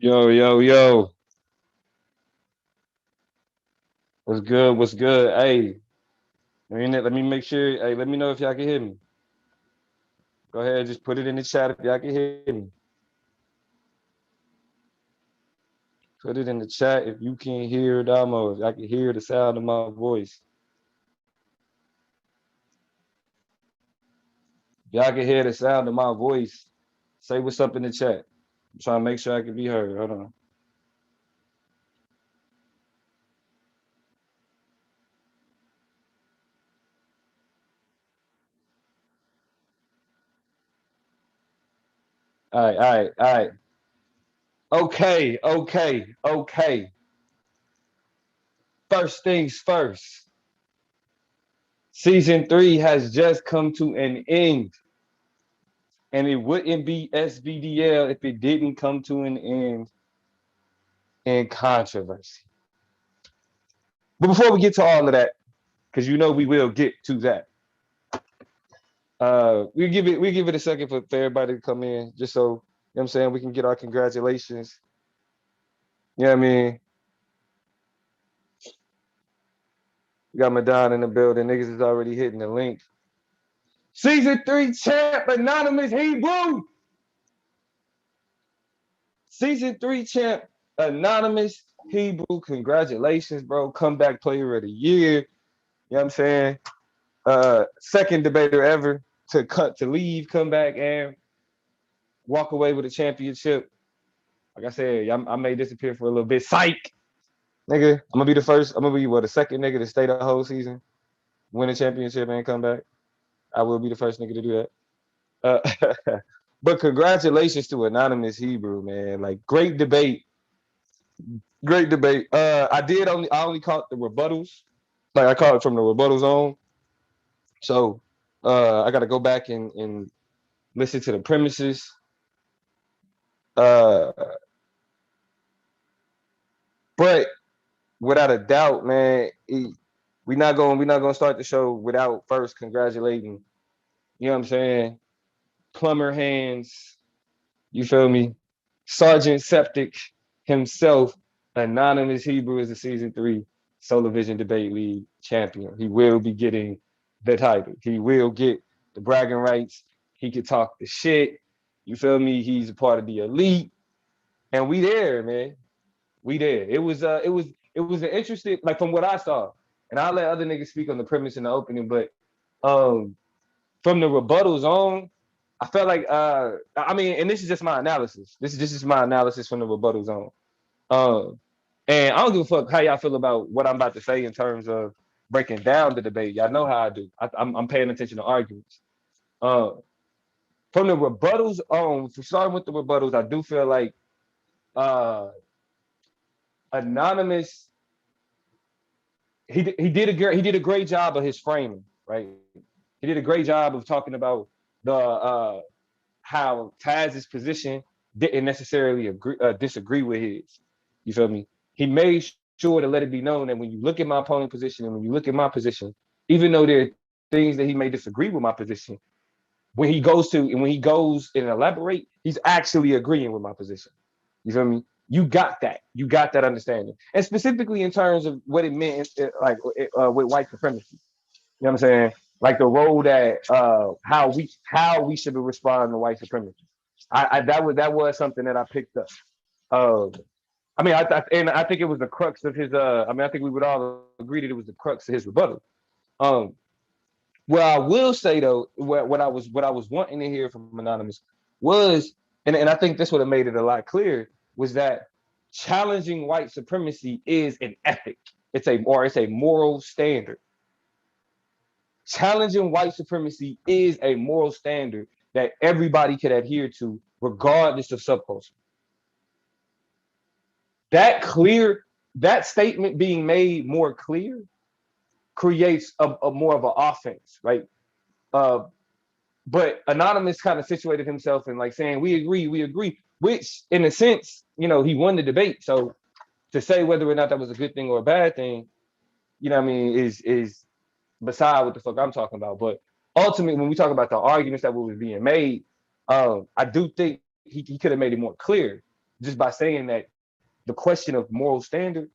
Yo, yo, yo. What's good? What's good? Hey, let me make sure. Hey, let me know if y'all can hear me. Go ahead, just put it in the chat if y'all can hear me. Put it in the chat if you can hear Damo, if I can hear the sound of my voice. If y'all can hear the sound of my voice, say what's up in the chat. I'm trying to make sure I can be heard. Hold on. All right, all right, all right. Okay, okay, okay. First things first. Season 3 has just come to an end. And it wouldn't be SVDL if it didn't come to an end in controversy. But before we get to all of that, because you know we will get to that, we give it a second for everybody to come in, just so you know what I'm saying we can get our congratulations. You know what I mean? We got Madonna in the building. Niggas is already hitting the link. Season 3 champ, Anonymous Hebrew. Season 3 champ, Anonymous Hebrew. Congratulations, bro. Comeback player of the year. You know what I'm saying? Second debater ever to leave, come back, and walk away with a championship. Like I said, I may disappear for a little bit. Psych, nigga. I'm gonna be the first. I'm gonna be the second nigga to stay the whole season, win a championship, and come back. I will be the first nigga to do that. But congratulations to Anonymous Hebrew, man. Like great debate, great debate. I only caught the rebuttals. Like I caught it from the rebuttal zone. So I got to go back and listen to the premises. Uh, but without a doubt, man, we're not gonna start the show without first congratulating. You know what I'm saying? Plumber hands. You feel me? Sergeant Septic himself, Anonymous Hebrew is the season 3 Solar Vision Debate League champion. He will be getting the title. He will get the bragging rights. He could talk the shit. You feel me? He's a part of the elite, and we there, man. We did. It was an interesting, like from what I saw, and I'll let other niggas speak on the premise in the opening, but um from the rebuttals on, I felt like I mean, and this is just my analysis. This is my analysis from the rebuttals on. And I don't give a fuck how y'all feel about what I'm about to say in terms of breaking down the debate. Y'all know how I do. I'm paying attention to arguments. Uh, from the rebuttals on, for starting with the rebuttals, I do feel like uh Anonymous he did a great job of his framing, right? He did a great job of talking about the how Taz's position didn't necessarily disagree with his. You feel me? He made sure to let it be known that when you look at my opponent position and when you look at my position, even though there are things that he may disagree with my position, when he goes and elaborate, he's actually agreeing with my position. You feel me? You got that. You got that understanding, and specifically in terms of what it meant, like with white supremacy. You know what I'm saying? Like the role that how we should be responding to white supremacy. That was something that I picked up. Uh, I mean, I think it was the crux of his. I mean, I think we would all agree that it was the crux of his rebuttal. Um, what I will say though, what I was wanting to hear from Anonymous was, and I think this would have made it a lot clearer, was that challenging white supremacy is an ethic. It's a moral standard. Challenging white supremacy is a moral standard that everybody could adhere to, regardless of subculture. That statement being made more clear creates a more of an offense, right? Uh, but Anonymous kind of situated himself in like saying, we agree, which in a sense, he won the debate. So to say whether or not that was a good thing or a bad thing, what I mean, is beside what the fuck I'm talking about. But ultimately, when we talk about the arguments that was being made, I do think he could have made it more clear. just by saying that the question of moral standard,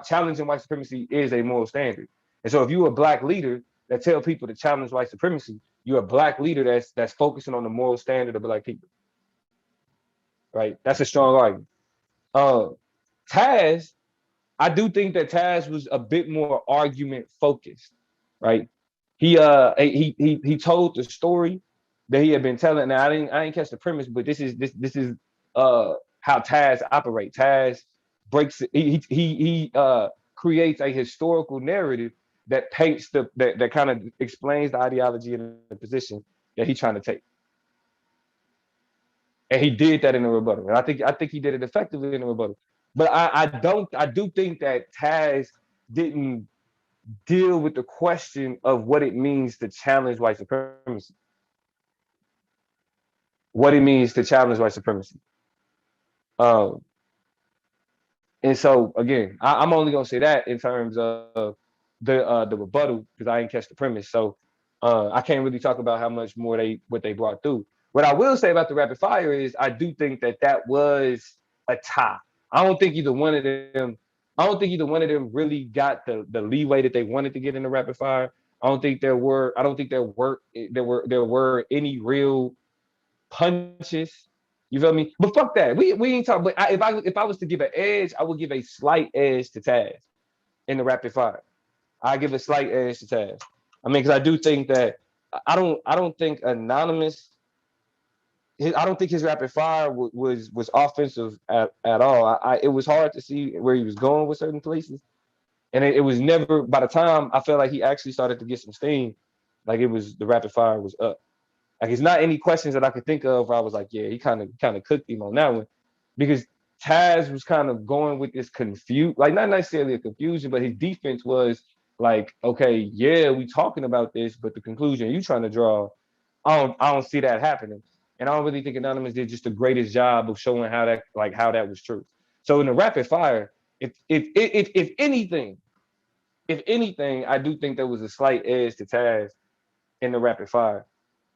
challenging white supremacy is a moral standard. And so if you're a black leader that tell people to challenge white supremacy, you're a black leader that's focusing on the moral standard of black people. Right? That's a strong argument. Taz, I do think that Taz was a bit more argument focused, right? He told the story that he had been telling. Now I didn't catch the premise, but this is how Taz operates. Taz breaks he creates a historical narrative that paints that kind of explains the ideology and the position that he's trying to take. And he did that in the rebuttal. And I think he did it effectively in the rebuttal. But I do think that Taz didn't deal with the question of what it means to challenge white supremacy. What it means to challenge white supremacy. And so again, I'm only gonna say that in terms of the rebuttal because I didn't catch the premise. So I can't really talk about how much more what they brought through. What I will say about the rapid fire is I do think that was a tie. I don't think either one of them really got the leeway that they wanted to get in the rapid fire. I don't think there were any real punches. You feel me? But fuck that. We ain't talking. But if I was to give an edge, I would give a slight edge to Taz in the rapid fire. I give a slight edge to Taz. I mean, because I do think that I don't think Anonymous. I don't think his rapid fire was offensive at all. It was hard to see where he was going with certain places, and it was never. By the time I felt like he actually started to get some steam, like the rapid fire was up. Like it's not any questions that I could think of where I was like, yeah, he kind of cooked him on that one, because Taz was kind of going with this like not necessarily a confusion, but his defense was like, okay, yeah, we talking about this, but the conclusion you trying to draw, I don't see that happening. And I don't really think Anonymous did just the greatest job of showing how that was true. So in the rapid fire, if anything, I do think there was a slight edge to Taz in the rapid fire.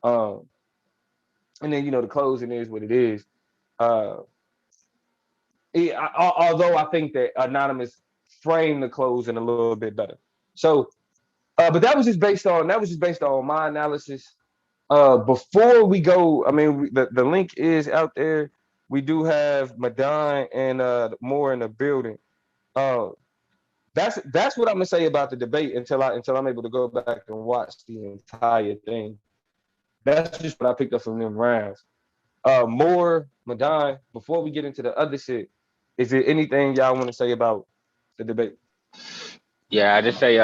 And then the closing is what it is. Although I think that Anonymous framed the closing a little bit better. So, but that was just based on my analysis. Before we go, I mean, the link is out there. We do have Madon and more in the building. That's what I'm gonna say about the debate until I'm able to go back and watch the entire thing. That's just what I picked up from them rounds. More Madon. Before we get into the other shit, is there anything y'all want to say about the debate? Yeah, I just say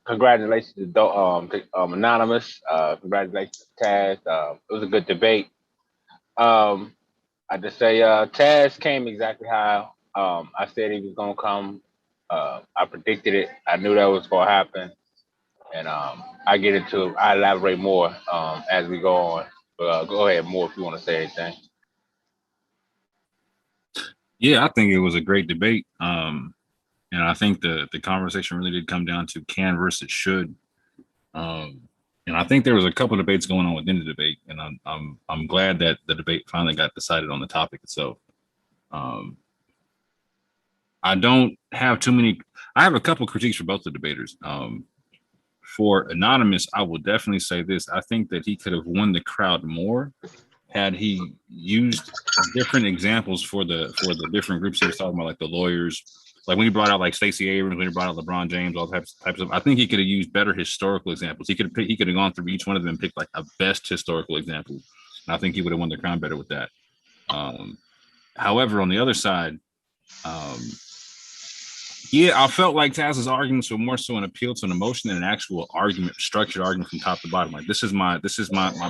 congratulations to Anonymous. Congratulations to Taz. It was a good debate. I just say Taz came exactly how I said he was gonna come. I predicted it. I knew that was gonna happen, and I elaborate more as we go on. But go ahead, more if you want to say anything. Yeah, I think it was a great debate. And I think the conversation really did come down to can versus should. And I think there was a couple of debates going on within the debate, and I'm glad that the debate finally got decided on the topic itself. I don't have too many. I have a couple of critiques for both the debaters. For Anonymous, I will definitely say this. I think that he could have won the crowd more had he used different examples for the different groups he was talking about, like the lawyers. Like when he brought out like Stacey Abrams, when he brought out LeBron James, all types of. I think he could have used better historical examples. He could have gone through each one of them and picked like a best historical example, and I think he would have won the crown better with that. However, on the other side, yeah, I felt like Taz's arguments were more so an appeal to an emotion than an actual argument, structured argument from top to bottom. Like this is my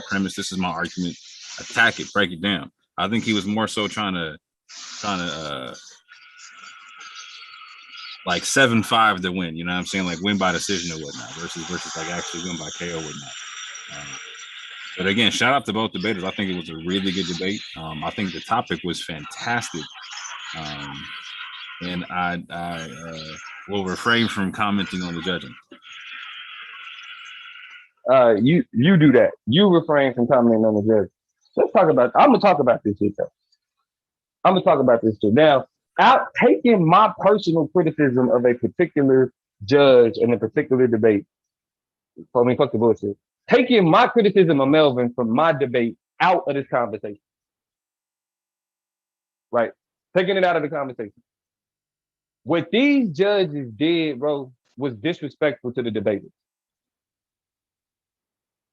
premise, this is my argument. Attack it, break it down. I think he was more so trying to like 7-5 to win, you know what I'm saying? Like win by decision or whatnot versus like actually win by KO or whatnot. But again, shout out to both debaters. I think it was a really good debate. I think the topic was fantastic. And I will refrain from commenting on the judging. You do that. You refrain from commenting on the judging. I'm gonna talk about this shit though. I'm gonna talk about this too. Now, out taking my personal criticism of a particular judge in a particular debate. I mean, fuck the bullshit. Taking my criticism of Melvin from my debate out of this conversation, right? Taking it out of the conversation. What these judges did, bro, was disrespectful to the debaters.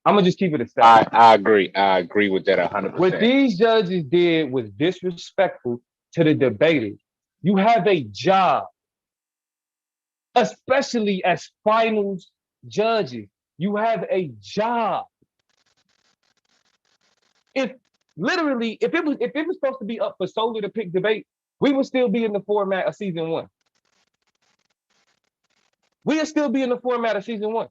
I'm gonna just keep it a stack. I agree. I agree with that What 100%. these judges did was disrespectful to the debaters. You have a job, especially as finals judges. You have a job. If literally, if it was supposed to be up for solely to pick debate, we would still be in the format of season one. We would still be in the format of season one.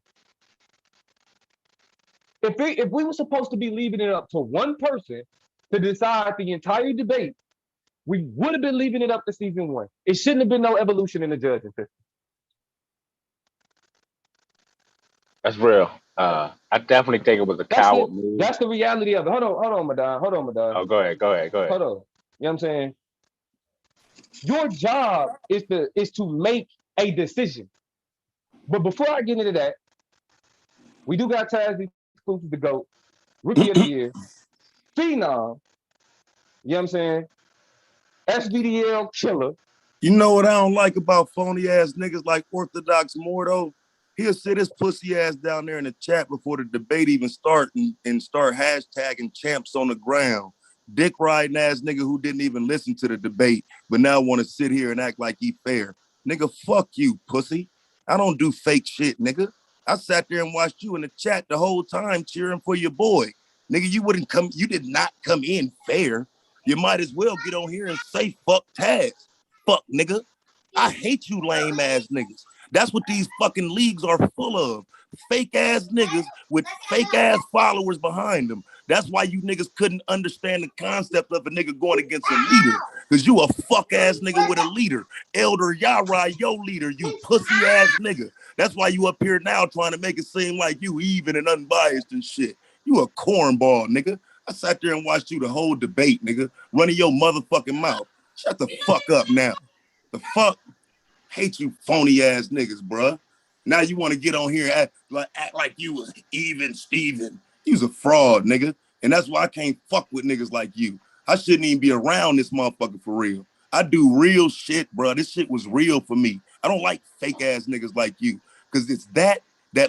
If we were supposed to be leaving it up to one person to decide the entire debate, we would have been leaving it up to season one. It shouldn't have been no evolution in the judging system. That's real. I definitely think it was a coward move. That's the reality of it. Hold on, Madon. Oh, go ahead. Hold on. You know what I'm saying? Your job is to make a decision. But before I get into that, we do got Taz exclusive to go. Rookie of the year. Phenom. You know what I'm saying? SVDL killer. You know what I don't like about phony ass niggas like Orthodox Mordo? He'll sit his pussy ass down there in the chat before the debate even start and start hashtagging champs on the ground. Dick riding ass nigga who didn't even listen to the debate, but now want to sit here and act like he fair. Nigga, fuck you, pussy. I don't do fake shit, nigga. I sat there and watched you in the chat the whole time cheering for your boy. Nigga, you did not come in fair. You might as well get on here and say fuck Taz. Fuck, nigga. I hate you lame ass niggas. That's what these fucking leagues are full of. Fake ass niggas with fake ass followers behind them. That's why you niggas couldn't understand the concept of a nigga going against a leader. Because you a fuck ass nigga with a leader. Elder Yara, your leader, you pussy ass nigga. That's why you up here now trying to make it seem like you even and unbiased and shit. You a cornball, nigga. I sat there and watched you the whole debate, nigga. Running your motherfucking mouth. Shut the fuck up now. The fuck? Hate you phony ass niggas, bruh. Now you want to get on here and act like you was even Steven. You's a fraud, nigga. And that's why I can't fuck with niggas like you. I shouldn't even be around this motherfucker for real. I do real shit, bruh. This shit was real for me. I don't like fake ass niggas like you. Because it's that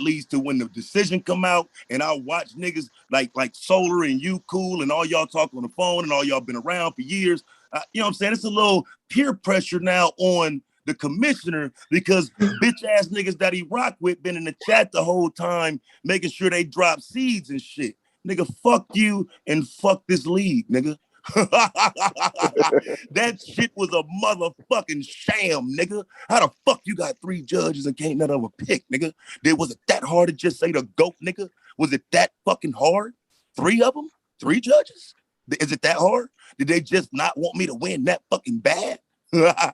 leads to when the decision come out and I watch niggas like Solar and you cool and all y'all talk on the phone and all y'all been around for years. You know what I'm saying? It's a little peer pressure now on the commissioner because bitch ass niggas that he rock with been in the chat the whole time making sure they drop seeds and shit. Nigga, fuck you and fuck this league, nigga. That shit was a motherfucking sham, nigga. How the fuck you got 3 judges and can't none of them pick, nigga? Was it that hard to just say the GOAT, nigga? Was it that fucking hard? 3 of them? 3 judges? Is it that hard? Did they just not want me to win that fucking bad? That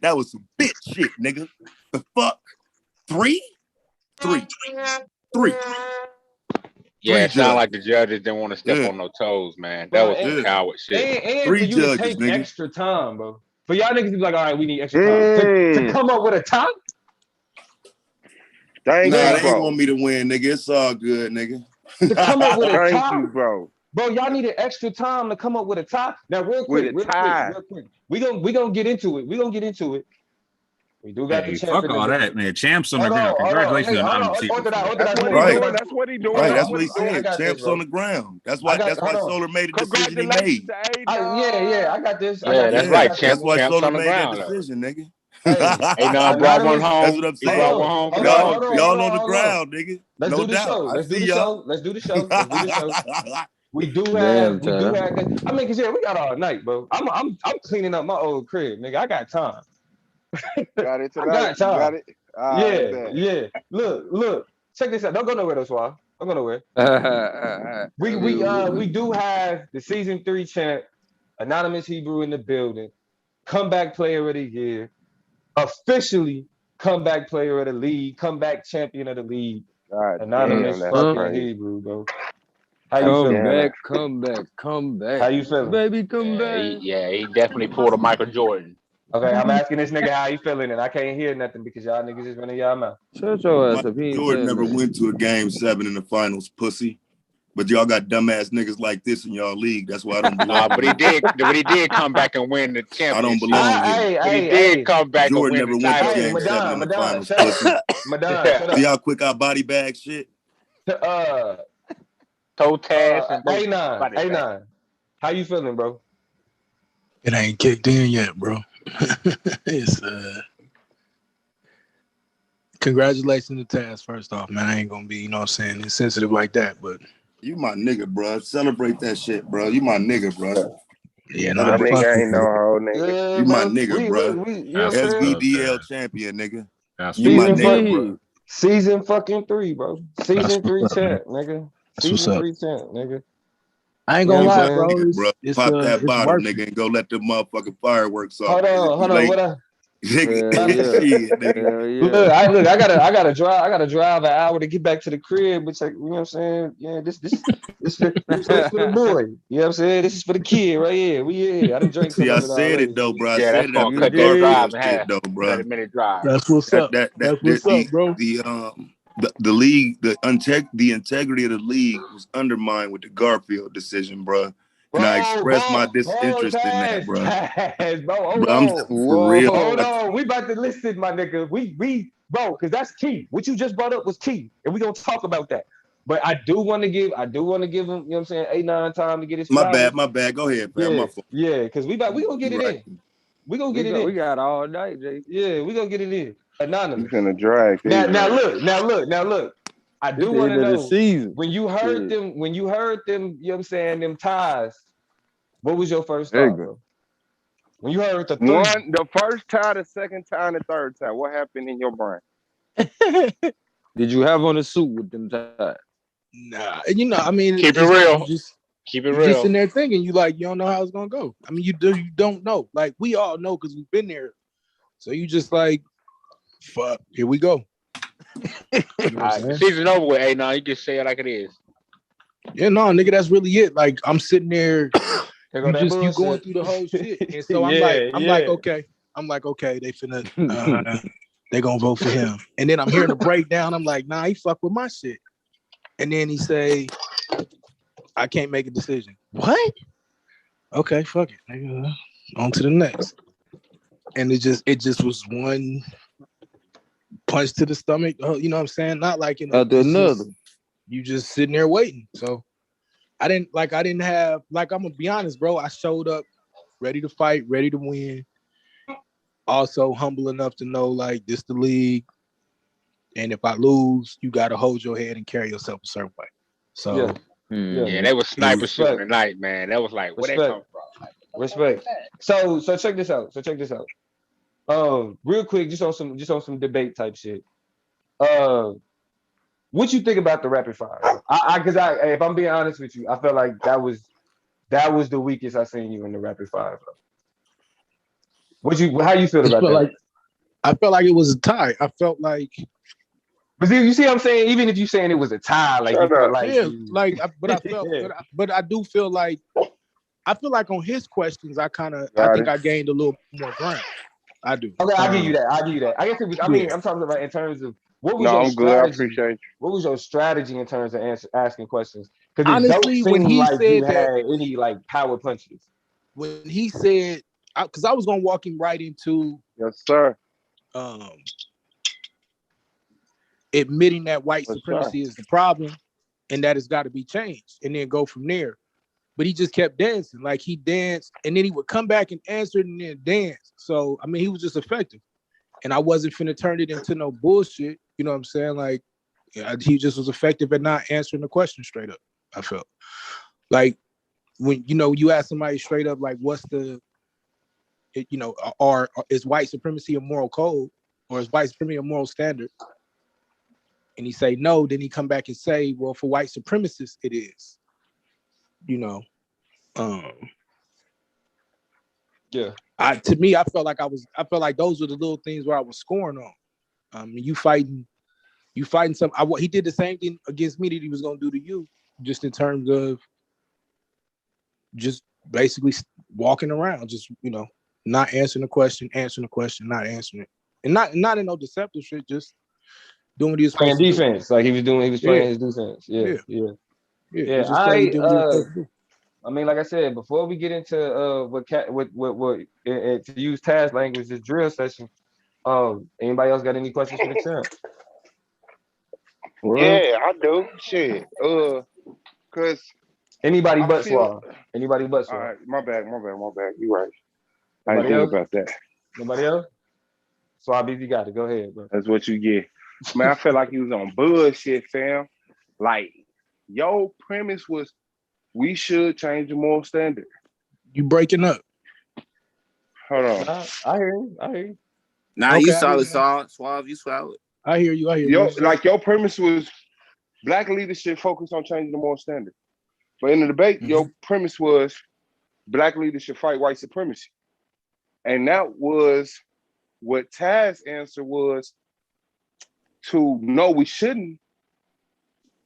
was some bitch shit, nigga. The fuck? 3? 3. Yeah, it sounded like the judges didn't want to step on no toes, man. That was some coward shit. And 3 for you judges, to take nigga. extra time, bro. For y'all niggas to be like, all right, we need extra time. To come up with a top? Nah, they ain't want me to win, nigga. It's all good, nigga. To come up with a Thank top? you, bro. Bro, y'all needed extra time to come up with a top. Now, real quick. We gonna get into it. We do got the champ. Fuck all that, man. Champs on the ground. Hold on. Congratulations on That's what he doing. That's what he doing. Right, that's what he said. Champs on the ground. That's why Solar made the decision he made. Yeah, I got this. Yeah, that's right. That's why Champs Solar on the made ground, that decision, nigga. Anon brought one home. That's what I'm saying. Brought one home. Y'all on the ground, nigga. Let's do the show. Let's do the show. We do have that. I mean, cause yeah, we got all night, bro. I'm cleaning up my old crib, nigga. I got time. Got it tonight. I got time. Got it. Yeah. Look. Check this out. Don't go nowhere, though, Swab. Don't go nowhere. We do have the season 3 champ, Anonymous Hebrew in the building, comeback player of the year, officially comeback player of the league, comeback champion of the league. Anonymous fucking Hebrew, bro. How you Come feeling? back, come back, come back. How you feeling? Baby, come back. He definitely pulled a Michael Jordan. Okay, I'm asking this nigga how he feeling, and I can't hear nothing because y'all niggas just running y'all mouth. Shut your ass Michael up. He ain't Jordan saying never nothing. went to a game 7 in the finals, pussy. But y'all got dumbass niggas like this in y'all league. That's why I don't belong. But he did come back and win the I don't championship. belong here. But he did come back and Jordan win never the went to title. Hey, game 7 in the Madon, finals, shut pussy. up. Madon, shut See up. how quick I body bag shit? Toe task and both A9, body bag. A9. How you feeling, bro? It ain't kicked in yet, bro. It's congratulations to Taz, first off, man. I ain't gonna be, you know what I'm saying, insensitive like that, but You my nigga, bro. Celebrate that shit, bro. You my nigga, bro. yeah, no, That I fuck nigga with ain't no you. hoe nigga. Yeah, You my bro. nigga, We bro. look, you know what I'm saying? SVDL champion, nigga. That's You my Season nigga, fuck, bro. season fucking 3, bro. That's Season 3 what's up, man. champ, nigga. That's what's Season up. 3 champ, nigga. I ain't You know gonna what lie, I'm saying? bro. Bro, It's pop that it's bottle, working. nigga, and go let the motherfucking fireworks off. Hold Nigga. on, Late. what I Hell yeah. Shit, nigga. Hell look, yeah. I gotta drive an hour to get back to the crib, but you know what I'm saying? Yeah, this for, this for the boy. You know what I'm saying? This is for the kid right here. I done drank See, some I of it said already. it though, bro. I Yeah, that's said it gonna after the You cut that did. drive Garfield in shit half. though, bro. 30-minute drive. That's what's up. That's what's up, bro. The league, the integrity of the league was undermined with the Garfield decision, bro. And I expressed my disinterest in that, bro. Taz, bro, hold Bro, I'm on. for real. Hold Whoa. on. We about to listen, my nigga. Bro, because that's key. What you just brought up was key. And we gonna talk about that. But I do want to give him, you know what I'm saying, 8-9 time to get his My flowers. bad. Go ahead, fam. Yeah, My fault. yeah, because we gonna get You it right. in. We gonna get it in. We got all night, Jay. Yeah, we gonna get it in. You Anonymous. finna drag Now, these now niggas. look, now look, now look. I It's do the want end to of the know season. when you heard them, you know what I'm saying, them ties, what was your first thought, Nigga. bro? When you heard the three, The first time, the second time, the third time. What happened in your brain? Did you have on a suit with them ties? Nah, and you know, I mean, Keep it it's real. just Keep it you just in real. there thinking you don't know how it's gonna go. I mean, you don't know. Like we all know because we've been there. So you just like, fuck, here we go. You know what I'm The saying? season over with. Hey, now you just say it like it is. Yeah, no, nigga, that's really it. Like I'm sitting there, here go that you going bullshit. through the whole shit, and so I'm Yeah, like, okay, they finna, Nigga, they gonna vote for him, and then I'm hearing a breakdown. I'm like, nah, he fuck with my shit, and then he say, I can't make a decision. What? Okay, fuck it, nigga. On to the next, and it just was one punch to the stomach. You know what I'm saying? Not like after another. You just sitting there waiting. So I didn't have, like, I'm gonna be honest, bro. I showed up ready to fight, ready to win. Also humble enough to know, like, this the league. And if I lose, you gotta hold your head and carry yourself a certain way. So Yeah, they was sniper shooting tonight, man. That was like, where they come from? Like, Respect. So check this out. Real quick, just on some debate type shit. What you think about the rapid fire? Because if I'm being honest with you, I felt like that was the weakest I seen you in the rapid fire. How you feel about that? I felt like it was a tie. I felt like, but you see what I'm saying? Even if you saying it was a tie, like you felt like but I do feel like on his questions, I think I gained a little more ground. I do. Okay, I'll give you that. I guess it was. I mean, I'm talking about in terms of what was your I'm strategy? good. I appreciate you. What was your strategy in terms of asking questions? Because it Honestly, don't when seem he like you said had that, any like power punches. when he said, because I was gonna walk him right into Yes, sir. admitting that white Yes, supremacy is the problem and that it's got to be changed, and then go from there. But he just kept dancing. Like he danced, and then he would come back and answer it and then dance. So I mean, he was just effective. And I wasn't finna turn it into no bullshit. You know what I'm saying? Like, he just was effective at not answering the question straight up. I felt like when you ask somebody straight up, like, what's the, or is white supremacy a moral code, or is white supremacy a moral standard? And he say no, then he come back and say, well, for white supremacists, it is. Yeah. To me, I felt like those were the little things where I was scoring on. You fighting some. He did the same thing against me that he was gonna do to you, just in terms of just basically walking around, just not answering the question, not answering it, and not in no deceptive shit, just doing what he was Playing supposed to do. defense, like he was Yeah, playing his defense. Yeah, yeah, yeah, yeah. yeah. He's just playing, doing what he was supposed to do. I mean, like I said, before we get into what to use task language, this drill session. Anybody else got any questions for the champ? Yeah, I do. Shit. Cause Anybody I but feel. Suave. Anybody but All Suave. right, my bad. You right. I didn't Nobody think else? about that. Nobody else? Suave, if you got it, go ahead, bro. That's what you get. Man, I feel like he was on bullshit, fam. Like, your premise was we should change the moral standard. You breaking up? Hold on. Nah, I hear you. I hear you. Nah, Okay, you I hear solid, Suave. You solid. I hear you. Your premise was black leadership focused on changing the moral standard. But in the debate, your premise was black leadership fight white supremacy. And that was what Taz's answer was to no, we shouldn't.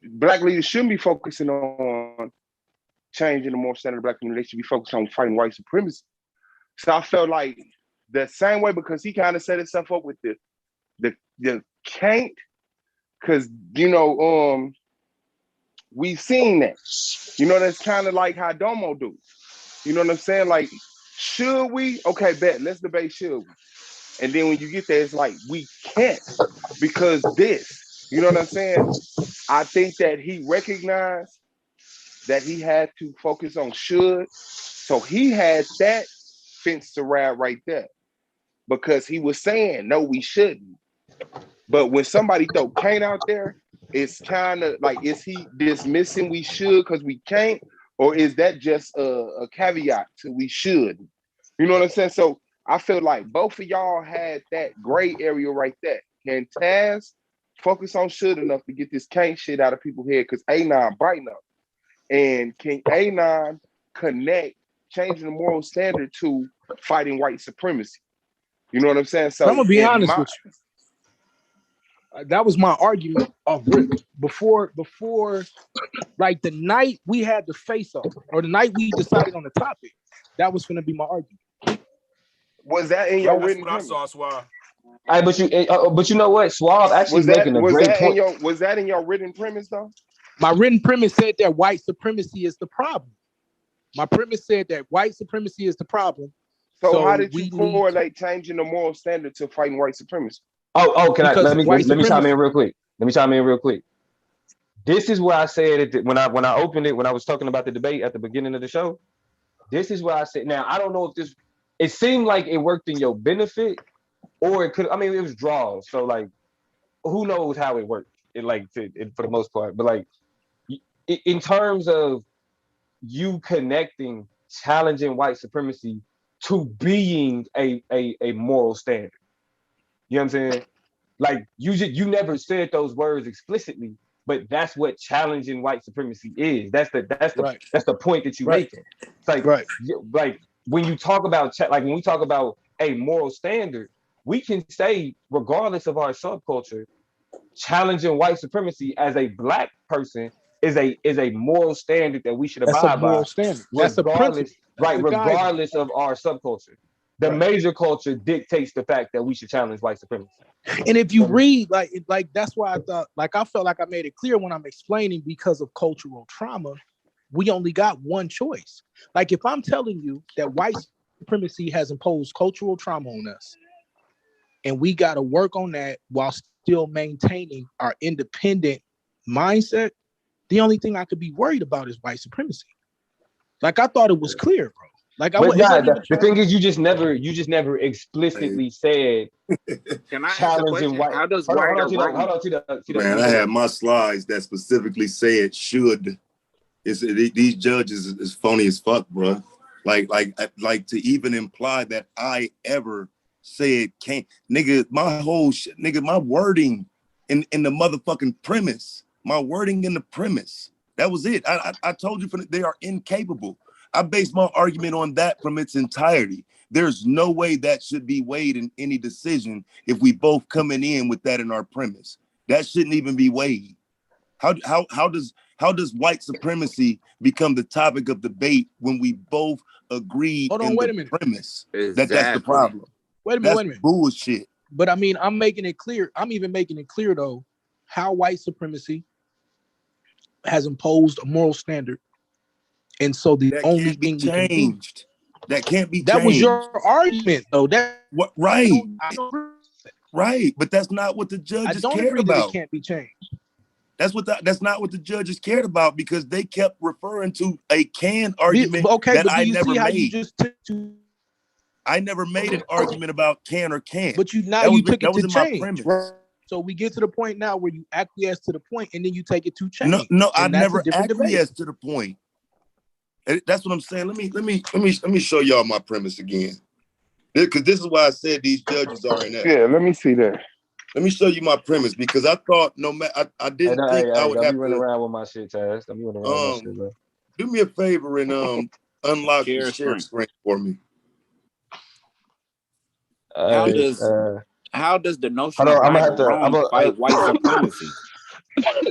Black leaders shouldn't be focusing on changing the moral standard of black community. They should be focused on fighting white supremacy. So I felt like the same way, because he kind of set himself up with the can't, because we've seen that. That's kind of like how Domo do. You know what I'm saying? Like, should we? Okay, bet. Let's debate should we. And then when you get there, it's like, we can't because this. You know what I'm saying? I think that he recognized that he had to focus on should. So he had that fence to ride right there because he was saying, no, we shouldn't. But when somebody throw can't out there, it's kind of like, is he dismissing we should because we can't? Or is that just a caveat to we should? You know what I'm saying? So I feel like both of y'all had that gray area right there. Can Taz focus on should enough to get this can't shit out of people's head? Because Anon biting up. And can Anon connect changing the moral standard to fighting white supremacy? You know what I'm saying? So I'm gonna be honest with you. That was my argument of rip before like the night we had the face off or the night we decided on the topic. That was gonna be my argument. Was that in your written That's what I saw, Suave. All right, but you know what? Suave actually making a great point. Was that in your written premise though? My written premise said that white supremacy is the problem. My premise said that white supremacy is the problem. So how did you correlate changing the moral standard to fighting white supremacy? Can I let me chime in real quick? This is where I said it when I opened it, when I was talking about the debate at the beginning of the show. This is where I said, now I don't know if this, it seemed like it worked in your benefit, or it could, I mean, it was draws. So like, who knows how it worked? For the most part, but like in terms of you connecting challenging white supremacy to being a moral standard. You know what I'm saying? Like you never said those words explicitly, but that's what challenging white supremacy is. That's the point that you're making. It's like like when you talk about when we talk about a moral standard, we can say regardless of our subculture, challenging white supremacy as a black person is a moral standard that we should abide by. Standard. That's regardless, regardless of our subculture. The major culture dictates the fact that we should challenge white supremacy. And if you read, like that's why I thought, like I felt like I made it clear when I'm explaining, because of cultural trauma, we only got one choice. Like if I'm telling you that white supremacy has imposed cultural trauma on us, and we got to work on that while still maintaining our independent mindset, the only thing I could be worried about is white supremacy. Like I thought it was clear, bro. Like the thing is, you just never explicitly said. Can I ask a question? White. How does white? Hold on, man, I had my slides that specifically said should. These judges is phony as fuck, bro. Like to even imply that I ever said can't, nigga. My whole shit, nigga. My wording in the motherfucking premise. My wording in the premise. That was it. I told you they are incapable. I based my argument on that from its entirety. There's no way that should be weighed in any decision if we both coming in with that in our premise. That shouldn't even be weighed. How does white supremacy become the topic of debate when we both agreed in the premise that that's the problem? Wait a minute, that's wait a minute. Bullshit. But I mean, I'm making it clear. I'm even making it clear though, how white supremacy has imposed a moral standard, and so the that only can't be thing changed. That can't be that changed. was your argument, though. That what? Right. I don't agree. Right, but that's not what the judges cared agree about. That it can't be changed. That's not what the judges cared about because they kept referring to a can argument that I never made. I never made an argument about can or can't. But you took it to change. Right? So we get to the point now where you acquiesce to the point and then you take it to change. No, I never acquiesced to the point. That's what I'm saying. Let me show y'all my premise again. Because this is why I said these judges are inept. Yeah, let me see that. Let me show you my premise because I thought I didn't think I would have to run around with my shit, Taz. Don't be running around with my shit, bro. Do me a favor and unlock the share screen for me. How does the notion of right or wrong fight white supremacy?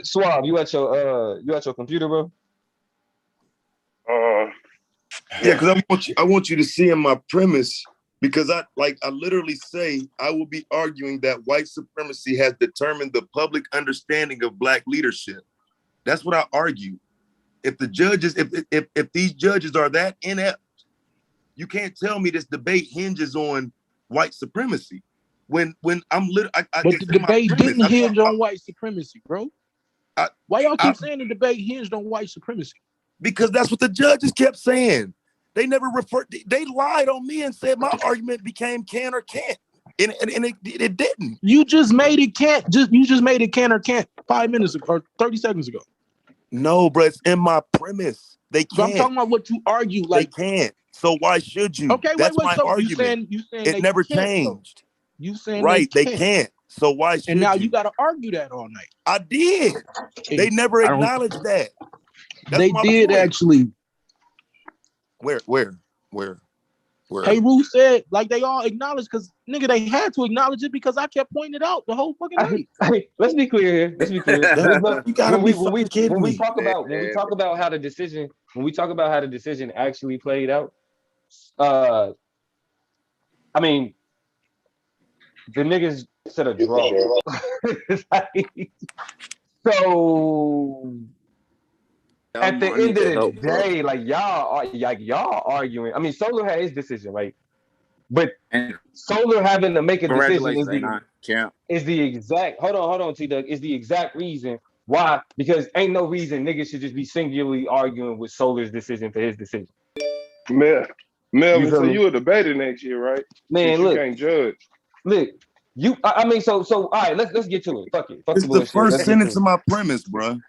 Suave, you at your computer, bro? Yeah, because I want you to see in my premise, because I literally say I will be arguing that white supremacy has determined the public understanding of black leadership. That's what I argue. If the judges, if these judges are that inept, you can't tell me this debate hinges on white supremacy. When I'm literally, but the debate didn't hinge on white supremacy, bro. Why y'all keep saying the debate hinged on white supremacy? Because that's what the judges kept saying. They never referred. They lied on me and said my argument became can or can't, and it didn't. You just made it can't. You just made it can or can't 5 minutes ago or 30 seconds ago. No, bro, it's in my premise. They can't. So I'm talking about what you argue. Like they can't. So why should you? Okay, that's wait. my So argument. you saying it never changed. You saying right? They can't. So why should? And now you got to argue that all night. I did. They never acknowledged that. They did point. Actually. Where? Hey, Rue said like they all acknowledged because nigga they had to acknowledge it because I kept pointing it out the whole fucking night. Let's be clear here. You gotta when we talk about how the decision actually played out. I mean, the niggas said a draw. So at the end of the day, like y'all arguing. I mean, Solar had his decision, right? But Solar having to make a decision is the exact. Hold on, T-Duck. Is the exact reason why? Because ain't no reason niggas should just be singularly arguing with Solar's decision for his decision. Melvin, so you a debater next year, right? Man, look, you can't judge. Look, you. I mean, so all right. Let's get to it. Fuck it. Fuck it's the first sentence of my premise, bro.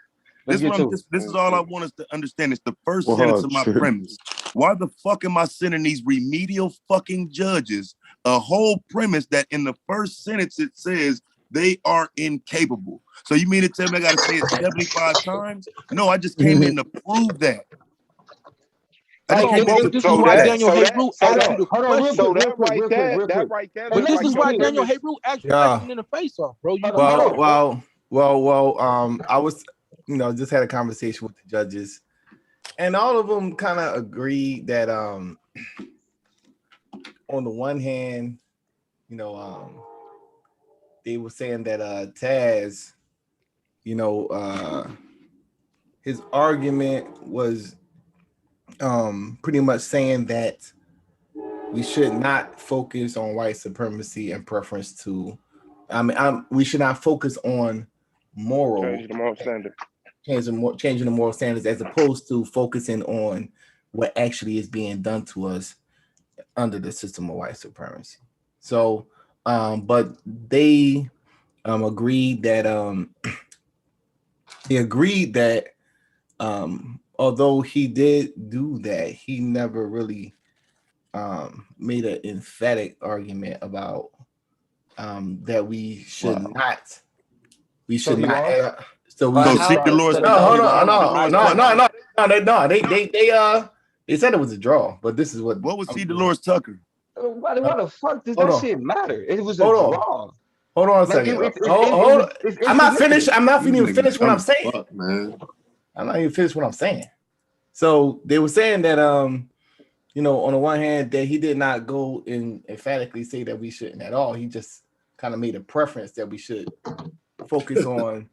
This is all I want us to understand. It's the first sentence of my premise. Why the fuck am I sending these remedial fucking judges a whole premise that in the first sentence it says they are incapable? So you mean to tell me I got to say it 75 times? No, I just came in to prove that. This is why Daniel Hayru asked you the question. So that right there. But this is why Daniel Hayru asked you the question in the face off, bro. I was, just had a conversation with the judges, and all of them kind of agreed that, on the one hand, they were saying that Taz, his argument was pretty much saying that we should not focus on white supremacy in preference to, we should not focus on changing the moral standards as opposed to focusing on what actually is being done to us under the system of white supremacy. So, but they agreed that although he did do that, he never really made an emphatic argument about that we should not. We should not. So seek the Lord's. No. They said it was a draw, but this is what was see Dolores Tucker? Why the fuck does that shit matter? It was a draw. Hold on a Like, second. I'm not finished. I'm not even finished what I'm saying. Fuck, man. I'm not even finished what I'm saying. So they were saying that you know, on the one hand, that he did not go and emphatically say that we shouldn't at all. He just kind of made a preference that we should focus on.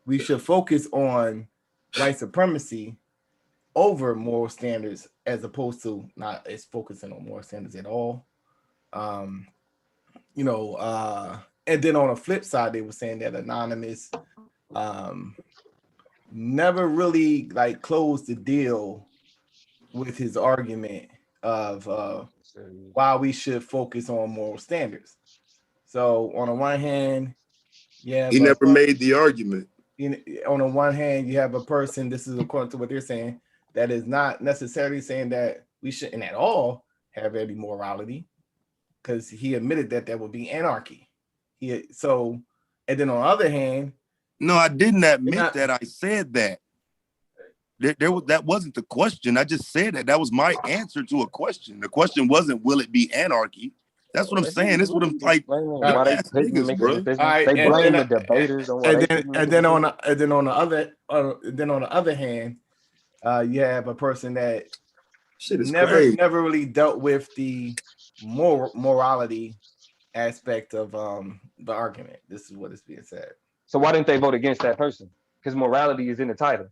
We should focus on white supremacy over moral standards, as opposed to not as focusing on moral standards at all. You know, and then on the flip side, they were saying that Anonymous never really like closed the deal with his argument of why we should focus on moral standards. So on the one hand, yeah, he never made the argument. On the one hand, you have a person, this is according to what they're saying, that is not necessarily saying that we shouldn't at all have any morality, because he admitted that that would be anarchy. And then on the other hand, no, I didn't admit that. I said that. That wasn't the question. I just said that was my answer to a question. The question wasn't, will it be anarchy? That's what I'm saying. This is what I'm like. Niggas, bro. They blame the debaters on what and then on the other hand, you have a person that never really dealt with the morality aspect of the argument. This is what is being said. So why didn't they vote against that person? Because morality is in the title.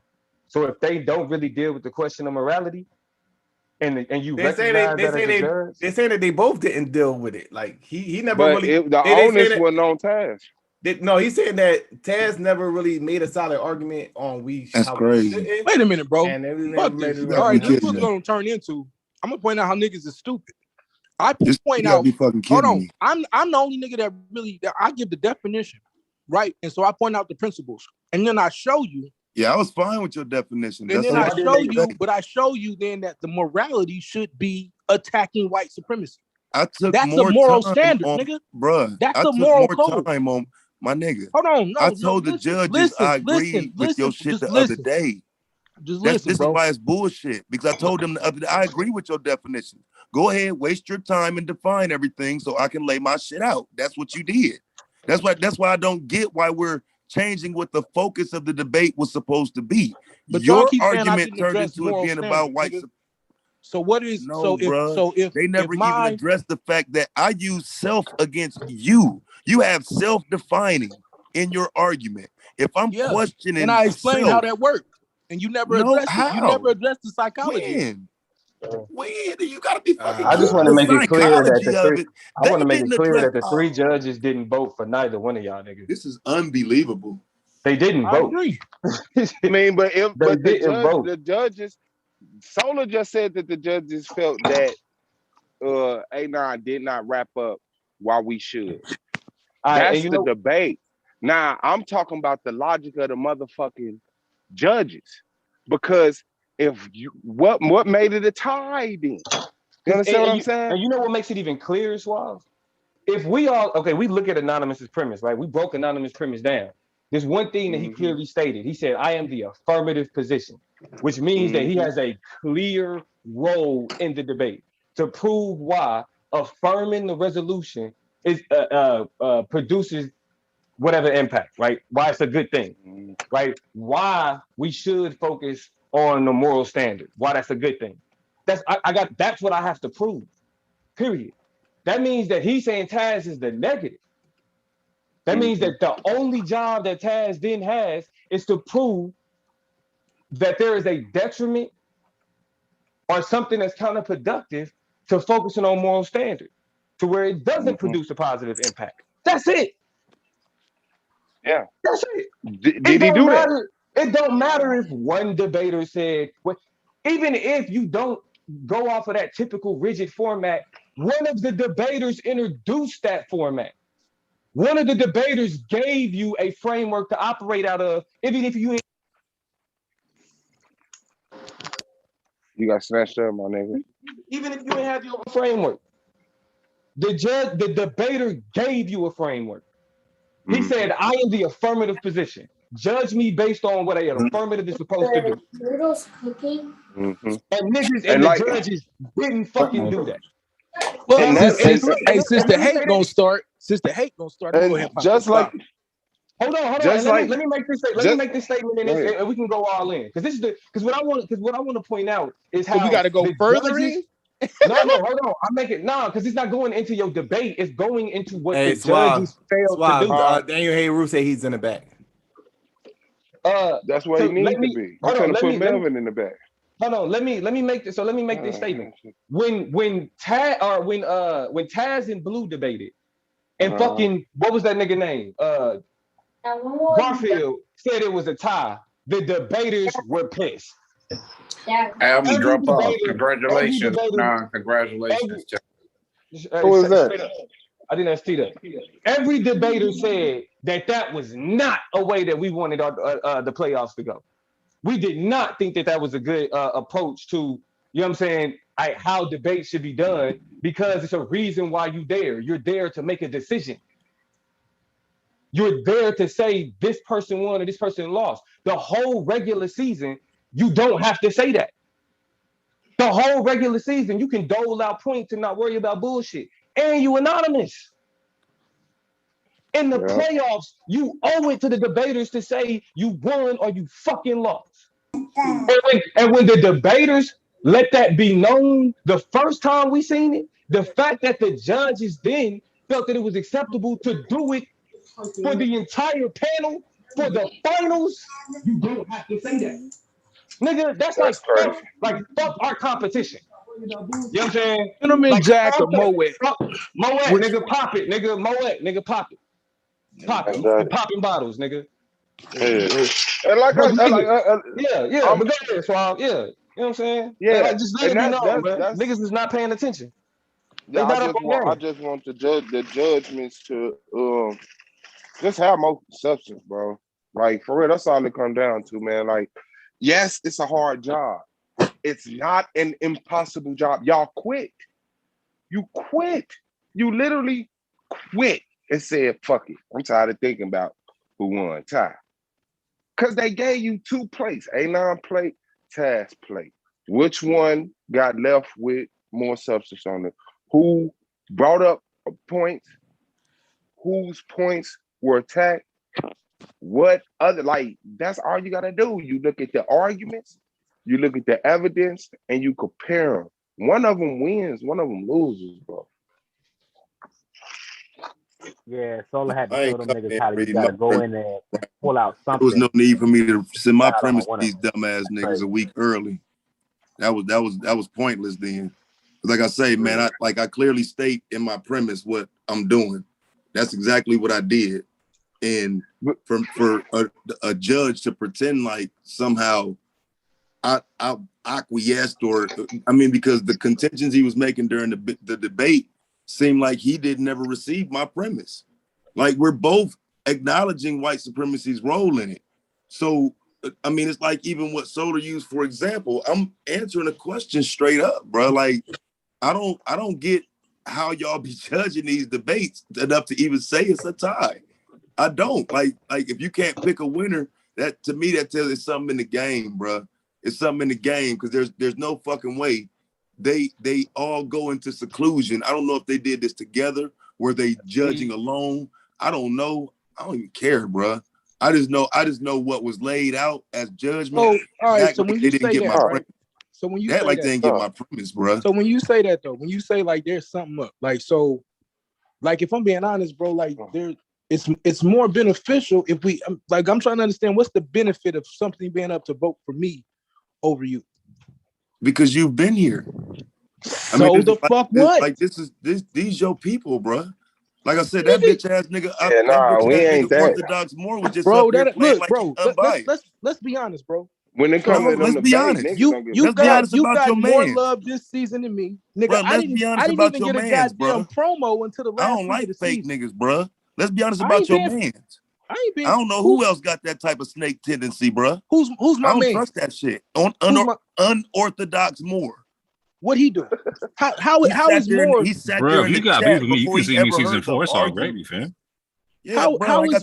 So if they don't really deal with the question of morality, and you say that they both didn't deal with it. Like he never but really. The onus wasn't on Taz. No, he said that Taz never really made a solid argument on we. That's crazy. Wait a minute, bro. Fuck this. All right, this was gonna turn into. I'm gonna point out how niggas is stupid. I point out. Hold on, I'm the only nigga that I give the definition, right? And so I point out the principles, and then I show you. Yeah, I was fine with your definition. And then I show you then that the morality should be attacking white supremacy. That's a moral standard, nigga. Bruh, that's a moral code. Time on my nigga. Hold on, no. I told the judges I agreed with your shit the other day. This is why it's bullshit. Because I told them the other day, I agree with your definition. Go ahead, waste your time and define everything so I can lay my shit out. That's what you did. That's why I don't get why we're changing what the focus of the debate was supposed to be. But your argument turned into it being about white supremacy. So what is if they never even addressed the fact that I use self against you. You have self-defining in your argument. If I'm questioning, and I explained how that worked, and you never addressed it. You never addressed the psychology. When you gotta be fucking. I just want to make it clear that the three judges didn't vote for neither one of y'all niggas. This is unbelievable. They didn't vote. I mean, but the judges, Solar just said that the judges felt that Anon did not wrap up while we should. That's the debate. Now I'm talking about the logic of the motherfucking judges, because what made it a tie then? You understand what I'm saying? And you know what makes it even clearer, Suave? If we look at Anonymous's premise, right? We broke Anonymous' premise down. There's one thing that he clearly stated. He said, I am the affirmative position, which means that he has a clear role in the debate to prove why affirming the resolution is produces whatever impact, right? Why it's a good thing, right? Why we should focus on the moral standard. Why that's a good thing. That's what I have to prove. Period. That means that he's saying Taz is the negative. That means that the only job that Taz then has is to prove that there is a detriment or something that's counterproductive to focusing on moral standard, to where it doesn't produce a positive impact. That's it. Yeah. That's it. Did he do that? It don't matter if one debater said, even if you don't go off of that typical rigid format, one of the debaters introduced that format. One of the debaters gave you a framework to operate out of, even if you got snatched up, my nigga. Even if you didn't have your own framework. The debater gave you a framework. He said, I am the affirmative position. Judge me based on what an affirmative is supposed to do. Noodles cooking. And niggas and the judges didn't fucking do that. Well, since the hate gonna start, since the hate gonna start, go ahead and pop just like. Hold on. Just And let me make this. Let me make this statement, and we can go all in. Because what I want to point out is how so we got to go further in. No, hold on. I'm making because it's not going into your debate. It's going into what the Suave, judges failed Suave, to do. Daniel Hayru say he's in the back. That's where he needs to be. I'm trying to put Melvin in the back. Hold on. Let me make this. So let me make this statement. When Taz and Blue debated, and fucking what was that nigga name? Garfield said it was a tie. The debaters were pissed. I'm gonna drop off. Congratulations. Congratulations. Who was that? I think that's Tita. Every debater said that was not a way that we wanted the playoffs to go. We did not think that was a good approach to, you know what I'm saying, how debate should be done, because it's a reason why you're there. You're there to make a decision. You're there to say this person won or this person lost. The whole regular season, you don't have to say that. The whole regular season, you can dole out points and not worry about bullshit. And you anonymous. In the playoffs, you owe it to the debaters to say you won or you fucking lost. And when the debaters let that be known the first time we seen it, the fact that the judges then felt that it was acceptable to do it for the entire panel, for the finals, you don't have to say that. Nigga, that's like fuck our competition. You know what I'm saying? Gentleman Jack or Moet. Moet, nigga, pop it, nigga. Moet, nigga, pop it. Pop it. Exactly. Popping bottles, nigga. Yeah. And like but go ahead, Swab. Yeah. You know what I'm saying? Yeah. Like, just let it be known, bro. Niggas is not paying attention. Yeah, I just want the judgments to just have more substance, bro. Like, for real, that's all it comes down to, man. Like, yes, it's a hard job. It's not an impossible job. Y'all quit. You quit. You literally quit and said, fuck it. I'm tired of thinking about who won. Tired. Because they gave you 2 plates, Anon plate, Taz plate. Which one got left with more substance on it? Who brought up points? Whose points were attacked? What other, like, that's all you got to do. You look at the arguments, you look at the evidence, and you compare them. One of them wins, one of them loses, bro. Yeah, Solar had to show them niggas how you gotta go in there and pull out something. There was no need for me to send my premise to these dumbass niggas a week early. That was pointless then. Like I say, man, I clearly state in my premise what I'm doing. That's exactly what I did. And for a judge to pretend like somehow I acquiesced, or I mean, because the contentions he was making during the debate seemed like he didn't ever receive my premise. Like, we're both acknowledging white supremacy's role in it. So, I mean, it's like even what Solar used, for example, I'm answering a question straight up, bro. Like, I don't get how y'all be judging these debates enough to even say it's a tie. I don't. Like if you can't pick a winner, that to me that tells it's something in the game, bro. It's something in the game, because there's no fucking way they all go into seclusion. I don't know if they did this together. Were they judging alone? I don't know. I don't even care, bro. I just know what was laid out as judgment. Oh, all right. So when you say that, right? So when you say like they didn't get my premise, bro. So when you say that though, when you say like there's something up, like so, like if I'm being honest, bro, like it's more beneficial if we like I'm trying to understand what's the benefit of something being up to vote for me over you. Because you've been here. So I mean, the fuck what? Like these your people, bro. Like I said, that bitch ass nigga. We ain't that. Orthodox more was just bro. Up here Look, like bro. Let's be honest, bro. When it comes to them, let's be honest. You got more love this season than me, nigga. Bro, I didn't even get a goddamn promo until the last. I don't like fake niggas, bro. Let's be honest about your mans. I don't know who else got that type of snake tendency, bro. Who's my man? I don't trust that shit. Unorthodox more. What he doing? How is more? Bro, if you got beef with me, you can see me season 4. It's all gravy, fam. Yeah,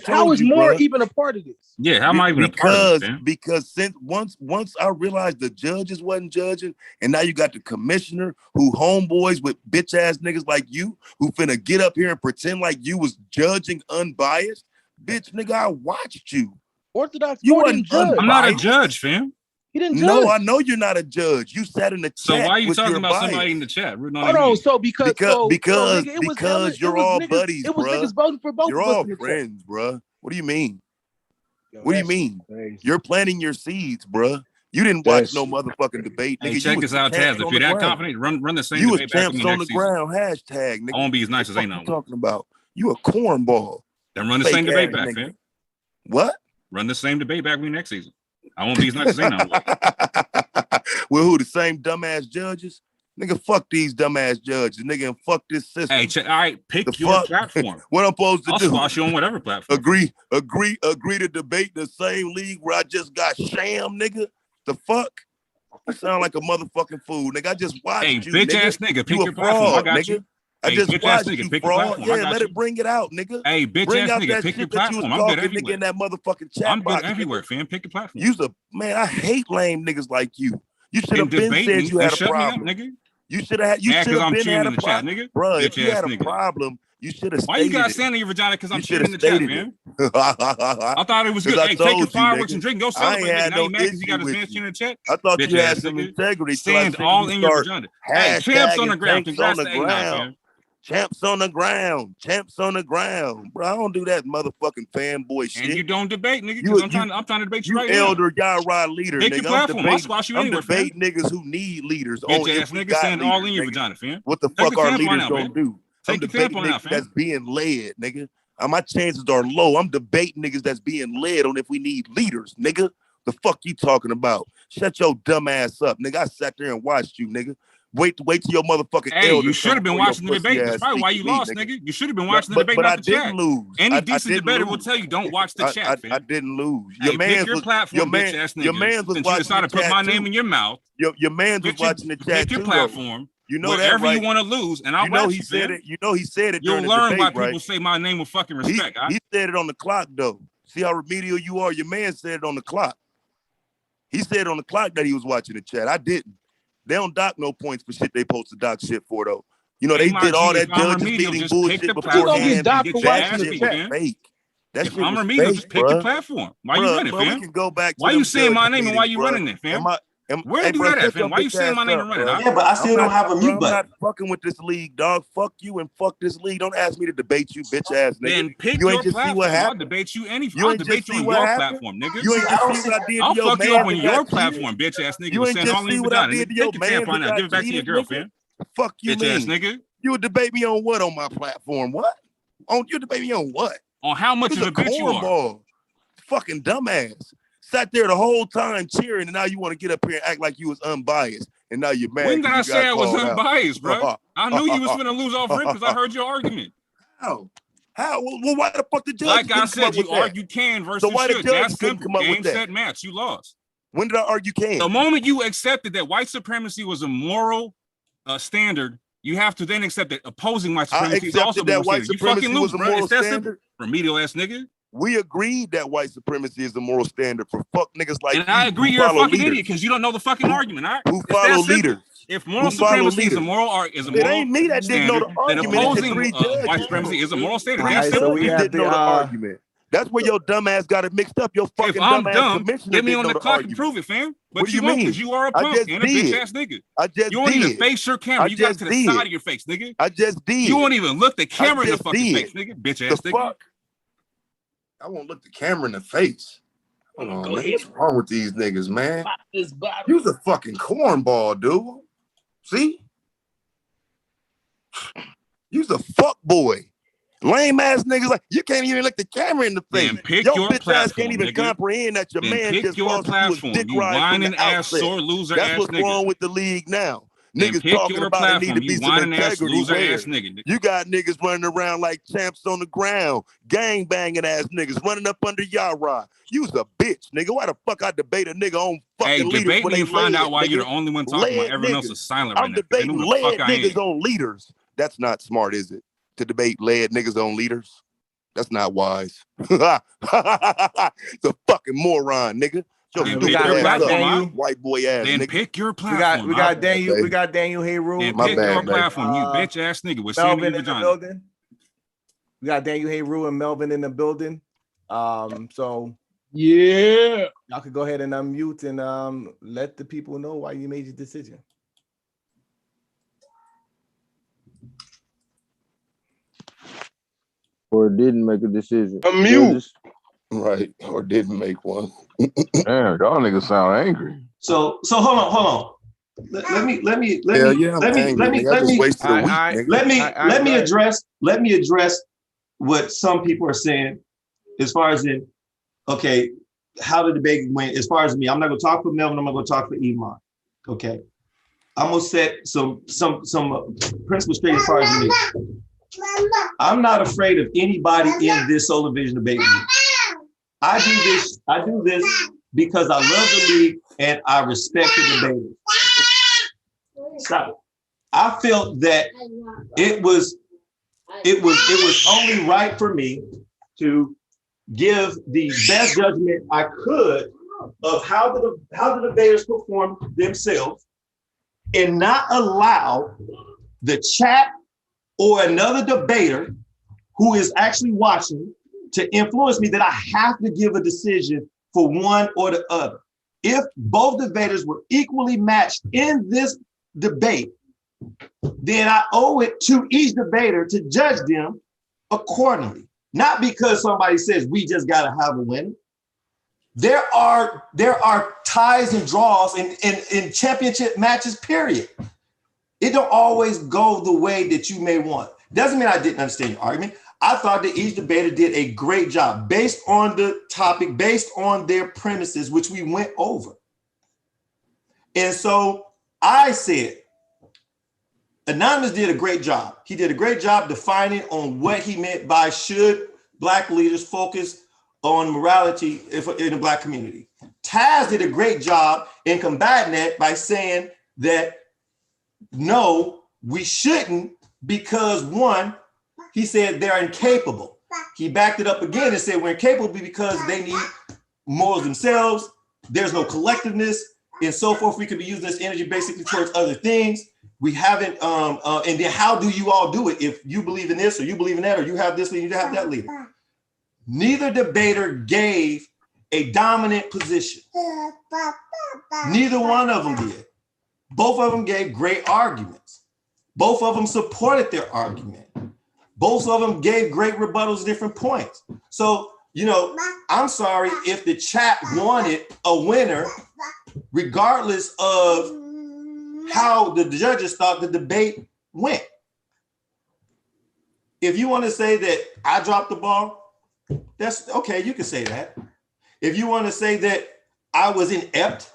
how is Moore even a part of this? Yeah, how am I even a part of this? Because since once I realized the judges wasn't judging, and now you got the commissioner who homeboys with bitch ass niggas like you who finna get up here and pretend like you was judging unbiased. Bitch, nigga, I watched you. Orthodox Moore didn't judge. I'm not a judge, fam. He didn't judge. No, I know you're not a judge. You sat in the chat. So why are you talking about bias. somebody in the chat? Hold on, so because you're all buddies, it was niggas voting for both you're of us. You're all friends, bro. What do you mean? Yo, what do you mean? Crazy. You're planting your seeds, bro. You didn't watch no motherfucking debate, nigga. Hey, check us out, Taz. If you're that confident, run the same you debate back with me champs on next the season. ground, hashtag, nigga. I won't be as nice as what Anon. Talking about you a cornball. Then run the same debate back, nigga. fam. What? Run the same debate back with me next season. I won't be as nice as Anon. Well, who, the same dumbass judges? Nigga, fuck these dumbass judges. Nigga, and fuck this system. Hey, all right, pick your platform. What I'm supposed to I'll do? squash you on whatever platform. Agree to debate the same league where I just got sham, nigga. The fuck? You sound like a motherfucking fool, nigga. I just watched you, bitch nigga. ass nigga, pick you your platform. I got nigga. you. I Hey, just bitch ass watched nigga, you, pick your fraud. platform. Yeah, I got let you. it bring it out, nigga. Hey, bitch bring ass out nigga, that pick shit your that you was platform. I'm good talking, nigga, everywhere. in that motherfucking chat I'm good box, everywhere, nigga. fam. Pick your platform. You's a man. I hate lame niggas like you. You should have been debate said me you and had a shut me up, problem, nigga. You should have. You Mad should 'cause have I'm been cheering had in a the chat, problem, nigga. bro. Bitch If you ass had a nigga. problem, you should have. Why you got sand in your vagina? Because I'm cheering in the chat, man. I thought it was good. Hey, take your fireworks and drink. Go celebrate. I ain't had Now you no mad because you got issue his with man cheering in the chat? I thought Bitch you had ass some nigga. integrity. Sand all in your vagina. Hey, champs on the ground. Congrats to Anon, man. Champs on the ground. Champs on the ground. Bro, I don't do that motherfucking fanboy shit. And you don't debate, nigga, because I'm trying to debate you right now. You elder Yara leader, Pick nigga. your platform. I'll squash you anywhere, fam. I'm debating niggas who need leaders. Bitch ass nigga, sand all in your vagina, fam. What the fuck our leaders gonna do? I'm debating niggas that's being led, nigga. My chances are low. I'm debating niggas that's being led on if we need leaders, nigga. The fuck you talking about? Shut your dumb ass up, nigga. I sat there and watched you, nigga. Wait till your motherfucking elder. You should have been watching the debate. That's probably why you lost, nigga. You should have been watching the debate, not the chat. But I didn't lose. Any decent debater will tell you don't watch the chat, fam. I didn't lose. Hey, pick your platform, bitch ass nigga. Your man was watching the chat. You decided to put my name in your mouth. Your man was watching the chat. Pick your platform. You know whatever that, right? you want to lose, and I'll know watch he said fam. it. You know he said it. You'll during learn the debate, why people right? say my name with fucking respect. He said it on the clock, though. See how remedial you are? Your man said it on the clock. He said on the clock that he was watching the chat. I didn't. They don't dock no points for shit they supposed to dock shit for, though. You know, they did all that judges meeting bullshit beforehand. You gonna get docked for watching the chat? Fake. That if shit I'm was remedial, fake, just pick your platform. Why you running, fam? We can go back to why you saying my name and why you running it, fam? Where do that at, fam? Why you saying my name and running? Yeah, but I still don't have a mute button. I'm not fucking with this league, dog. Fuck you and fuck this league. Don't ask me to debate you, bitch ass nigga. Then pick you your platform. I'll debate you I'll debate you on your platform, nigga. You ain't just see what I did I'll to your fuck man. you up on your platform, bitch ass nigga. You ain't just see what I did to your man. Give it back to your girl, fam. Fuck you, bitch ass nigga. You would debate me on what on my platform? What? You debate me on what? On how much of a bitch you are? Fucking dumbass. Sat there the whole time cheering, and now you want to get up here and act like you was unbiased, and now you're mad. When did I say I was unbiased, bro? I knew you was gonna lose off rip because I heard your argument. How? Well, why the fuck the judge? Like I said, you argue can versus should. That's simple. Game, set, match. You lost. When did I argue can? The moment you accepted that white supremacy was a moral standard, you have to then accept that opposing white supremacy is also that white supremacy you fucking lose, was a moral standard. Remedial ass nigga. We agreed that white supremacy is the moral standard for fuck niggas like and I agree you're a fucking idiot because you don't know the fucking argument, all right? Who follow leaders. If moral supremacy is a moral it ain't me that didn't know the argument. Then opposing white supremacy is a moral standard. That's simple. So we didn't know the argument. That's where your dumb ass got it mixed up. Your fucking dumb ass commissioner get me on the clock argument. and prove it, fam. But what do you won't because you are a punk and a bitch ass nigga. You won't even face your camera. You got it to the side of your face, nigga. I just did. You won't even look the camera in the fucking face, nigga. Bitch ass nigga. I won't look the camera in the face. Hold on, man. What's wrong with these niggas, man? You's a fucking cornball, dude. See? You's a fuck boy. Lame ass niggas like you can't even look the camera in the face. Then pick your bitch platform, ass can't even comprehend that your man just lost you dick riding ass sore loser That's ass what's nigga. wrong with the league now. Then Niggas talking about there need to be some integrity. Ass nigga. You got niggas running around like champs on the ground, gang banging ass niggas running up under Yara. You's a bitch, nigga. Why the fuck I debate a nigga on fucking leaders? Debate when me they and find out why nigga. you're the only one talking while everyone else is silent right I'm now. debating lead niggas on leaders. That's not smart, is it? To debate lead niggas on leaders. That's not wise. The fucking moron, nigga. Yo, Then we pick got, your we got platform, Daniel. huh? white boy ass Then nigga. pick your We platform. got huh? Daniel. baby. We got Daniel Hayru. Then My pick bad, your baby. platform, you bitch ass nigga with Melvin sandy in the vagina. building. We got Daniel Hayru and Melvin in the building. So Yeah. y'all could go ahead and unmute and let the people know why you made your decision. Or didn't make a decision. Unmute. Right, or didn't make one. Damn, y'all niggas sound angry. So hold on. Let me I'm angry, nigga. I just wasted a week, nigga. let me address what some people are saying as far as in, okay, how the debate went. As far as me, I'm not gonna talk for Melvin, I'm not gonna talk for Iman. Okay. I'm gonna set some principles straight as far as me. I'm not afraid of anybody in this Solar Vision debate. I do this because I love the league and I respect the debaters. Stop it. I felt that it was only right for me to give the best judgment I could of how the debaters perform themselves and not allow the chat or another debater who is actually watching to influence me that I have to give a decision for one or the other. If both debaters were equally matched in this debate, then I owe it to each debater to judge them accordingly. Not because somebody says we just gotta have a winner. There are ties and draws in championship matches, period. It don't always go the way that you may want. Doesn't mean I didn't understand your argument. I thought that each debater did a great job based on the topic, based on their premises, which we went over. And so I said, Anonymous did a great job. He did a great job defining on what he meant by should Black leaders focus on morality in the Black community. Taz did a great job in combating that by saying that no, we shouldn't, because one, he said they're incapable. He backed it up again and said we're incapable because they need morals themselves. There's no collectiveness and so forth. We could be using this energy basically towards other things. We haven't, and then how do you all do it if you believe in this or you believe in that or you have this leader, you have that leader? Neither debater gave a dominant position. Neither one of them did. Both of them gave great arguments. Both of them supported their argument. Both of them gave great rebuttals at different points. So, you know, I'm sorry if the chat wanted a winner, regardless of how the judges thought the debate went. If you want to say that I dropped the ball, that's okay, you can say that. If you want to say that I was inept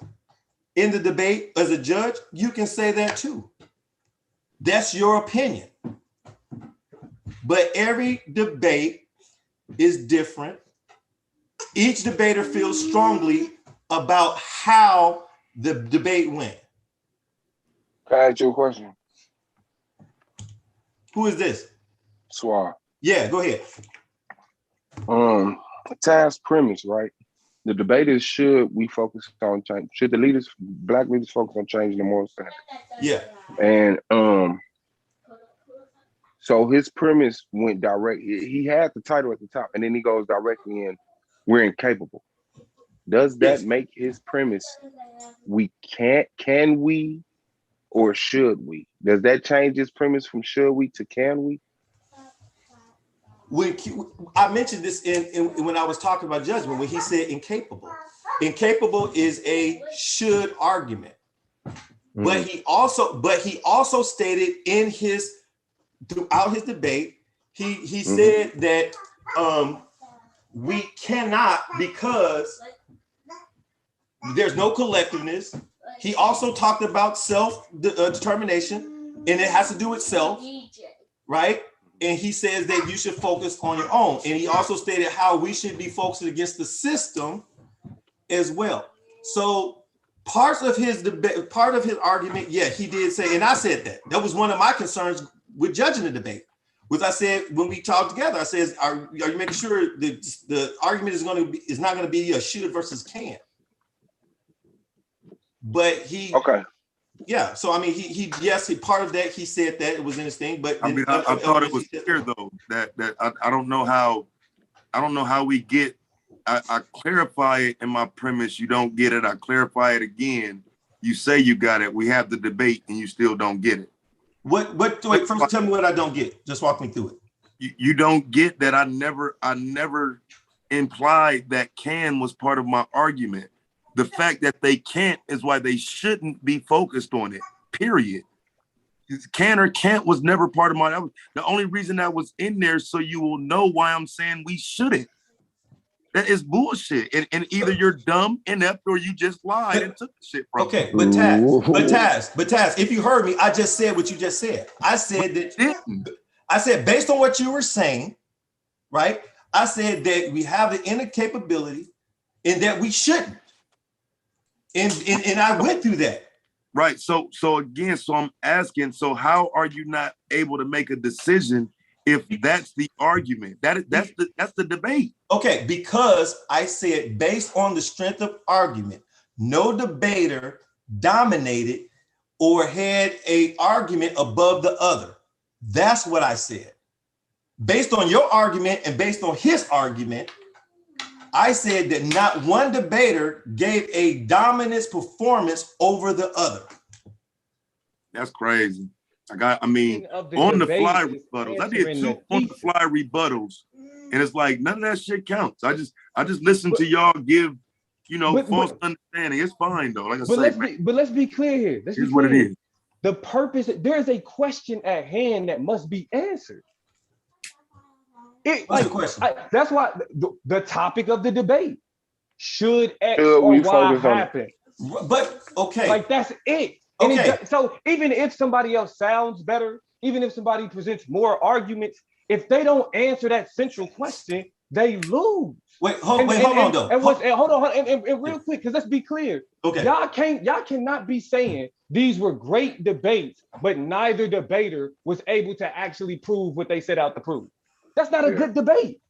in the debate as a judge, you can say that too. That's your opinion. But every debate is different. Each debater feels strongly about how the debate went. Can I ask you a question? Who is this? Swab. Yeah, go ahead. Task premise, right? The debaters should the leaders, Black leaders focus on changing the moral standard? Yeah. And so his premise went direct. He had the title at the top, and then he goes directly in, we're incapable. Does that make his premise, can we, or should we? Does that change his premise from should we to can we? When I mentioned this in when I was talking about judgment, when he said incapable. Incapable is a should argument. Mm-hmm. But he also stated in throughout his debate, he said that we cannot because there's no collectiveness. He also talked about self-determination, and it has to do with self, right? And he says that you should focus on your own. And he also stated how we should be focusing against the system as well. So part of his argument, yeah, he did say, and I said that was one of my concerns with judging the debate. was I said when we talked together, I said, are you making sure that the argument is not going to be a should versus can? But he yeah. So I mean, he part of that he said that it was in his thing, but I mean, I thought it was clear though that I don't know how we get. I clarify it in my premise. You don't get it. I clarify it again. You say you got it. We have the debate, and you still don't get it. Wait, first tell me what I don't get. Just walk me through it. You don't get that I never implied that can was part of my argument. The fact that they can't is why they shouldn't be focused on it, period. Can or can't was never part of my, the only reason that was in there so you will know why I'm saying we shouldn't. That is bullshit. And either you're dumb, inept, or you just lied and took the shit from me. Okay, but Taz, if you heard me, I just said what you just said. I said based on what you were saying, right? I said that we have the inner capability and that we shouldn't. And I went through that. Right. So again, I'm asking, so how are you not able to make a decision if that's the argument? That's the debate. Okay, because I said based on the strength of argument, no debater dominated or had an argument above the other. That's what I said. Based on your argument and based on his argument, I said that not one debater gave a dominance performance over the other. That's crazy. On the fly rebuttals. I did 2 on the fly rebuttals, and it's like none of that shit counts. I just listen to y'all give, false understanding. It's fine though. Like I say, let's be clear here. Here's what it is. The purpose. There is a question at hand that must be answered. What's the question? That's why the topic of the debate should X or Y happen. But okay, like that's it. Okay. So even if somebody else sounds better, even if somebody presents more arguments, if they don't answer that central question, they lose. Hold on though. Hold on, and real quick, because let's be clear. Okay. Y'all cannot be saying these were great debates, but neither debater was able to actually prove what they set out to prove. That's not a good debate.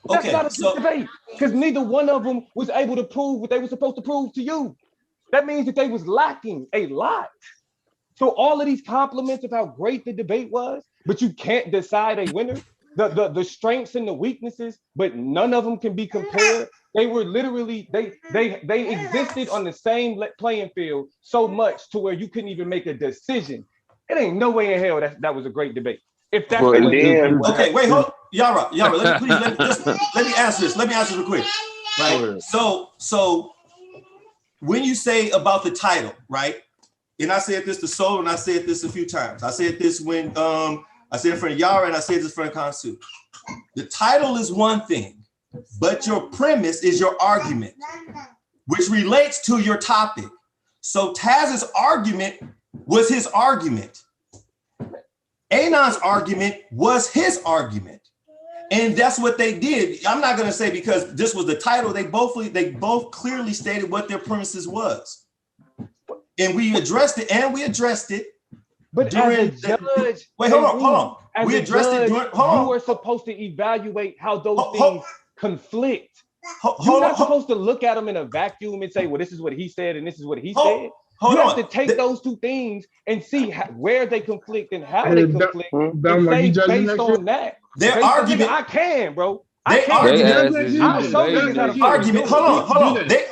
That's not a good debate, because neither one of them was able to prove what they were supposed to prove to you. That means that they was lacking a lot. So all of these compliments of how great the debate was, but you can't decide a winner, the strengths and the weaknesses, but none of them can be compared. They were literally, they existed on the same playing field so much to where you couldn't even make a decision. It ain't no way in hell that was a great debate. If that's okay, wait, hold Yara, let me answer this. Let me answer real quick. Right. So when you say about the title, right? And I said this to Soul, and I said this a few times. I said this when I said in front of Yara, and I said this in front of Kansu. The title is one thing, but your premise is your argument, which relates to your topic. So Taz's argument was his argument. Anon's argument was his argument. And that's what they did. I'm not going to say because this was the title. They both clearly stated what their premises was. And we addressed it. But during as a judge, hold on. We addressed it during. You were supposed to evaluate how those things conflict. You're not supposed to look at them in a vacuum and say, well, this is what he said and this is what he said. You have to take those two things and see where they conflict and how they conflict. And say based on that. Their argument. I can, bro. Their argument. Hold on. Their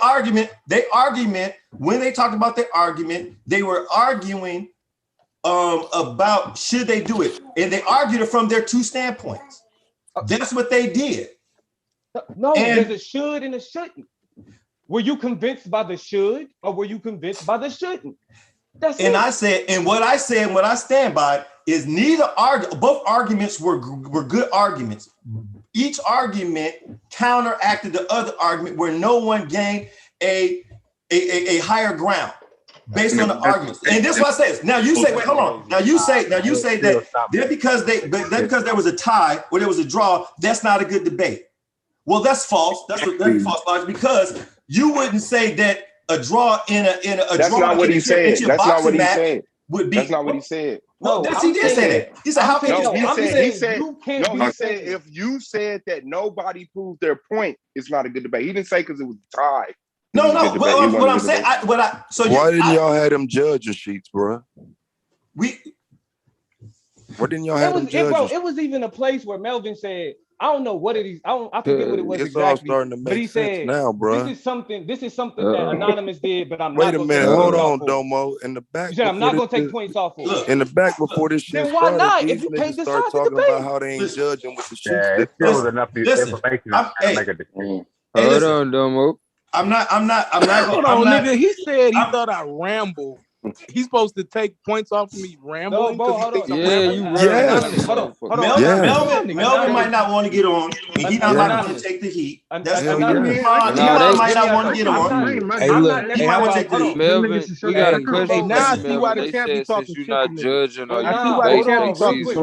argument. When they talked about their argument, they were arguing about should they do it, and they argued it from their two standpoints. That's what they did. No, there's a should and a shouldn't. Were you convinced by the should, or were you convinced by the shouldn't? That's it. I said, and what I said, and what I stand by is both arguments were good arguments. Each argument counteracted the other argument where no one gained a higher ground based on the arguments. And this is what I say. Now you say, wait, hold on. Now you say that because there was a tie or there was a draw, that's not a good debate. Well, that's false. That's false logic, because you wouldn't say that a draw in a that's draw not what he said. That's not what he said. Would be. That's not what he said. Well, he did say that. He said, "How can you?" He said if you said that nobody proved their point, it's not a good debate. He didn't say because it was tied. No. What I'm saying, why didn't y'all have them judging sheets, bro? Why didn't y'all have them judging? It was even a place where Melvin said, I don't know what it is. I forget what it was exactly. All starting to make sense now, bro. This is something that Anonymous did, but I'm not. Wait a minute, hold on, for. Domo. In the back, you said I'm not gonna take points off for. In the back before this shit then why started, not? these if you can't niggas start talking about how they ain't judging with the sheets. Yeah, it still was enough information to make a decision. Hold on, Domo. I'm not gonna. Hold on, nigga. He said he thought I ramble. He's supposed to take points off of me rambling. No, hold on. Melvin might not want to get on. He's not going to take the heat. That's might not want to get on. Hey, look. He might want to take the heat. Melvin, we got a question. Hey, now I see why the champ be talking you're shit not to judging. I see why the champ be talking shit.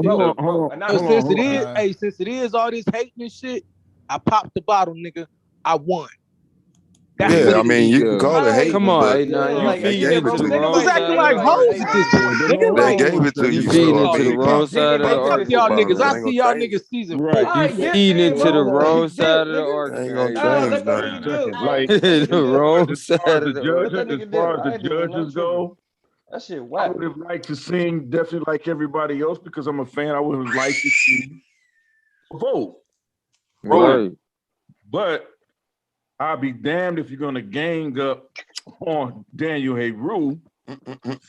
Since since it is all this hating and shit, I popped the bottle, nigga. I won. Yeah, I mean, you can call it hate. Come on, you feeding into the wrong side. Acting like hoes at this point, nigga. They gave it to you. You feeding into the wrong side of the Fuck argument. y'all niggas. I see y'all niggas season 4. You feeding into the wrong side of the argument. Ain't gonna change nothing. Like the wrong side of the argument. As far as the judges go, that shit whack. I would have liked to sing definitely like everybody else because I'm a fan. I would have liked to see vote. Right. But I'll be damned if you're gonna gang up on Daniel Heru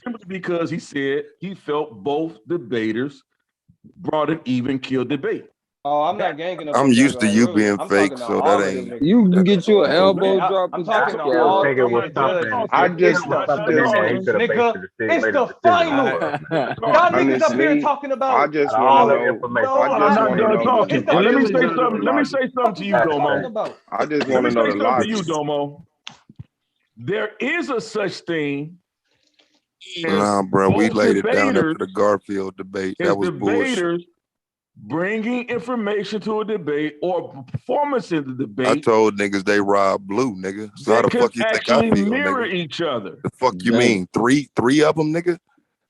simply because he said he felt both debaters brought an even kill debate. Oh, I'm not ganging up. I'm used to you being fake, so that ain't. You can get you an elbow drop. I'm talking to all three judges. Nigga, it's the final. Y'all niggas up here talking about. I just want to know. I'm not done talking. Let me say something to you, Domo. I just want to know the logic. You, Domo. There is a such thing. Nah, bro, we laid it down after the Garfield debate. That was bullshit. Bringing information to a debate or performance in the debate. I told niggas they robbed Blue, nigga. So how the fuck you think I feel, mirror nigga? Each other. The fuck you mean? Three of them, nigga?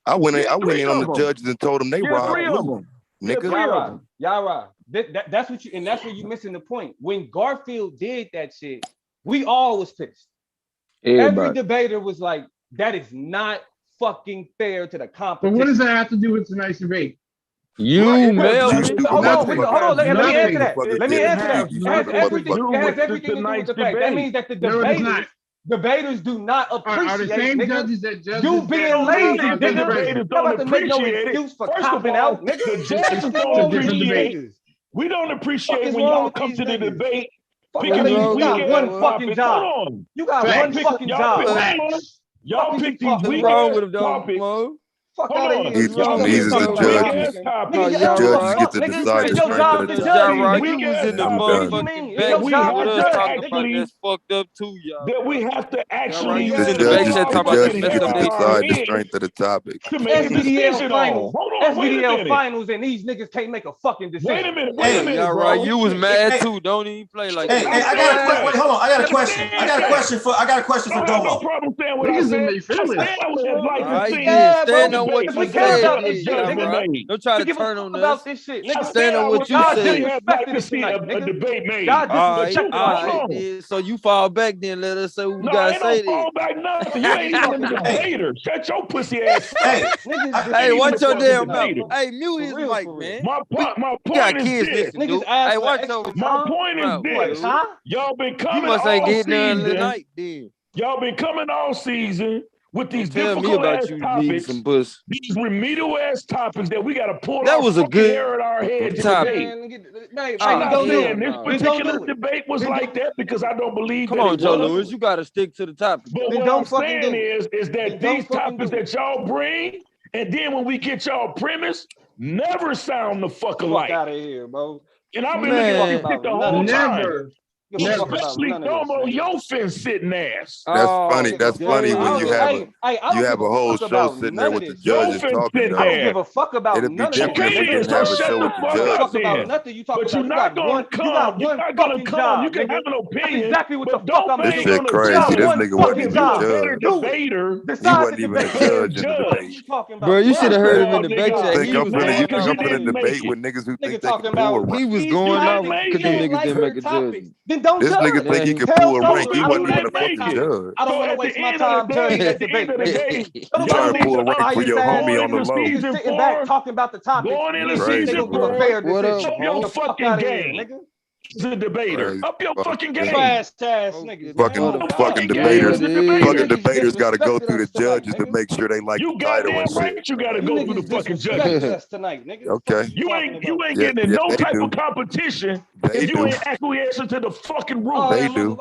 I went in on the judges and told them they robbed Blue, nigga. Y'all right. That's what you, and that's where you missing the point. When Garfield did that shit, we all was pissed. Every debater was like, that is not fucking fair to the competition. But what does that have to do with tonight's debate? Hold on. Let me answer that. It has everything to do with the fact. That means that the debaters do not appreciate. Are the same judges that judge you being lazy, nigga. You about to make no excuse for copping out, nigga. We don't appreciate when y'all come to the debate. You got one fucking job. You got one fucking job. Y'all pick these weak topics. Fuck out of here. These are the judges. The judges get to decide the strength of the judge. You was in the motherfucking back. We talking about that's fucked up too, y'all. That we have to actually. The judges get to decide the strength of the topic. SVDL finals. SVDL finals, and these niggas can't make a fucking decision. Wait a minute, y'all right. You was mad too. Don't even play like that. Hey, I got a question. Hold on. I got a question. I got a question for Domo. No problem saying what I said. Stand on what you said. Don't try to turn on us. This shit. Stand on what you said. A debate made. So you fall back then. Let us say what we gotta say. Then fall back nothing. You ain't even a debater. Shut your pussy ass. Hey, watch your damn mouth. Hey, mute his mic, man. My point got is kids this. listening, dude. Hey, watch your. My point is this. Y'all been coming. You must ain't getting none season. tonight, then. Y'all been coming all season with these Tell me difficult about ass you topics, some puss. these remedial ass topics that we got to pull. That was a good hair at our head topic. I'm not saying this particular debate was like that because I don't believe. Come on, Joe Louis, you got to stick to the topic. But what I'm saying is that these topics that y'all bring, and then when we get y'all premise, never sound the fuck alike. Out of here, bro. And I've been looking at this the whole time. Especially Domo, your fence sitting ass. That's funny. That's funny when you have a whole show sitting there with the judges talking. I don't give a fuck about It'd be none of different if we didn't have a show with the judges. About nothing. You talk but about you're not gonna come. You're not gonna come. You can have an opinion. Exactly what the fuck I'm This shit crazy. This nigga wasn't even a better judge. debater. He wasn't even a judge in the debate. Bro, you should have heard him in the debate chat. Think I'm finna debate with niggas who think they can pull a rank. He was going off because them niggas didn't make a judgment. Then don't This nigga think he can pull a rank. He wasn't even a fucking judge. I don't want to waste my time judging that debate. You trying to pull a rank for your homie on the low. Niggas sitting back talking about the topic. Going in the season four, what up? your fucking game. He's a debater. Up your fucking game. Trash niggas. Fucking debaters. Fucking debaters got to go through the judges to make sure they like the title and shit. You got to go through the fucking judges tonight, nigga. Okay. You ain't getting in no type of competition if you ain't acquiescing to the fucking rules. They do.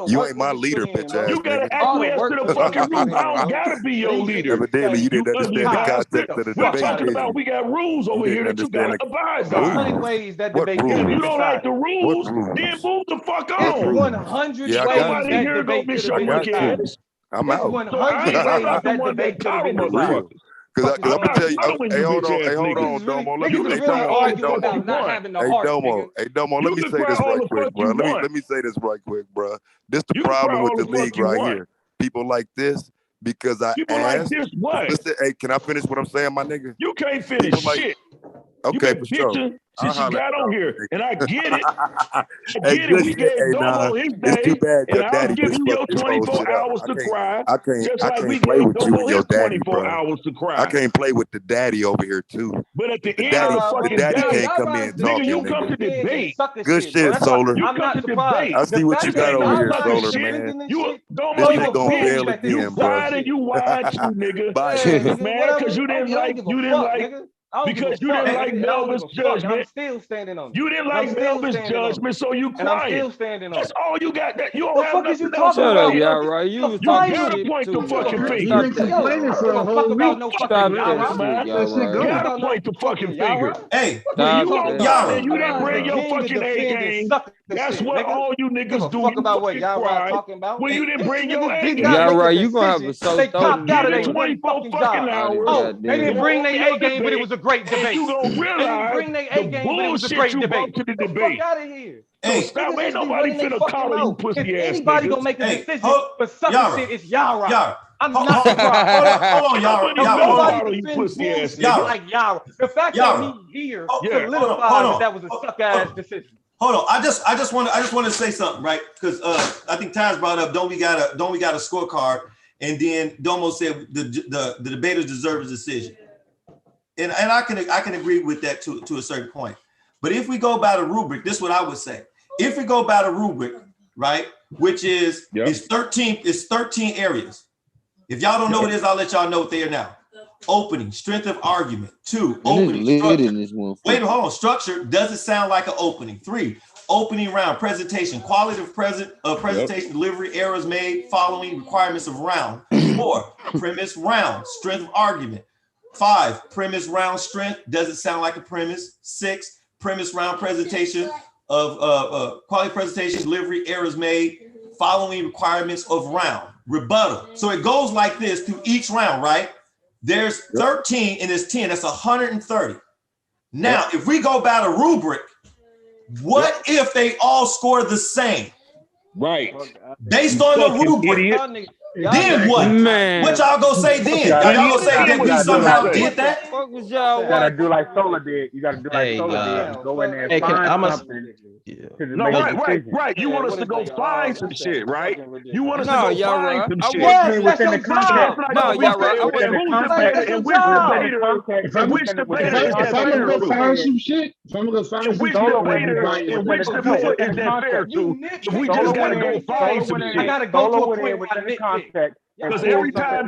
You ain't my leader, bitch ass. You gotta acquiesce to the fucking rules. I don't gotta be your leader. Evidently, you didn't understand the context of the We're debate. talking about we got rules over here that you gotta abide by. Ways that debate. If you don't like the rules, then move the fuck on. 100 ways nobody that here gonna miss your weak ass. I'm out. 100 ways that debate could have been decided. Because I'm gonna tell you, hey, hold on, Domo. Let me, hey, Domo, let me say this right quick, bro. Let me say this right quick, bro. This the problem with the league right here. People like this because I asked. Listen, hey, can I finish what I'm saying, my nigga? You can't finish shit. Okay, for sure. Since you got on here, and I get it. I Hey, get it. We gave Domo his day, it's too bad your and I'll daddy give just you your fucked this whole 24 shit up. hours to cry. I can't Just like we play gave with you Domo and your his daddy, 24 bro. hours to cry. I can't play with the daddy over here too. But at the end daddy, of the fucking daddy day, can't come in talking. nigga, you come to debate. Good shit, Solar. You come to debate. I see what you got over here, Solar, man. You don't This shit gonna fail again, you bro. cried and you lied to nigga. Man, because you didn't like because you didn't like Melvin's judgment. I'm still standing on it. You didn't like Melvin's judgment, so you and I'm quiet. still standing on That's it. all you got. That you don't have fuck is nothing you else talking about? Yeah, right. You was talking shit point too. the fucking finger. You've been complaining for a whole week. Stop that shit, You gotta point the fucking finger. Hey, Yara, you didn't bring your fucking A game. That's what all you niggas do. You about what y'all talking about. When you didn't bring your A game. Yeah, right. You gonna have a so they copped out of their 24 fucking hours. Oh, they didn't bring their A game, but it was a great debate. You gonna realize bring their A game, but it was a great debate. To the Get the debate. fuck out of here. Hey, stop. Ain't nobody finna call you pussy ass anybody niggas. gonna make a decision for sucking shit, it's Yara. I'm not Hold surprised. on, Yara. Nobody You pussy ass nigga like Yara. The fact that he here solidifies that was a suck ass decision. Hold on, I just want to say something, right? Because I think Ty's brought up don't we got a scorecard, and then Domo said the debaters deserve a decision, and I can agree with that to a certain point. But if we go by the rubric, this is what I would say. If we go by the rubric, right, which is 13 areas. If y'all don't know what it is, I'll let y'all know what they are now. Opening, strength of argument. 2, opening structure. Wait, hold on. Structure doesn't sound like an opening. 3, opening round, presentation, quality of presentation, delivery, errors made, following requirements of round. 4, premise round, strength of argument. 5, premise round strength doesn't sound like a premise. 6, premise round presentation of quality presentation, delivery, errors made, following requirements of round. Rebuttal. So it goes like this through each round, right? There's 13 and there's 10. That's 130. Now, if we go by the rubric, what if they all score the same? Right. Based on the rubric. Then what? Man. What y'all gonna say then? Y'all gonna say that we somehow did that? What was y'all? You gotta do like Solar did. You gotta do like Solar did. Go in there and find something. No, right. You want us to go find some shit, right? You want us to go find some shit. Yes, within the context. No, y'all right. If I'm gonna go find some shit, if I'm gonna go find some shit, in which debater is that fair to? If we just gotta go find some shit. I gotta go to a point where I context. Because every time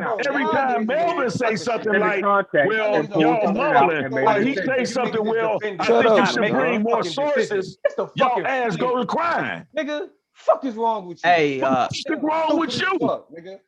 Melvin say something like, well, y'all mumbling, or he say something, well, I think you should bring more sources, y'all ass go to crying. Nigga, fuck is wrong with you? Hey, what's wrong with you?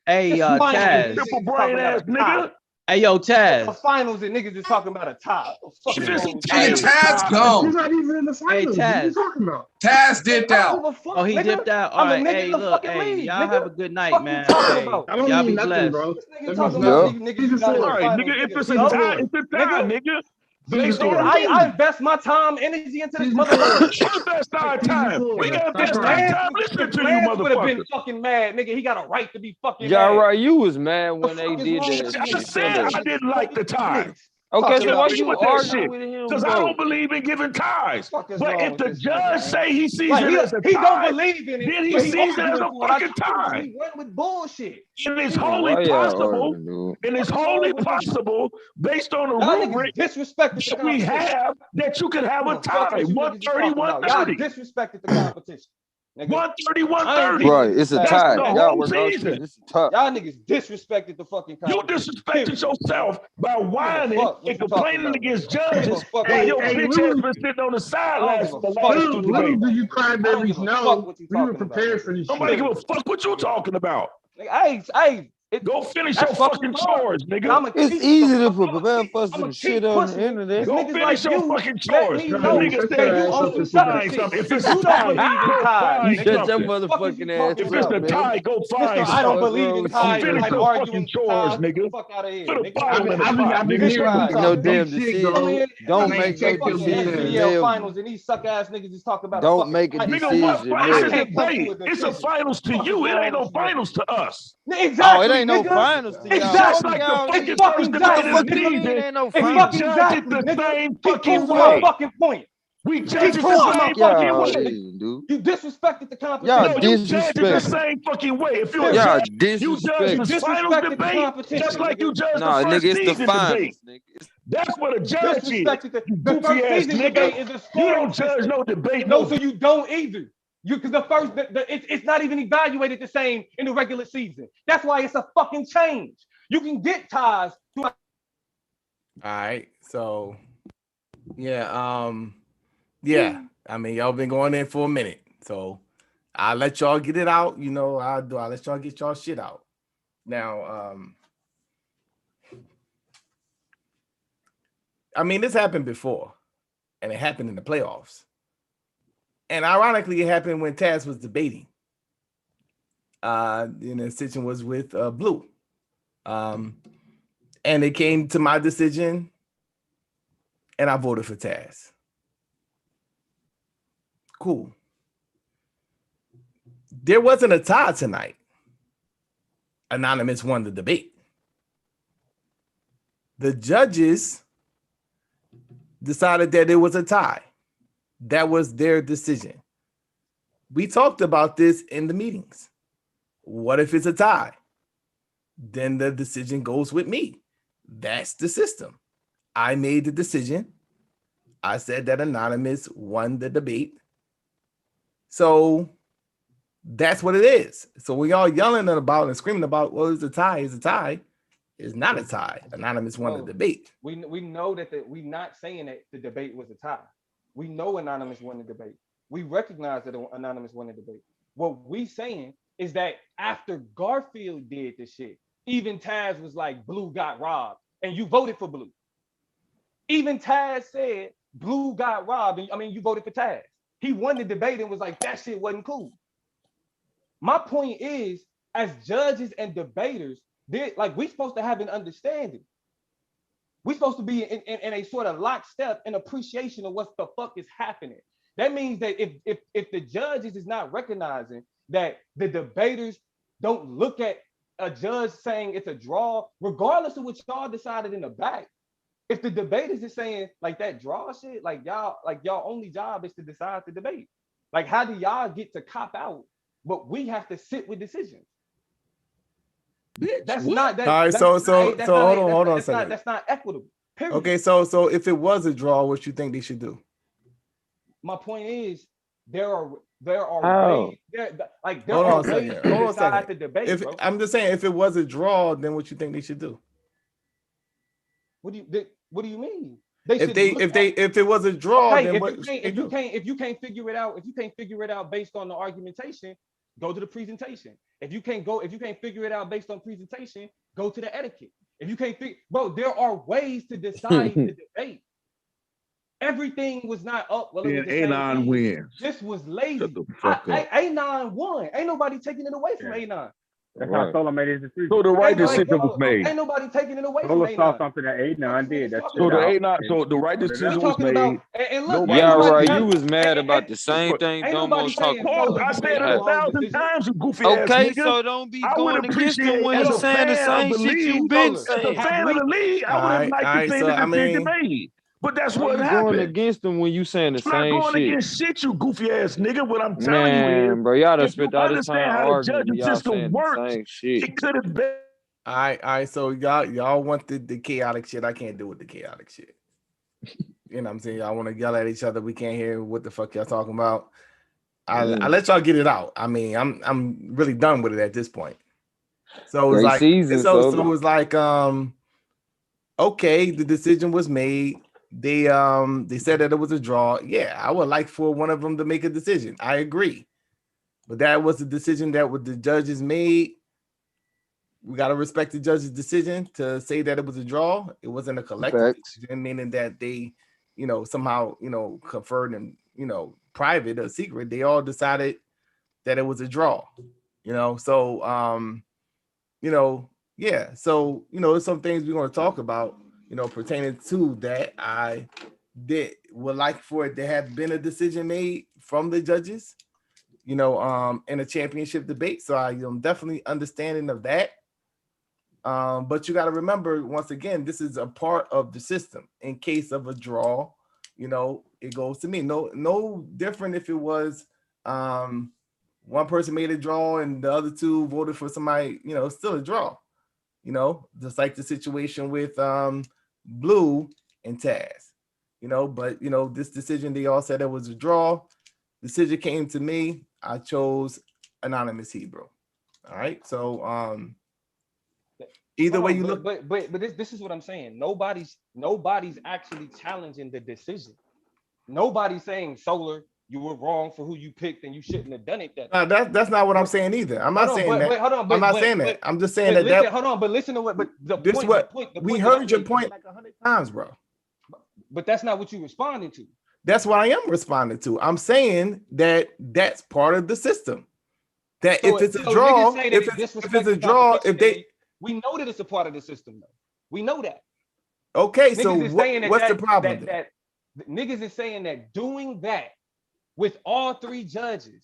Hey, Taz. Triple brain ass nigga. Hey, yo, Taz. The finals and niggas is talking about a tie. Hey, Taz gone. He's not even in the finals. What are you talking about? Taz dipped out. Oh, he dipped out. All right. Hey, look. Hey, y'all have a good night, man. Hey, I don't y'all mean be nothing, blessed. bro. Talking about these niggas not in the Right, finals. nigga, if it's a tie, it's a tie, nigga. I invest my time, energy into this motherfucker. We invest our time. We gotta invest our time listening to you, Lance would have been motherfucker. fucking mad, nigga. He got a right to be fucking Yeah, mad. right. You was mad when they did wrong that. with I shit. said I didn't like the tie. Okay, I so why agree you with that arguing shit? with him, Because I bro? don't believe in giving ties. But if with the this judge nigga, say he sees Like, it as a he tie, don't believe in it, then he but he sees it as a arguing for it. I fucking told you, tie. he went with bullshit. And it's Dude, wholly why y'all possible, arguing, dude? and it's What is wrong wholly with him? possible based on the Y'all rubric niggas disrespected the that we competition. have that you could have a Fuck tie. what you niggas is 130, talking about. 130. Y'all disrespected the competition. Nigga. 130, I ain't 130. giving Right, niggas it's a that. That's tie. the Y'all whole work on season. shit. It's a tie. Y'all niggas disrespected the fucking You competition. disrespected yourself by whining fuck what and you talking complaining about. against I don't give a judges fuck while what your you talking bitch about. ass been sitting on the I don't sidelines give for a the fuck last what two you Little talking debates. do about. you I don't crybabies give a fuck know, what you we were talking about. prepared for this Nobody shit. give a fuck what you talking about. Like, Go finish that's your fucking fucking hard. chores, And nigga. I'ma It's keep easy to prepare for I'ma some shit keep on the pushing it internet. because Go niggas finish like your you fucking let chores. me The know Johnny, nigga shut said, your that you ass go up own and some sit of the find down. something. shit. If it's a You don't tie, believe in go ties, You find nigga. shut your something. Fuck is you motherfucking ass talking If it's up, about? a man. tie, go Listen, find I don't something. What's believe wrong in with Go you, ties. finish Like man? your arguing fucking chores, ties. Get the nigga. fuck out of here, Put a nigga. bottle in the pot, I've been nigga. This hearing what you Ain't no talking about. big damn shit Come go. decision. here, Don't I ain't make no take the your fucking bitch decision, ass. SVDL never. finals and these suck ass niggas is talking about a Don't fucking make a tie. Nigga, what? decision, It's I a never. can't come to a debate. It's a decision. finals to Fuck is you. It wrong ain't no with you niggas? finals to us. Oh, it Exactly, ain't no nigga. finals to y'all. Just Fuck Exactly. like the y'all fucking It's niggas. fucking first What the debate of exactly, the fuck you nigga. mean season, ain't no It's we finals? fucking judge it exactly, the nigga. same Keep fucking proving my way. fucking point. We Keep judge it the proving my same Fuck fucking fucking y'all, point, way. nigga. then, dude. You disrespected the Y'all No, competition. you judge it the disrespectful. same fucking way. If you're a Y'all judge, Listen, you judge you disrespectful. the finals disrespected the debate just competition, like you nigga. judge the Nah, first nigga, it's the season debate. finals, nigga. That's what a judge is. Disrespected You the goofy first ass season nigga. debate is a You scoring don't judge system. no debate. No, so you don't either. You because the first it's not even evaluated the same in the regular season. That's why it's a fucking change. You can get ties throughout. All right, so yeah, yeah. I mean, y'all been going in for a minute, so I'll let y'all get it out. You know, I'll let y'all get y'all shit out. Now, I mean, this happened before, and it happened in the playoffs. And ironically, it happened when Taz was debating. And the decision was with Blue. And it came to my decision, and I voted for Taz. Cool. There wasn't a tie tonight. Anonymous won the debate. The judges decided that it was a tie. That was their decision. We talked about this in the meetings. What if it's a tie? Then the decision goes with me. That's the system. I made the decision. I said that Anonymous won the debate. So that's what it is. So we all yelling about and screaming about, well, it's a tie, it's a tie. It's not a tie. Anonymous won the debate. We know that we're not saying that the debate was a tie. We know Anonymous won the debate. We recognize that Anonymous won the debate. What we saying is that after Garfield did the shit, even Taz was like, Blue got robbed, and you voted for Blue. Even Taz said Blue got robbed, and I mean, you voted for Taz. He won the debate and was like, that shit wasn't cool. My point is, as judges and debaters, like we supposed to have an understanding. We're supposed to be in a sort of lockstep and appreciation of what the fuck is happening. That means that if the judges is not recognizing that the debaters don't look at a judge saying it's a draw, regardless of what y'all decided in the back. If the debaters is saying like that draw shit, like y'all only job is to decide the debate. Like how do y'all get to cop out, but we have to sit with decisions? That's not that. All right, so hold on a second. That's not equitable. Period. Okay, so if it was a draw, what you think they should do? My point is there are Oh. ways there Hold are on a ways second. to Hold on a decide second. the debate, If bro. I'm just saying, if it was a draw, then what you think they should do? What do you mean? If it was a draw, okay, then if you can't figure it out based on the argumentation, go to the presentation. If you can't figure it out based on presentation, go to the etiquette. If you can't think, bro, there are ways to decide the debate. Everything was not up. Well, it was Then the same Anon thing. wins. This was lazy. Shut the fuck up. Anon won. Ain't nobody taking it away from Anon. That's how Solo made his decision. So the right decision was made. Ain't nobody taking it away from Solo saw Anon. something that Anon did. That So stood out. the right decision was made. And look, Yeah, right. You was mad about the same thing ain't Domo nobody was saying talking Solo, about. I said it made the wrong 1,000 decision. times, you goofy ass Okay, nigga. so don't be I would going against them appreciate, when as you a saying the fan of same the shit you league, been as a saying. fan of the league, I would have liked to see so, the decision made. But that's what You going happened. against them when you saying the I'm not same going shit. against shit, you goofy ass nigga. What I'm telling you is, Man, bro, y'all done if you spent all this understand time how the arguing, judging y'all system saying the works, same shit. it could have been. All right. So y'all want the chaotic shit. I can't deal with the chaotic shit. You know what I'm saying? Y'all want to yell at each other. We can't hear what the fuck y'all talking about. I let y'all get it out. I mean, I'm really done with it at this point. So it's Great like season, so Solo. it's like okay, the decision was made. They said that it was a draw. Yeah, I would like for one of them to make a decision. I agree. But that was the decision that the judges made. We got to respect the judge's decision to say that it was a draw. It wasn't a collective decision, meaning that they, somehow, conferred in, private or secret. They all decided that it was a draw, So, yeah. So, there's some things we're going to talk about, pertaining to that. I would like for it to have been a decision made from the judges, in a championship debate. So I am definitely understanding of that. But you got to remember, once again, this is a part of the system. In case of a draw, it goes to me. No different if it was one person made a draw and the other two voted for somebody, still a draw. Just like the situation with Blue and Taz. But this decision, they all said it was a draw. Decision came to me. I chose Anonymous Hebrew. All right. So either way you look, but this is what I'm saying. Nobody's actually challenging the decision. Nobody's saying Solar, you were wrong for who you picked and you shouldn't have done it. That's not what I'm saying either. I'm not saying that. I'm not saying that. I'm just saying that. Hold on, but listen to what. But the this point. What the point we heard your point like 100 times, bro. But that's not what you responded to. That's what I am responding to. I'm saying that that's part of the system. That if it's a draw, if it's a draw, if they, we know that it's a part of the system, though. We know that. Okay, so what's the problem? That niggas is saying that doing that with all three judges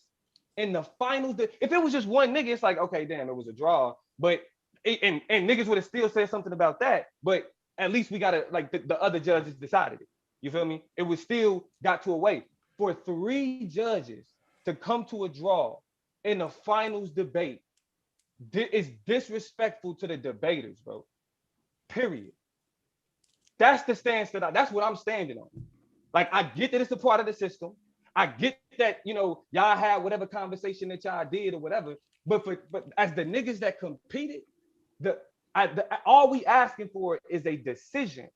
in the finals, if it was just one nigga, it's like, okay, damn, it was a draw. But and niggas would have still said something about that. But at least we gotta the other judges decided it. You feel me? It was still got to a way for three judges to come to a draw in the finals debate. Is disrespectful to the debaters, bro. Period. That's the stance that's what I'm standing on. Like, I get that it's a part of the system. I get that, y'all had whatever conversation that y'all did or whatever. But as the niggas that competed, all we asking for is a decision.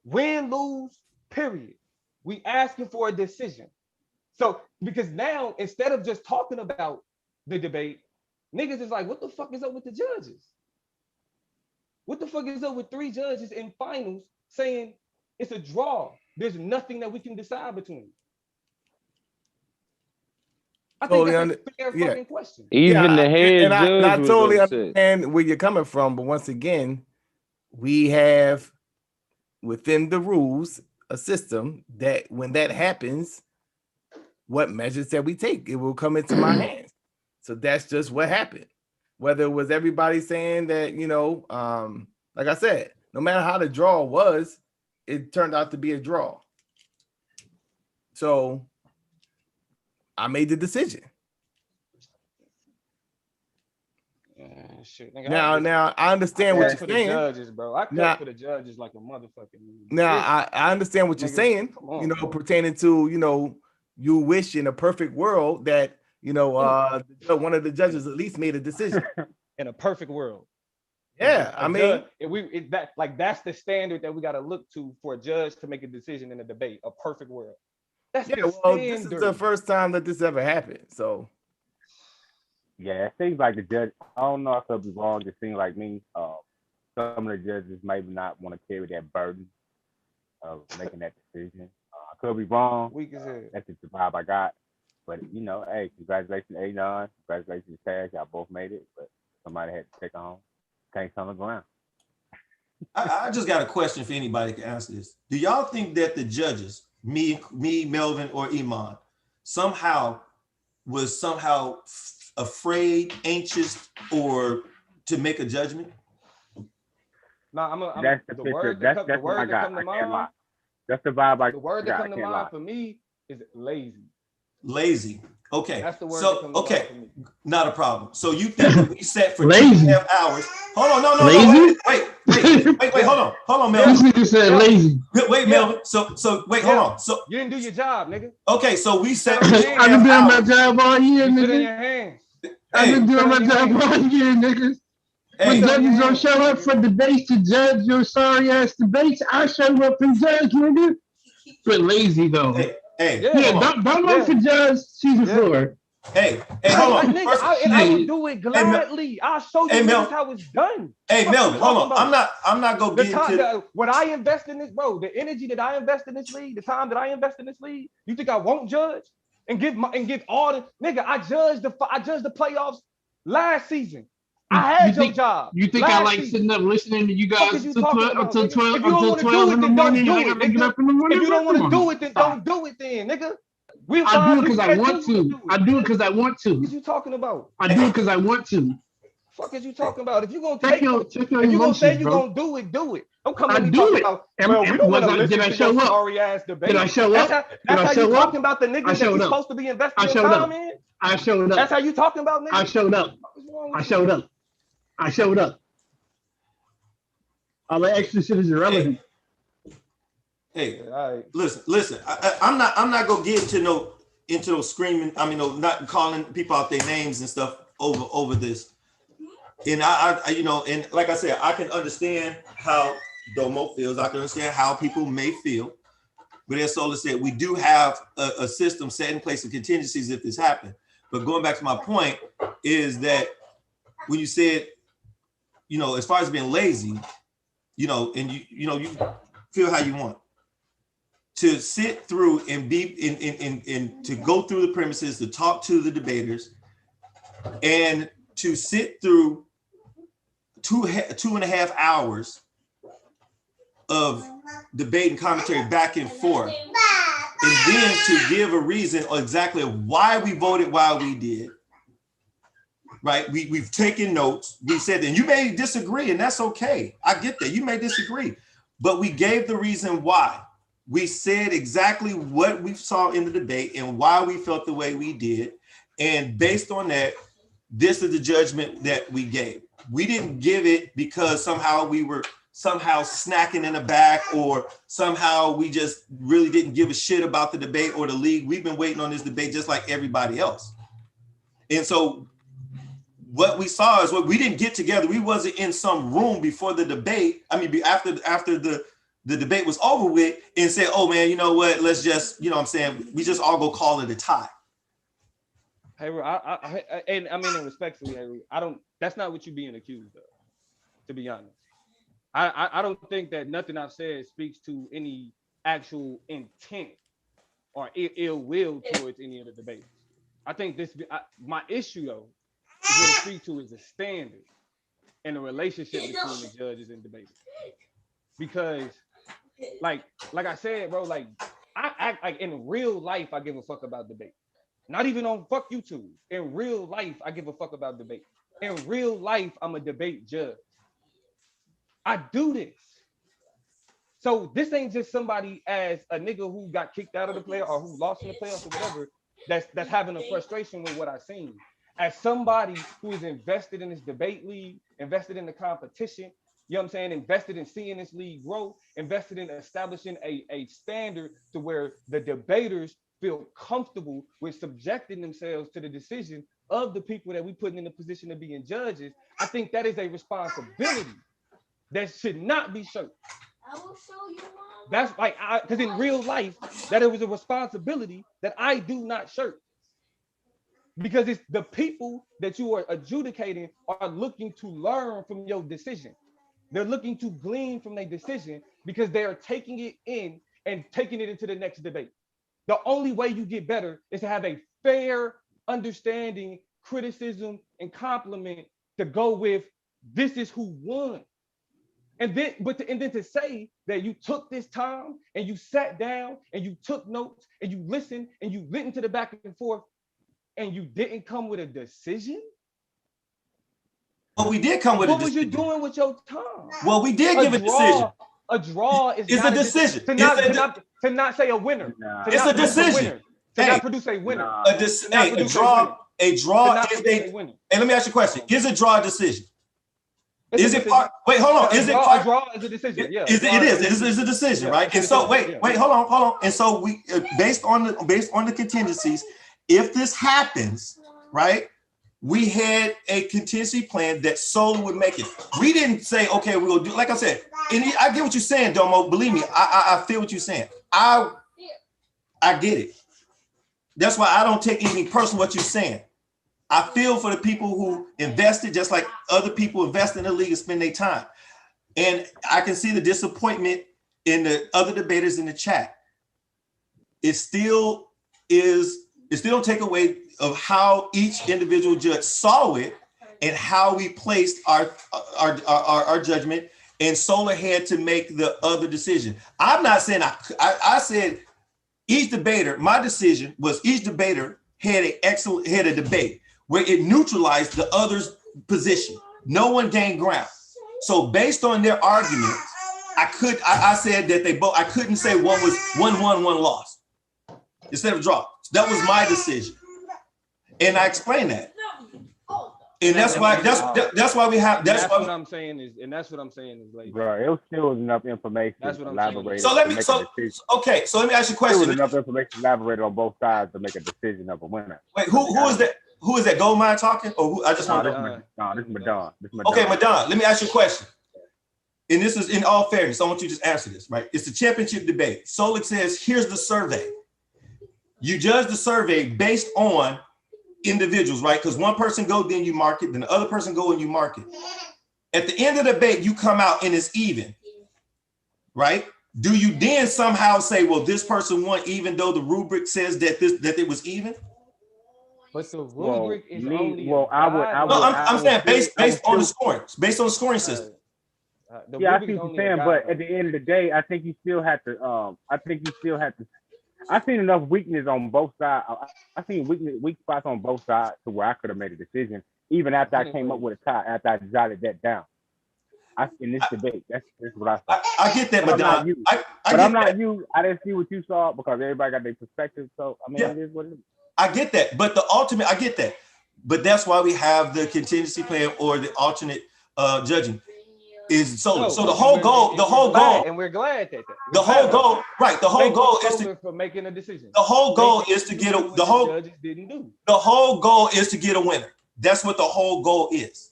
Win, lose, period. We asking for a decision. So, because now, instead of just talking about the debate, niggas is like, what the fuck is up with the judges? What the fuck is up with three judges in finals saying it's a draw? There's nothing that we can decide between. I think that's a fair fucking question. Even the head judge I totally was upset. understand where you're coming from, but once again, we have within the rules a system that when that happens, what measures that we take, it will come into my hands. So that's just what happened. Whether it was everybody saying that, like I said, no matter how the draw was, it turned out to be a draw. So I made the decision. Shit, nigga, now I understand what you're saying. Judges, bro. I cut for the judges like a motherfucking. Now I understand what you're saying. Pertaining to you wish in a perfect world that one of the judges at least made a decision. In a perfect world. Yeah, I mean, that's the standard that we got to look to for a judge to make a decision in a debate. A perfect world. That's this is the first time that this ever happened. So, yeah, it seems like the judge. I don't know if it'll be wrong. It seems like me. some of the judges maybe not want to carry that burden of making that decision. I could be wrong. Weak as hell. That's just the vibe I got. But hey, congratulations, Anon. Congratulations, Taz. Y'all both made it, but somebody had to take it home. Can't come around. I just got a question for anybody can answer this. Do y'all think that the judges, me, Melvin, or Iman, was somehow afraid, anxious, or to make a judgment? No, that's the word that come to mind. That's the vibe I got. The word that come to mind for me is lazy. Lazy. Okay. That's the word. So that okay, for me. Not a problem. So you think that we sat for 2.5 hours? Hold on, no, wait, hold on, Melvin. This nigga said lazy. Wait, Melvin. So wait, hold on. So you didn't do your job, nigga. Okay, so we sat. I've been doing my job all year, You sit in your nigga. hands. I've been doing my job all year, nigga. When judges don't show up for debates to judge your sorry ass debates, I show up and judge, nigga. But lazy though. Don't look for judge season 4. Hey, hold on. I would do it gladly. I'll show you how it's done. Hey, Melvin, hold on. I'm not gonna get into what I invest in this, bro. The energy that I invest in this league, the time that I invest in this league. You think I won't judge and give all the nigga? I judged the playoffs last season. I had your job. You think I like sitting up listening to you guys until 12 in the morning? I gotta get up in the morning. If you don't want to do it, then don't do it, then, nigga. I do it because I want to. I do it because I want to. What you talking about? I do it because I want to. Fuck is you talking about? If you gonna check your if you gonna say you gonna do it, do it. Don't come at me talking about. Well, we don't want to listen to your sorry ass debate. Did I show up? That's how you talking about the niggas that you supposed to be investing your time in. I showed up. That's how you talking about, nigga. I showed up. I showed up. All the extra shit is irrelevant. Hey, listen. I'm not gonna get into no screaming. I mean, not calling people out their names and stuff over this. And I and like I said, I can understand how Domo feels. I can understand how people may feel. But as Sola said, we do have a system set in place of contingencies if this happened. But going back to my point is that when you said, as far as being lazy, and you feel how you want. To sit through and and to go through the premises, to talk to the debaters, and to sit through 2.5 hours of debate and commentary back and forth, and then to give a reason exactly why we voted why we did. Right? We've taken notes. We said, and you may disagree, and that's okay. I get that. You may disagree, but we gave the reason why. We said exactly what we saw in the debate and why we felt the way we did. And based on that, this is the judgment that we gave. We didn't give it because somehow we were snacking in the back, or somehow we just really didn't give a shit about the debate or the league. We've been waiting on this debate just like everybody else. And so what we saw is what we didn't get together. We wasn't in some room before the debate. I mean, after the debate was over with, and said, oh man, you know what? Let's just, what I'm saying, we just all go call it a tie. Hey, and I mean, respectfully, hey, that's not what you're being accused of, to be honest. I don't think that nothing I've said speaks to any actual intent or ill will towards any of the debates. I think my issue though, is what it speaks to is the standard and the relationship between the judges and debaters. Because like I said, bro, like I act like in real life, I give a fuck about debate. Not even on fuck YouTube. In real life, I give a fuck about debate. In real life, I'm a debate judge. I do this. So this ain't just somebody as a nigga who got kicked out of the play or who lost in the playoffs or whatever, that's having a frustration with what I've seen. As somebody who is invested in this debate league, invested in the competition, you know what I'm saying, invested in seeing this league grow, invested in establishing a standard to where the debaters feel comfortable with subjecting themselves to the decision of the people that we put in the position of being judges. I think that is a responsibility that should not be shirked. I will show you. That's like, because in real life, that it was a responsibility that I do not shirk. Because it's the people that you are adjudicating are looking to learn from your decision. They're looking to glean from their decision because they are taking it in and taking it into the next debate. The only way you get better is to have a fair understanding, criticism, and compliment to go with this is who won. And then, then to say that you took this time and you sat down and you took notes and you listened and you went into the back and forth and you didn't come with a decision. Well, we did come with a decision. What was you doing with your time? Well, we did give a decision. A draw is a decision. To not say a winner. It's a decision. To not produce a winner. A draw is a winner. And let me ask you a question. Is a draw a decision? Is it part? Wait, hold on. Is it part? A draw is a decision. Yeah. It is a decision, right? And so wait, hold on. And so we based on the contingencies, if this happens, right? We had a contingency plan that Solar would make it. We didn't say, okay, we'll do, like I said, and I get what you're saying, Domo. Believe me, I feel what you're saying. I get it. That's why I don't take anything personal what you're saying. I feel for the people who invested, just like other people invest in the league and spend their time. And I can see the disappointment in the other debaters in the chat. It still don't take away of how each individual judge saw it and how we placed our judgment, and Solar had to make the other decision. I'm not saying I said each debater, my decision was each debater had a debate where it neutralized the other's position. No one gained ground. So based on their arguments, I said that I couldn't say one was one won, one lost instead of draw. That was my decision. And I explained that. And that's why we have that's what I'm saying is like, bro, it was still enough information. That's what I'm saying. So let me so let me ask you a question. There was enough information elaborated on both sides to make a decision of a winner. Wait, who is that? Who is that? Goldmine talking? Or who? I just want to. No, this is Madon. Okay, Madon. Let me ask you a question. And this is in all fairness. I want you to just answer this, right? It's the championship debate. Solik says, here's the survey. You judge the survey based on individuals, right? Because one person go, then you mark it, then the other person go and you mark it. At the end of the debate, you come out and it's even, right? Do you then somehow say, well, this person won, even though the rubric says that it was even? But the rubric is only. I'm saying based on the scoring system. Yeah, I see what you're saying, but at the end of the day, I think you still have to. I've seen enough weakness on both sides. I've seen weak spots on both sides to where I could have made a decision, even after I came up with a tie, after I jotted that down. In this debate, that's what I thought. I get that, but I'm not you. I didn't see what you saw because everybody got their perspective. So I mean, it is what it is. I get that, but the ultimate, I get that, but that's why we have the contingency plan or the alternate judging. Is Solar. So the whole goal, and we're glad that the whole goal is to for making a decision. The whole goal is to get the whole goal is to get a winner. That's what the whole goal is.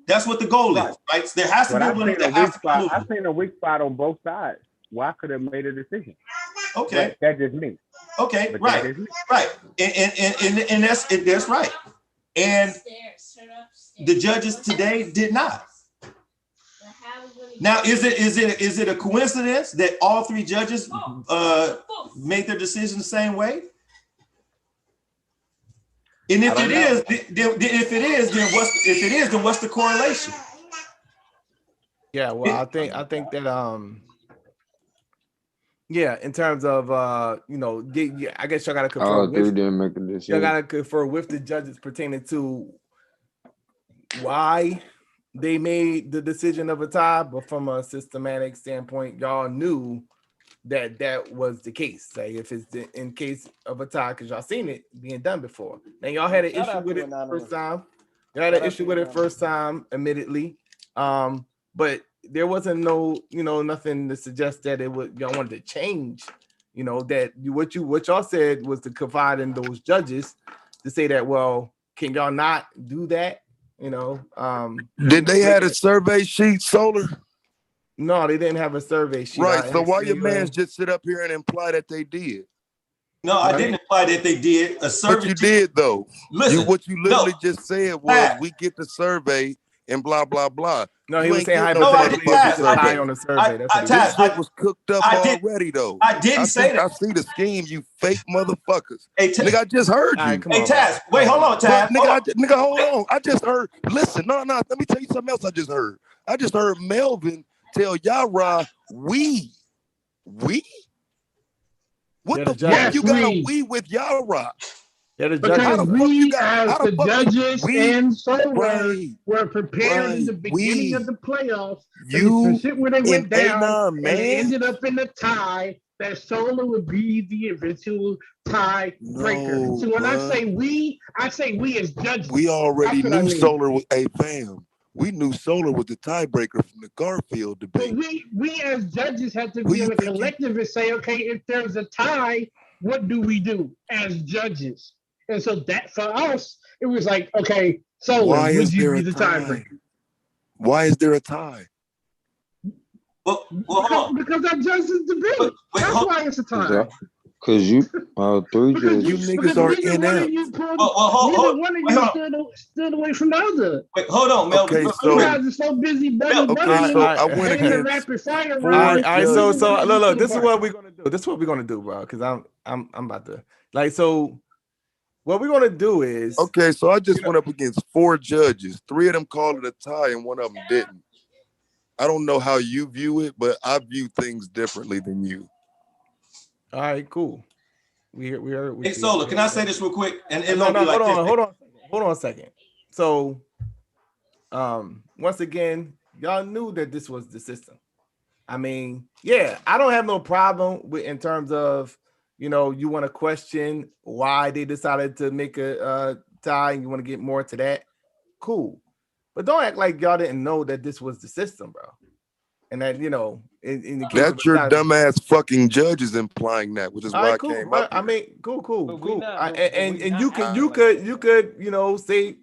That's what the goal is, right? So there has to be a winner. I've seen a weak spot on both sides. Well, I could have made a decision. Okay, that's just me. Okay, right, and that's right. And the judges today did not. Now, is it a coincidence that all three judges made their decision the same way? And if it is, then what's the correlation? Yeah, well, I think that yeah, in terms of I guess y'all gotta confer. All three didn't make a decision. Y'all gotta confer with the judges pertaining to why they made the decision of a tie, but from a systematic standpoint, y'all knew that was the case. Like if it's in case of a tie, because y'all seen it being done before. Now y'all had an issue with it first time. Y'all had an issue with it first time, admittedly. But there wasn't nothing to suggest that y'all wanted to change. That what y'all said was to confide in those judges to say that, well, can y'all not do that? Did they have a survey sheet, Solar? No, they didn't have a survey sheet. Right. So why your man just sit up here and imply that they did? No, I didn't imply that they did a survey. But you did though. Listen, what you literally just said was we get the survey and blah blah blah. No, he You was ain't saying getting no hypothetically if it's a motherfucking tie survey. on the survey. That's what he This was shit was cooked up already, though. I didn't say that. I see the scheme, you fake motherfuckers. Hey, nigga, I just heard you. Come Hey, on, Taz, wait, hold on, Taz. But, nigga, hold on. I just heard. Listen, no. Let me tell you something else. I just heard. I just heard Melvin tell Yara, we. What the fuck you got a we with Yara? Because we, as the judges and Solar, right, were prepared in the beginning of the playoffs you for shit where they went and down, Anon, and man. it ended up in a tie. That Solar would be the eventual tie breaker. So when I say we as judges. We already That's what I knew mean. Solar was a fam. We knew Solar was the tiebreaker from the Garfield debate. But we as judges have to be in a collective and say, okay, if there's a tie, what do we do as judges? And so that for us, it was like, okay, Solar, would you be the tiebreaker? Why is there a tie? Because our judges debate. That's why it's a tie. Because you, three Because judges. You niggas are neither one of you stood away from the other. Wait, hold on, Melvin. Okay, You guys are so busy buddy. so I went in the against rapid fire All right, round. so look, this is what we're gonna do. This is what we're gonna do, bro. Because I'm about to so. What we're gonna do is okay. So I just went up against 4 judges. 3 of them called it a tie, and 1 of them didn't. I don't know how you view it, but I view things differently than you. All right, cool. We are. Hey, Solar, can I say this real quick? And no, hold on a second. So, once again, y'all knew that this was the system. I mean, yeah, I don't have no problem with in terms of, you want to question why they decided to make a tie and you want to get more to that. Cool. But don't act like y'all didn't know that this was the system, bro. And that, in the case That's your dumbass fucking judges implying that, which is why I came up. I mean, cool. And you could, say,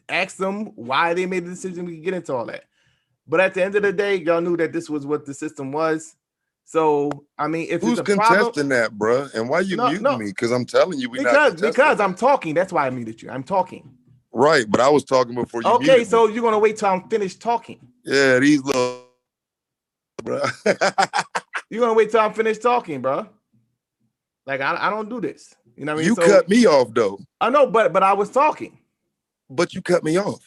ask them why they made the decision. We can get into all that. But at the end of the day, y'all knew that this was what the system was. So, I mean, if who's it's a contesting problem, that, bro? And why you muting me? Because I'm telling you, because I'm talking. That's why I muted you. I'm talking. Right, but I was talking before you. Okay, so you're gonna wait till I'm finished talking. Yeah, these little, bro. You're gonna wait till I'm finished talking, bro. Like I don't do this. You know what I mean? You cut me off though. I know, but I was talking. But you cut me off.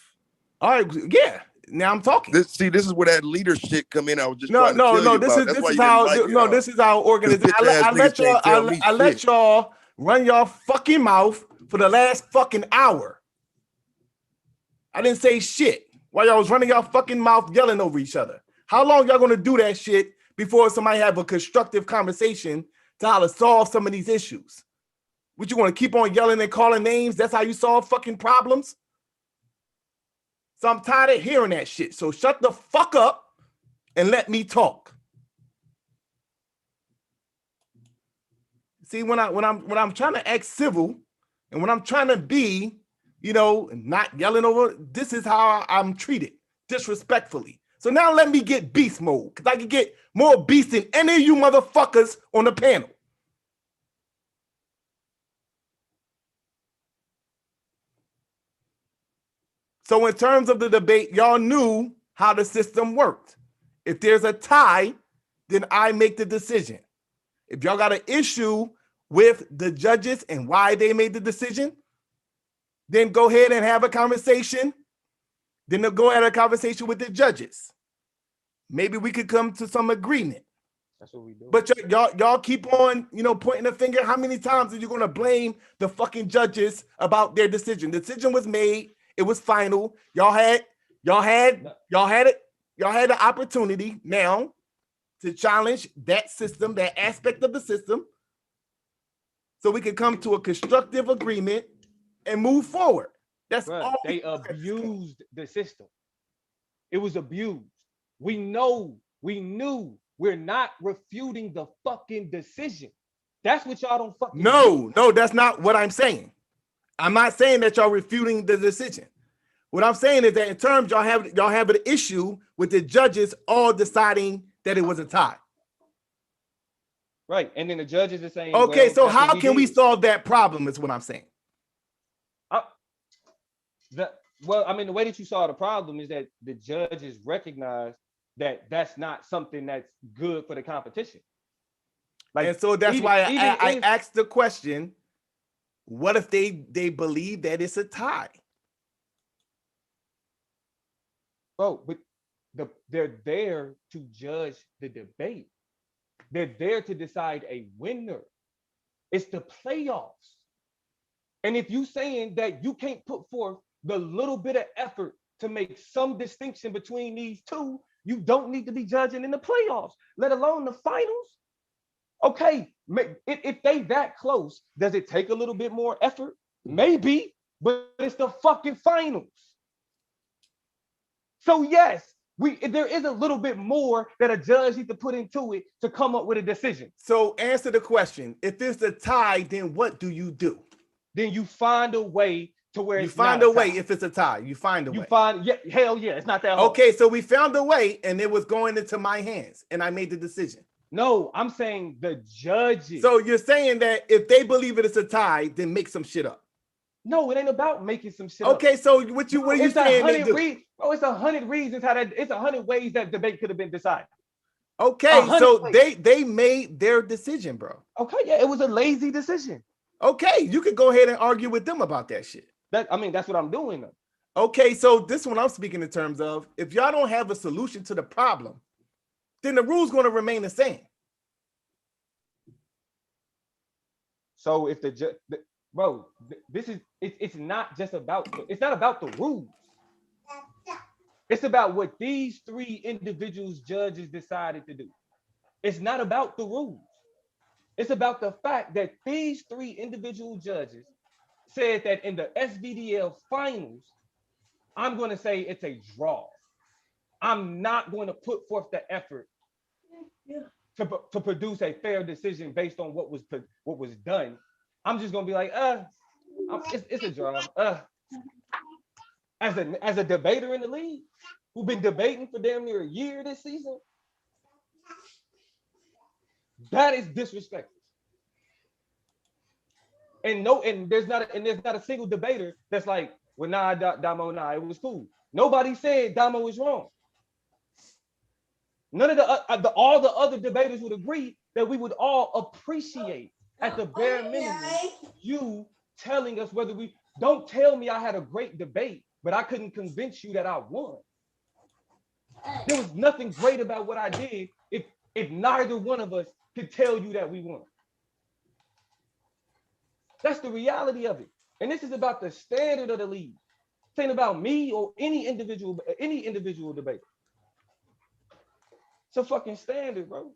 All right, yeah. Now I'm talking. This is where that leader shit come in. I was just no. This is how organization. I let y'all run your fucking mouth for the last fucking hour. I didn't say shit while y'all was running y'all fucking mouth yelling over each other. How long y'all gonna do that shit before somebody have a constructive conversation to how to solve some of these issues? Would you want to keep on yelling and calling names? That's how you solve fucking problems? So I'm tired of hearing that shit. So shut the fuck up and let me talk. See, when I'm trying to act civil and when I'm trying to be, not yelling over, this is how I'm treated, disrespectfully. So now let me get beast mode, because I can get more beast than any of you motherfuckers on the panel. So in terms of the debate, y'all knew how the system worked. If there's a tie, then I make the decision. If y'all got an issue with the judges and why they made the decision, then go ahead and have a conversation. Then they'll go have a conversation with the judges. Maybe we could come to some agreement. That's what we do. But y'all keep on, pointing the finger. How many times are you gonna blame the fucking judges about their decision? The decision was made. It was final. Y'all had the opportunity now to challenge that system, that aspect of the system, so we can come to a constructive agreement and move forward. That's all. They abused the system. It was abused. We knew we're not refuting the fucking decision. That's what y'all don't fucking do. No, that's not what I'm saying. I'm not saying that y'all refuting the decision. What I'm saying is that in terms y'all have an issue with the judges all deciding that it was a tie. Right, and then the judges are saying, okay, well, so how can we solve that problem is what I'm saying. Well, I mean, the way that you saw the problem is that the judges recognize that that's not something that's good for the competition. Like, and so that's why I asked the question, what if they believe that it's a tie? Bro, but they're there to judge the debate. They're there to decide a winner. It's the playoffs. And if you saying that you can't put forth the little bit of effort to make some distinction between these two, you don't need to be judging in the playoffs, let alone the finals. Okay, if they that close, does it take a little bit more effort? Maybe, but it's the fucking finals. So yes, there is a little bit more that a judge needs to put into it to come up with a decision. So answer the question. If it's a tie, then what do you do? Then you find a way to where you it's find not a way. If it's a tie, you find a way. You find, yeah, hell yeah, it's not that hard. Okay, so we found a way, and it was going into my hands, and I made the decision. No, I'm saying the judges. So you're saying that if they believe it is a tie, then make some shit up. No, it ain't about making some shit up. Okay, so what are you saying they do? It's 100 reasons how that. It's 100 ways that debate could have been decided. Okay, so they made their decision, bro. Okay, yeah, it was a lazy decision. Okay, you could go ahead and argue with them about that shit. That's what I'm doing though. Okay, so this one I'm speaking in terms of, if y'all don't have a solution to the problem, then the rule's going to remain the same. So if bro, this is it's not just about it's not about the rules. It's about what these three individuals judges decided to do. It's not about the rules. It's about the fact that these three individual judges said that in the SVDL finals, I'm going to say it's a draw. I'm not going to put forth the effort to produce a fair decision based on what was done. I'm just going to be like, it's a draw. As a debater in the league who've been debating for damn near a year this season, that is disrespectful. And there's not a single debater that's like, well, nah, Damo, nah, it was cool. Nobody said Damo is wrong. None of all the other debaters would agree that we would all appreciate, at the bare minimum, you telling us whether we don't tell me I had a great debate, but I couldn't convince you that I won. There was nothing great about what I did if neither one of us could tell you that we won. That's the reality of it. And this is about the standard of the league. This ain't about me or any individual debater. It's a fucking standard, bro.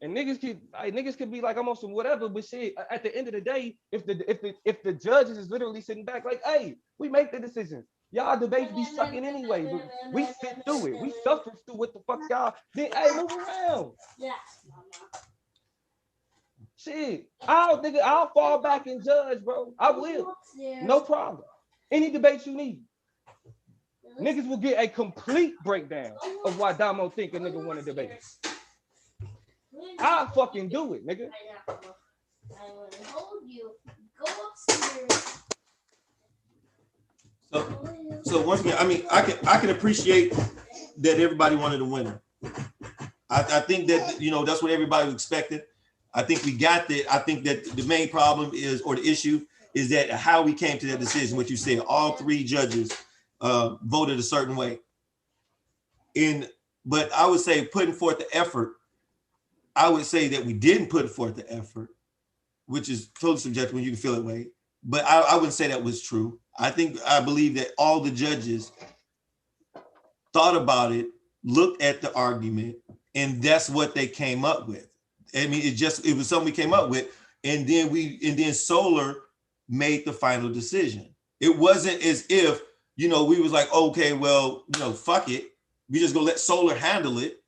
And niggas could be like, I'm on some whatever, but shit, at the end of the day, if the judges is literally sitting back like, hey, we make the decisions. Y'all debates be sucking anyway, but we sit through it. We suffer through what the fuck y'all. Then hey, move around. Shit, I'll fall back and judge, bro. I will. No problem. Any debate you need. Niggas will get a complete breakdown of why Damo think a nigga want to debate. I'll fucking do it, nigga. So once again, I mean, I can appreciate that everybody wanted a winner. I think that, you know, that's what everybody was expecting. I think we got that. I think that the main problem is, or the issue is that how we came to that decision, what you said, all three judges voted a certain way. But I would say putting forth the effort, I would say that we didn't put forth the effort, which is totally subjective when you can feel that way. But I wouldn't say that was true. I believe that all the judges thought about it, looked at the argument, and that's what they came up with. I mean, it was something we came up with, and then Solar made the final decision. It wasn't as if, you know, we was like, okay, well, you know, fuck it, we just gonna let Solar handle it.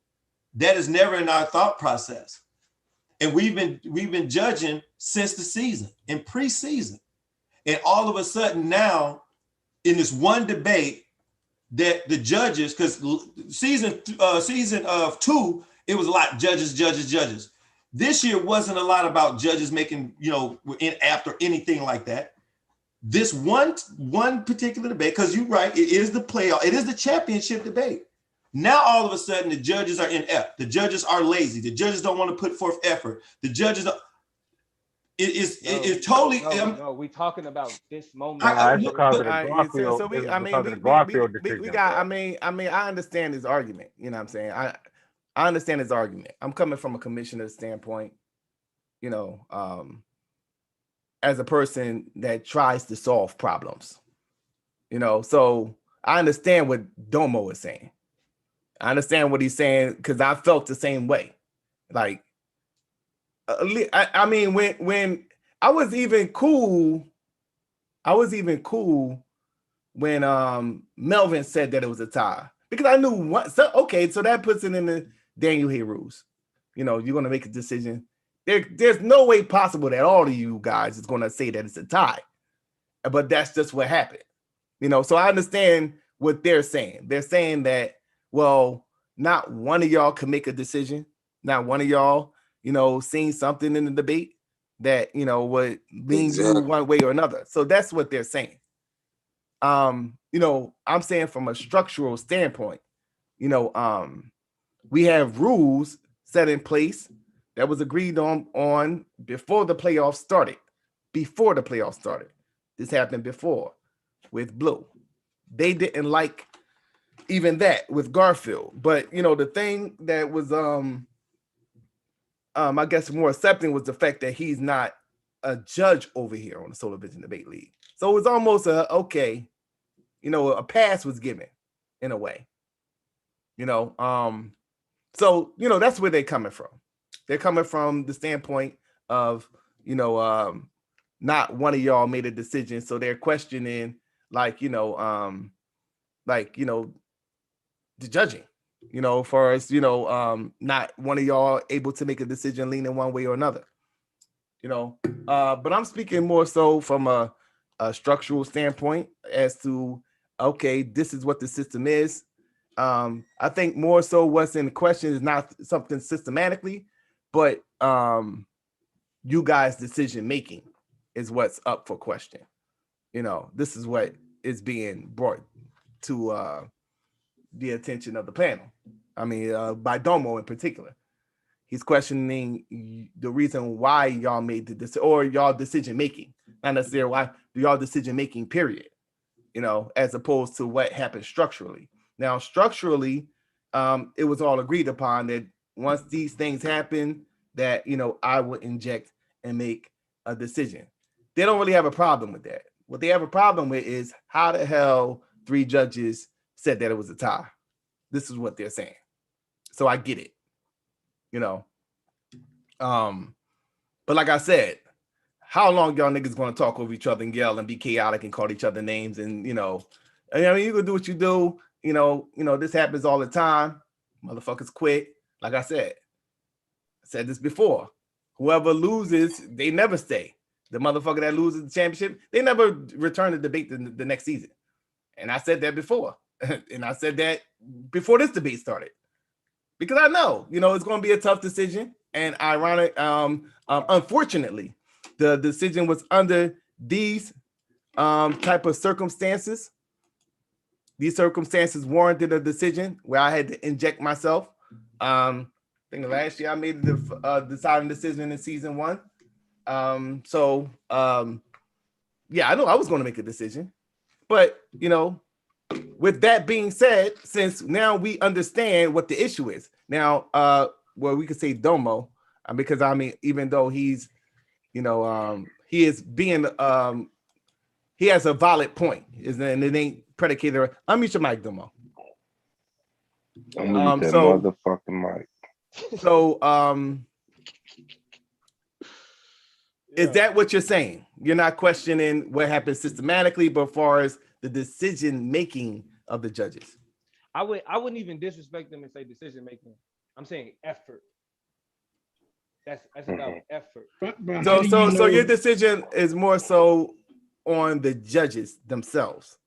That is never in our thought process. And we've been judging since the season, in preseason. And all of a sudden now, in this one debate, that the judges, because season of 2, it was a lot judges. This year wasn't a lot about judges making, you know, inept or anything like that. This one particular debate, because you're right, it is the playoff, it is the championship debate. Now all of a sudden the judges are inept. The judges are lazy. The judges don't want to put forth effort. The judges are, it is totally. No, we talking about this moment. It's because of the Garfield. We got. I mean, I understand his argument. You know what I'm saying? I understand his argument. I'm coming from a commissioner's standpoint. You know, as a person that tries to solve problems. You know, so I understand what Domo is saying. I understand what he's saying because I felt the same way. Like, I mean, when I was even cool when Melvin said that it was a tie because I knew what. So okay, so that puts it in the Daniel Hay rules. You know, you're gonna make a decision. There's no way possible that all of you guys is gonna say that it's a tie, but that's just what happened. You know, so I understand what they're saying. They're saying that, well, not one of y'all can make a decision. Not one of y'all, you know, seen something in the debate that, you know, would lean you one way or another. So that's what they're saying. You know, I'm saying from a structural standpoint, you know, we have rules set in place that was agreed on before the playoffs started. Before the playoffs started. This happened before with Blue. They didn't like even that with Garfield. But, you know, the thing that was, I guess more accepting was the fact that he's not a judge over here on the Solar Vision Debate League. So it was almost okay, you know, a pass was given in a way, you know. So, you know, that's where they're coming from. They're coming from the standpoint of, you know, not one of y'all made a decision. So they're questioning, like, you know, the judging, you know, for us, you know, not one of y'all able to make a decision leaning one way or another, you know. But I'm speaking more so from a structural standpoint as to, okay, this is what the system is. I think more so what's in question is not something systematically, but you guys' decision making is what's up for question. You know, this is what is being brought to the attention of the panel. I mean, by Domo in particular. He's questioning the reason why y'all made this or y'all decision making, not necessarily why y'all decision making, period. You know, as opposed to what happened structurally. Now, structurally, it was all agreed upon that once these things happen, that, you know, I would inject and make a decision. They don't really have a problem with that. What they have a problem with is how the hell 3 judges said that it was a tie. This is what they're saying. So I get it, you know. But like I said, how long y'all niggas gonna talk over each other and yell and be chaotic and call each other names and, you know, I mean, you can do what you do, you know, this happens all the time. Motherfuckers quit. Like I said this before. Whoever loses, they never stay. The motherfucker that loses the championship, they never return to debate the next season. And I said that before. And I said that before this debate started. Because I know, you know, it's going to be a tough decision. And ironic, unfortunately, the decision was under these type of circumstances. These circumstances warranted a decision where I had to inject myself. I think last year I made the deciding decision in season 1. Yeah, I know I was going to make a decision. But, you know, with that being said, since now we understand what the issue is. Now, well, we could say Domo, because I mean, even though he's, you know, he is being, he has a valid point, and it ain't predicated. Unmute your mic, Domo. Unmute that motherfucking mic. So, is that what you're saying? You're not questioning what happened systematically, but as far as the decision making of the judges. I wouldn't even disrespect them and say decision making. I'm saying effort. That's about effort. So your decision is more so on the judges themselves.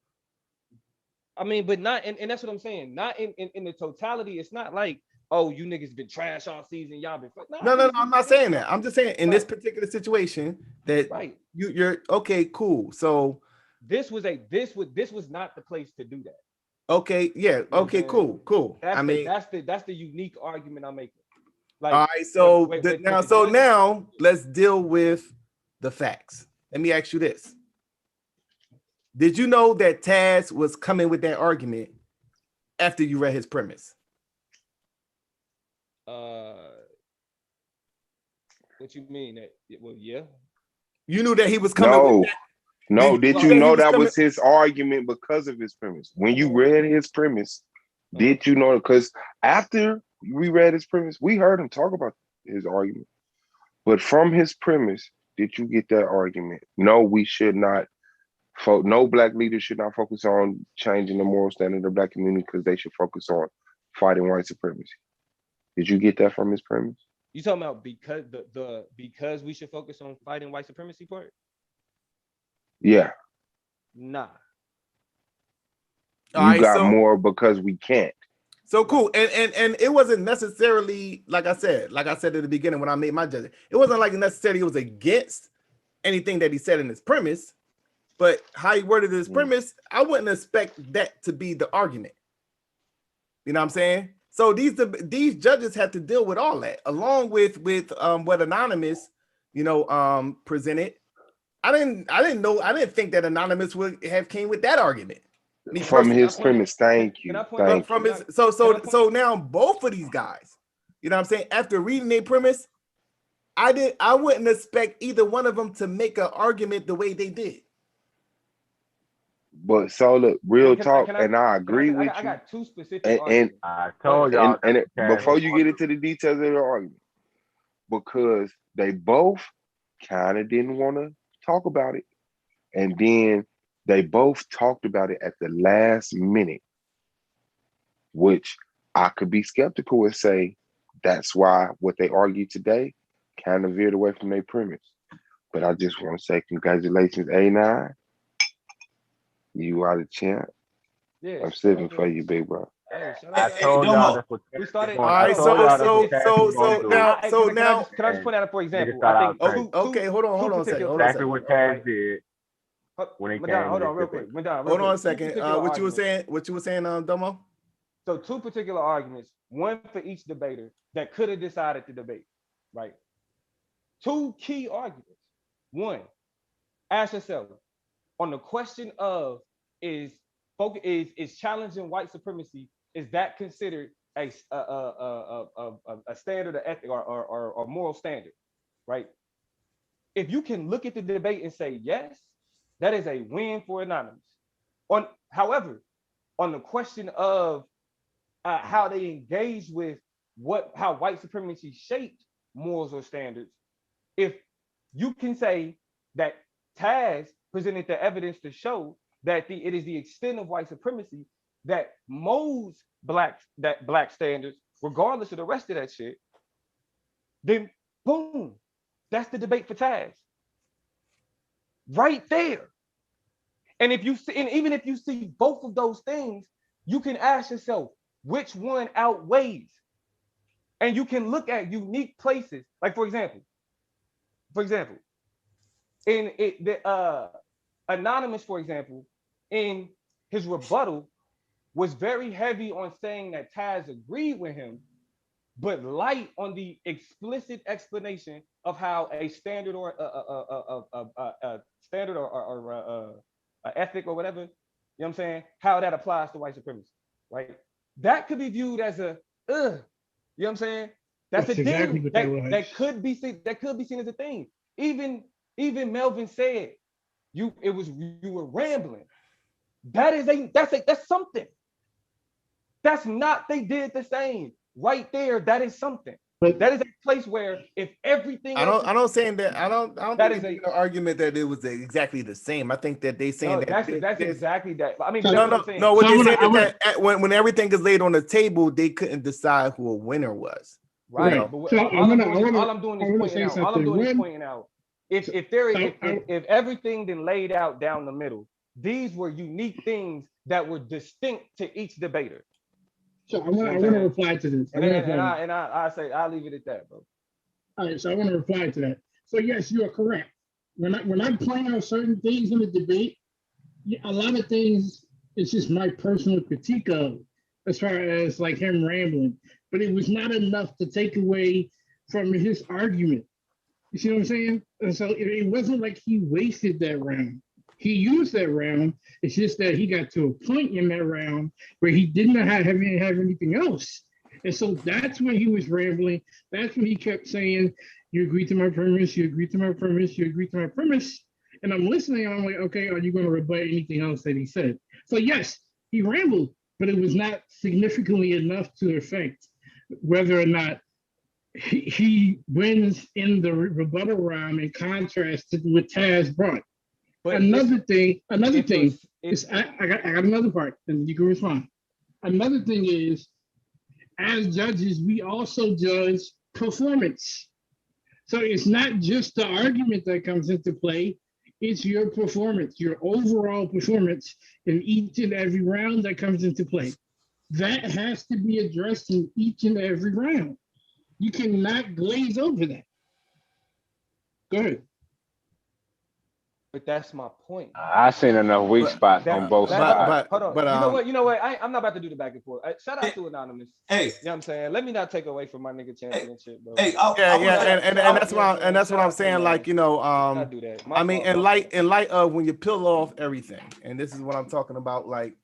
I mean, but not, and that's what I'm saying. Not in the totality. It's not like, oh, you niggas been trash all season. Y'all been no. I'm not saying that. I'm just saying in this particular situation that you're okay, cool. So this was not the place to do that. Okay, yeah, okay, cool. That's the unique argument I'm making. Like, all right, so now let's deal with the facts. Let me ask you this. Did you know that Taz was coming with that argument after you read his premise? What you mean? Well, yeah. You knew that he was coming with that? No, did you know that was his argument because of his premise? When you read his premise, did you know? Because after we read his premise, we heard him talk about his argument. But from his premise, did you get that argument? No, we should not. No black leaders should not focus on changing the moral standard of the black community because they should focus on fighting white supremacy. Did you get that from his premise? You talking about because because we should focus on fighting white supremacy part? Yeah. Nah. You got more because we can't. So cool. And it wasn't necessarily, like I said at the beginning when I made my judgment, it wasn't like necessarily it was against anything that he said in his premise, but how he worded his premise, I wouldn't expect that to be the argument. You know what I'm saying? So these judges have to deal with all that, along with what Anonymous, presented. I didn't think that Anonymous would have came with that argument. From his premise, thank you. So now both of these guys, you know what I'm saying, after reading their premise, I wouldn't expect either one of them to make an argument the way they did. But so look, real talk, and I agree with you. I got two specific arguments. I told y'all. And before you get into the details of the argument, because they both kind of didn't want to talk about it, and then they both talked about it at the last minute, which I could be skeptical and say that's why what they argued today kind of veered away from their premise. But I just want to say congratulations, A9. You are the champ. Yeah, I'm sitting for you, big bro. I told y'all that's what we started. All right, so now, can I just point out for example? I think okay, hold on a second. Exactly what Taz did when it came. Hold on, real quick. Hold on a second. What you were saying, Domo? So two particular arguments, one for each debater that could have decided to debate, right? Two key arguments. One, ask yourself on the question of is challenging white supremacy, is that considered a standard of ethic or moral standard, right? If you can look at the debate and say yes, that is a win for Anonymous. However, on the question of how they engage with how white supremacy shaped morals or standards, if you can say that Taz presented the evidence to show that it is the extent of white supremacy that molds black standards, regardless of the rest of that shit, then boom, that's the debate for Taz. Right there. And even if you see both of those things, you can ask yourself which one outweighs. And you can look at unique places. Like for example, in Anonymous, for example, in his rebuttal, was very heavy on saying that Taz agreed with him, but light on the explicit explanation of how a standard or a standard or ethic or whatever, you know what I'm saying, how that applies to white supremacy, right? That could be viewed as a, you know what I'm saying? That's a exactly thing that could be seen as a thing. Even Melvin said you were rambling. That's something. That's not, they did the same. Right there, that is something. But that is a place where if everything I don't think it's an argument that it was exactly the same. I think that they saying that's exactly that. I mean, no, what they saying is that when everything is laid on the table, they couldn't decide who a winner was. Right. But all I'm doing is pointing out. If everything then laid out down the middle, these were unique things that were distinct to each debater. So I want to reply to this. I say I'll leave it at that, bro. All right, so I want to reply to that. So yes, you are correct. When I point out certain things in the debate, a lot of things. It's just my personal critique of, as far as like him rambling, but it was not enough to take away from his argument. You see what I'm saying? And so it wasn't like he wasted that round. He used that round. It's just that he got to a point in that round where he didn't have anything else. And so that's when he was rambling. That's when he kept saying, "You agree to my premise, you agree to my premise, you agree to my premise." And I'm listening and I'm like, okay, are you going to rebut anything else that he said? So yes, he rambled, but it was not significantly enough to affect whether or not he wins in the rebuttal round in contrast to what Taz brought. But another thing is I got another part, and you can respond. Another thing is, as judges, we also judge performance. So it's not just the argument that comes into play, it's your performance, your overall performance in each and every round that comes into play. That has to be addressed in each and every round. You cannot glaze over that. Go ahead. But that's my point. I seen enough weak spots on both sides. Hold on. You know what? I'm not about to do the back and forth. Shout out to Anonymous. Hey, you know what I'm saying? Let me not take away from my nigga championship, bro. And that's what I'm saying. Like, you know, do that. I mean, in light of when you peel off everything, and this is what I'm talking about. Like,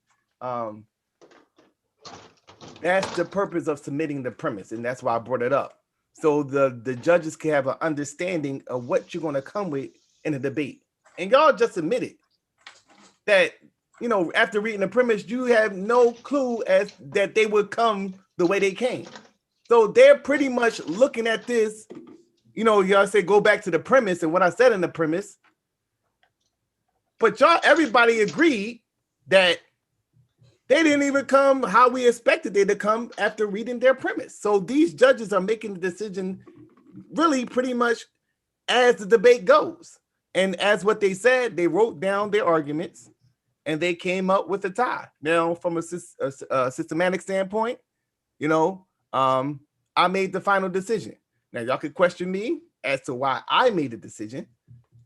that's the purpose of submitting the premise, and that's why I brought it up. So the judges can have an understanding of what you're going to come with in a debate. And y'all just admitted that, you know, after reading the premise, you have no clue as that they would come the way they came. So they're pretty much looking at this, you know, y'all say go back to the premise and what I said in the premise. But everybody agreed that they didn't even come how we expected they to come after reading their premise. So these judges are making the decision really pretty much as the debate goes. And as what they said, they wrote down their arguments and they came up with a tie. Now, from a systematic standpoint, you know, I made the final decision. Now, y'all could question me as to why I made the decision.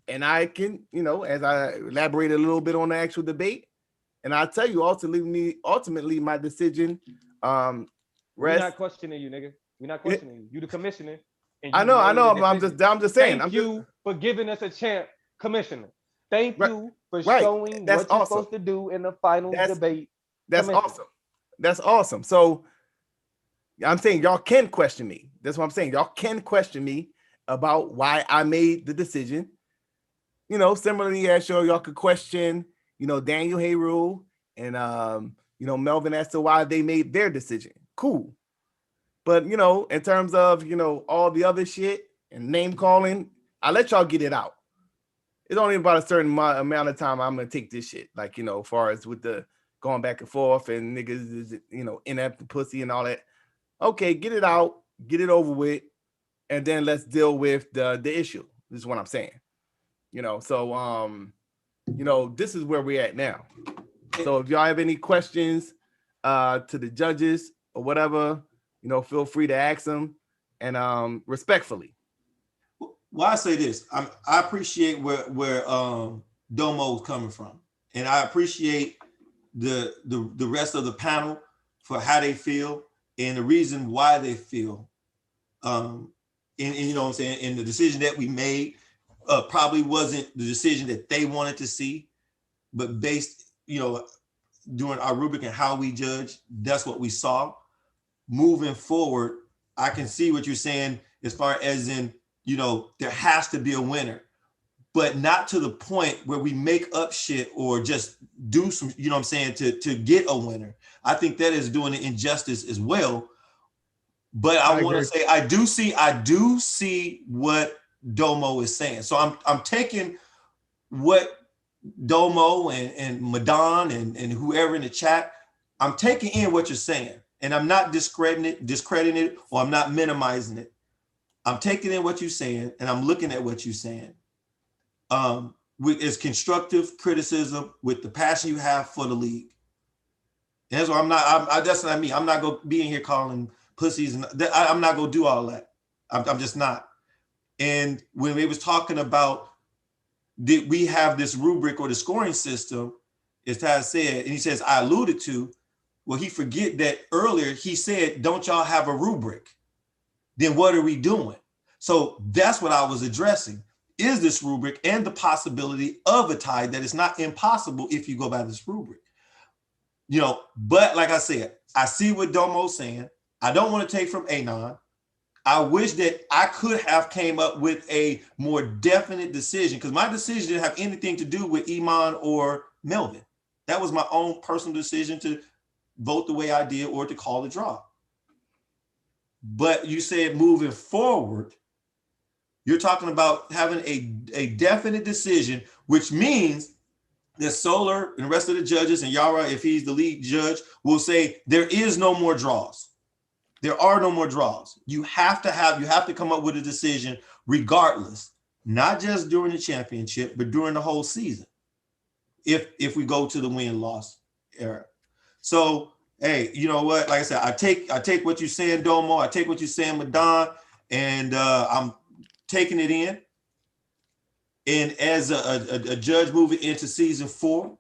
And I can, you know, as I elaborate a little bit on the actual debate, and I'll tell you ultimately my decision We're not questioning you, nigga. We're not questioning you. You the commissioner. I know. I'm just saying. Thank you for giving us a chance, commissioner. Thank you for showing what you're supposed to do in the final debate. That's awesome. That's awesome. So I'm saying y'all can question me. That's what I'm saying. Y'all can question me about why I made the decision. You know, similarly as y'all could question, you know, Daniel Hayru and you know, Melvin as to why they made their decision. Cool. But, you know, in terms of, you know, all the other shit and name calling, I let y'all get it out. It's only about a certain amount of time I'm going to take this shit. Like, you know, as far as with the going back and forth and niggas, you know, inept pussy and all that. Okay, get it out, get it over with, and then let's deal with the issue. This is what I'm saying. You know, so, you know, this is where we're at now. So if y'all have any questions to the judges or whatever, you know, feel free to ask them and respectfully. Well, I say this. I appreciate where Domo's coming from, and I appreciate the rest of the panel for how they feel and the reason why they feel. And you know what I'm saying. And the decision that we made probably wasn't the decision that they wanted to see, but based, you know, during our rubric and how we judge, that's what we saw. Moving forward, I can see what you're saying as far as in, you know, there has to be a winner, but not to the point where we make up shit or just do some, you know what I'm saying, to get a winner. I think that is doing an injustice as well. But I want to say, I do see what Domo is saying. So I'm taking what Domo and Madon and whoever in the chat, I'm taking in what you're saying. And I'm not discrediting it, or I'm not minimizing it. I'm taking in what you're saying, and I'm looking at what you're saying. It's constructive criticism with the passion you have for the league. And that's why that's not me. I'm not going to be in here calling pussies. I'm not going to do all that. I'm just not. And when we was talking about, did we have this rubric or the scoring system? as Taz said, and he says, I alluded to, well, he forget that earlier he said, don't y'all have a rubric? Then what are we doing? So that's what I was addressing. Is this rubric and the possibility of a tie that is not impossible if you go by this rubric. You know, but like I said, I see what Domo's saying. I don't want to take from Anon. I wish that I could have came up with a more definite decision, because my decision didn't have anything to do with Iman or Melvin. That was my own personal decision to vote the way I did or to call the draw. But you said moving forward, you're talking about having a definite decision, which means that Solar and the rest of the judges and Yara, if he's the lead judge, will say there is no more draws. There are no more draws. You have to come up with a decision regardless, not just during the championship, but during the whole season. If we go to the win-loss era. So, hey, you know what? Like I said, I take what you're saying, Domo. I take what you're saying, Madon, and I'm taking it in. And as a judge moving into season 4,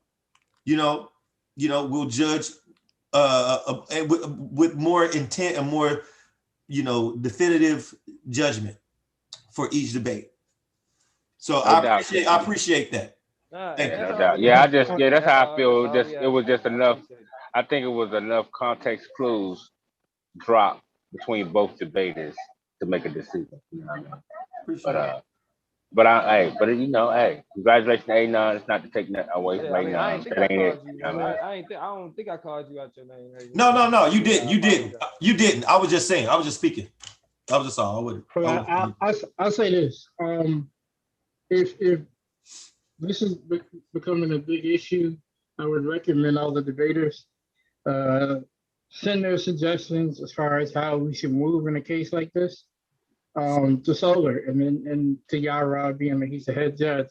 you know, we'll judge with more intent and more, definitive judgment for each debate. So I appreciate that. Thank you. No doubt. Yeah, that's how I feel. It was just enough. I think it was enough context clues dropped between both debaters to make a decision. You know what I mean? But congratulations, Anon. It's not to take that away from Anon. I ain't think I called you. I don't think I called you out your name. No, you didn't. You didn't. I was just saying. I was just speaking. That was just all. I'll say this. If this is becoming a big issue, I would recommend all the debaters send their suggestions as far as how we should move in a case like this to Solar and to Yara, being that he's the head judge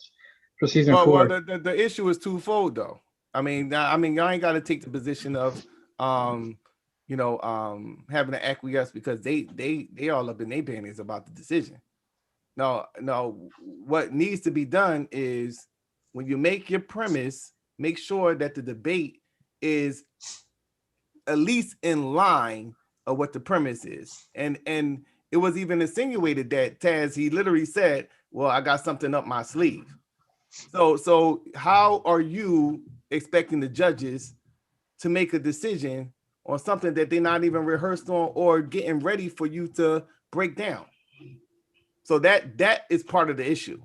for season 4. Well, the issue is twofold, though. I mean, y'all ain't got to take the position of, having to acquiesce because they all up in their panties about the decision. No, what needs to be done is when you make your premise, make sure that the debate is at least in line of what the premise is. And it was even insinuated that Taz, he literally said, well, I got something up my sleeve. So how are you expecting the judges to make a decision on something that they're not even rehearsed on or getting ready for you to break down? So that is part of the issue.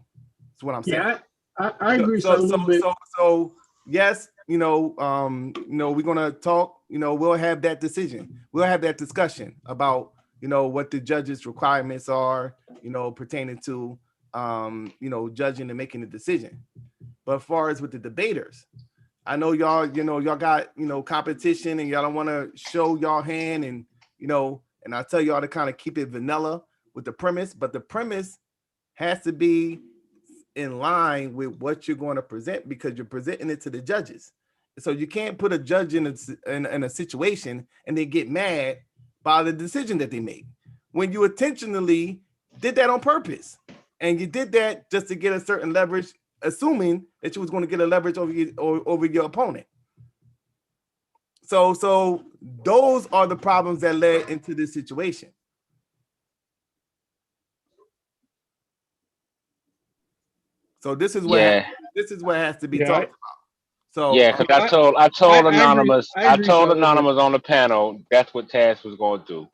That's what I'm saying. Yeah, I agree. So yes, we're gonna talk. We'll have that decision. We'll have that discussion about what the judges' requirements are. Pertaining to judging and making the decision. But as far as with the debaters, I know y'all got competition and y'all don't want to show y'all hand and I tell y'all to kind of keep it vanilla with the premise, but the premise has to be in line with what you're going to present because you're presenting it to the judges. So you can't put a judge in a situation and they get mad by the decision that they make. When you intentionally did that on purpose and you did that just to get a certain leverage, assuming that you was going to get a leverage over your opponent. So those are the problems that led into this situation. So this is what has to be talked about. So because I told Anonymous on the panel that's what Taz was going to do.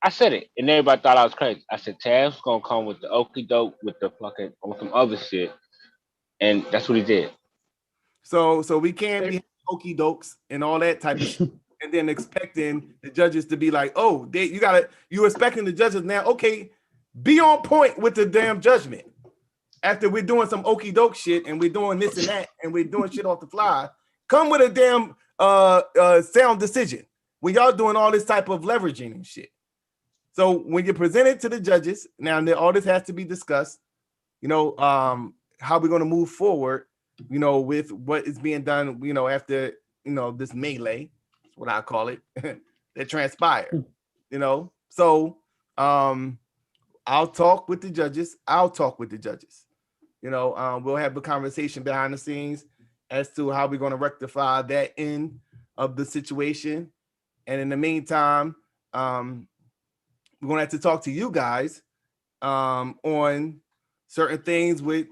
I said it, and everybody thought I was crazy. I said Taz was gonna come with the okie doke with the fucking on some other shit, and that's what he did. So we can't be okie dokes and all that type of shit, and then expecting the judges to be like, oh, you expecting the judges now? Okay, be on point with the damn judgment. After we're doing some okie doke shit and we're doing this and that and we're doing shit off the fly, come with a damn sound decision when y'all doing all this type of leveraging and shit. So when you present it to the judges, now all this has to be discussed, how we're going to move forward, with what is being done, after, this melee, that's what I call it, that transpired, So I'll talk with the judges. We'll have a conversation behind the scenes as to how we're going to rectify that end of the situation. And in the meantime, we're going to have to talk to you guys on certain things with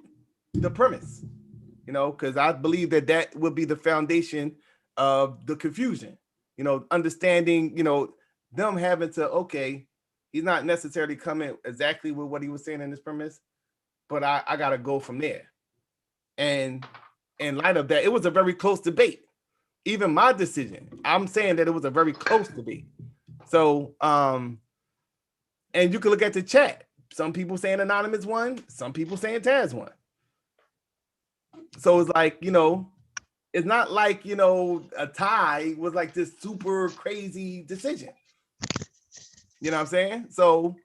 the premise, because I believe that will be the foundation of the confusion, understanding, them having to, okay, he's not necessarily coming exactly with what he was saying in his premise, but I got to go from there. And in light of that, it was a very close debate. Even my decision, I'm saying that it was a very close debate. So, and you can look at the chat. Some people saying Anonymous won, some people saying Taz won. So it's like, it's not like, a tie was like this super crazy decision. You know what I'm saying? So,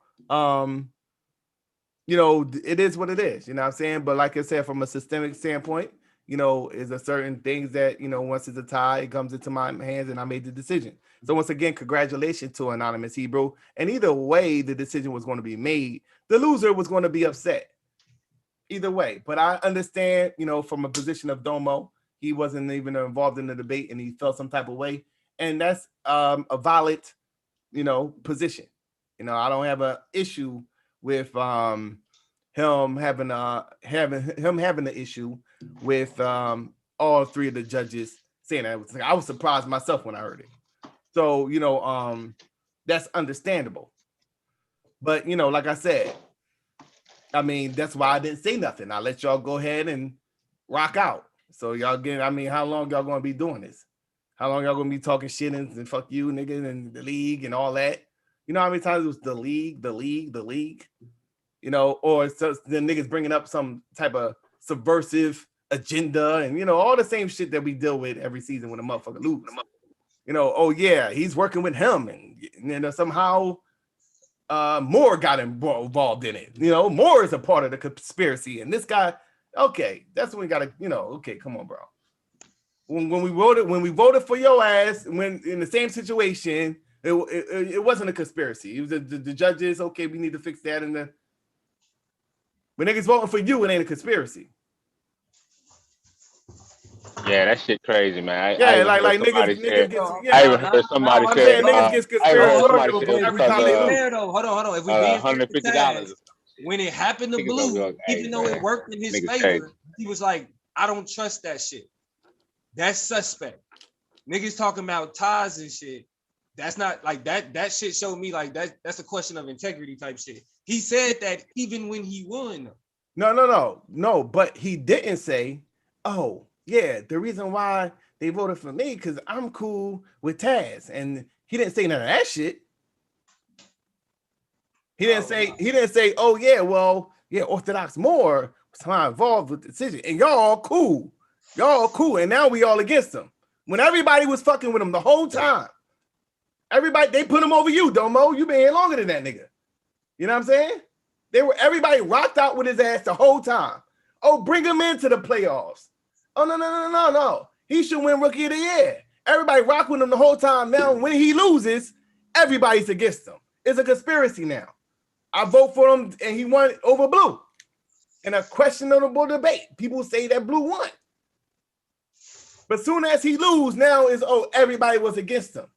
it is what it is, you know what I'm saying? But like I said, from a systemic standpoint, is a certain things that, once it's a tie, it comes into my hands and I made the decision. So once again, congratulations to Anonymous Hebrew. And either way the decision was going to be made, the loser was going to be upset. Either way. But I understand, from a position of Domo, he wasn't even involved in the debate and he felt some type of way. And that's a valid, position. I don't have an issue with him having the issue with all three of the judges saying that. I was surprised myself when I heard it. So, that's understandable. But, like I said, I mean, that's why I didn't say nothing. I let y'all go ahead and rock out. So y'all how long y'all gonna be doing this? How long y'all gonna be talking shit and fuck you, nigga, and the league and all that? You know how many times it was the league, or so the niggas bringing up some type of subversive agenda and, all the same shit that we deal with every season when a motherfucker lose. Oh yeah, he's working with him and somehow Moore got involved in it. Moore is a part of the conspiracy and this guy, okay, that's when we gotta, okay, come on, bro. When we voted for your ass, when in the same situation, it wasn't a conspiracy. It was the judges. Okay, we need to fix that. And when niggas voting for you, it ain't a conspiracy. Yeah, that shit crazy, man. Like niggas get. Yeah, I even heard somebody say niggas get conspiracy every time they lose. Hold on. If we being $150, when it happened to Blue, even though it worked in his favor, he was like, "I don't trust that shit. That's suspect." Niggas talking about ties and shit. That's not like that. That shit showed me like that's a question of integrity type shit. He said that even when he won. No. But he didn't say, "Oh yeah, the reason why they voted for me because I'm cool with Taz," and he didn't say none of that shit. He didn't say, "Oh yeah, well yeah, Orthodox Moore was somehow involved with the decision," and y'all cool, and now we all against him. When everybody was fucking with him the whole time. Everybody, they put him over you, Domo. You been here longer than that nigga. You know what I'm saying? Everybody rocked out with his ass the whole time. Oh, bring him into the playoffs. Oh, no. He should win Rookie of the Year. Everybody rocked with him the whole time. Now, when he loses, everybody's against him. It's a conspiracy now. I vote for him, and he won over Blue. In a questionable debate, people say that Blue won. But soon as he lose, now is, everybody was against him.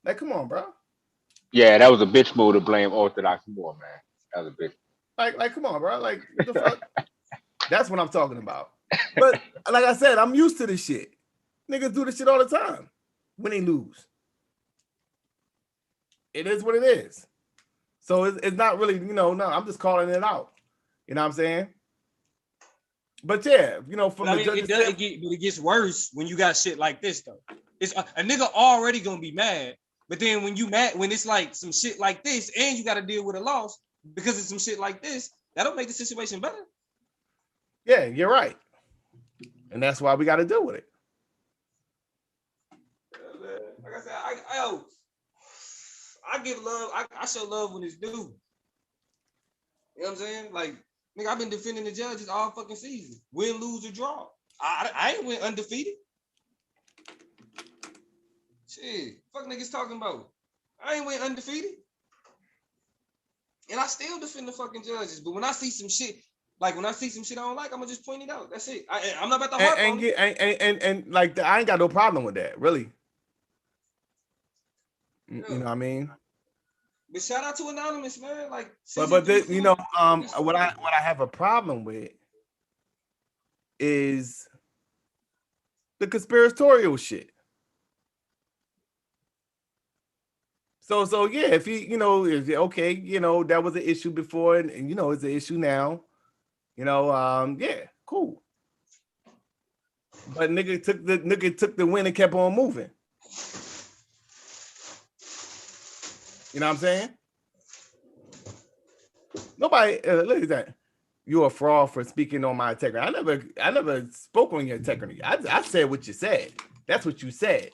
Like, come on, bro. Yeah, that was a bitch move to blame Orthodox Moore, man. That was a bitch. Like, come on, bro. Like, what the fuck? That's what I'm talking about. But like I said, I'm used to this shit. Niggas do this shit all the time when they lose. It is what it is. So it's not really, no, I'm just calling it out. You know what I'm saying? But yeah, from the judges, it gets worse when you got shit like this though. It's a nigga already gonna be mad. But then when it's like some shit like this and you got to deal with a loss because of some shit like this, that'll make the situation better. Yeah, you're right. And that's why we got to deal with it. Like I said, I give love. I show love when it's due. You know what I'm saying? Like, nigga, I've been defending the judges all fucking season. Win, lose, or draw. I ain't went undefeated. Shit, fuck niggas talking about. I ain't went undefeated. And I still defend the fucking judges. But when I see some shit, Like when I see some shit I don't like, I'm gonna just point it out. That's it. I'm not about to harp on it. And like I ain't got no problem with that, really. You know what I mean? But shout out to Anonymous, man. Like, but this, you know, what I have a problem with is the conspiratorial shit. So yeah, if he, you know, if okay, you know, that was an issue before, and you know, it's an issue now. You know, yeah, cool. But nigga took the win and kept on moving. You know what I'm saying? Nobody look at that. You're a fraud for speaking on my integrity. I never spoke on your integrity. I said what you said. That's what you said.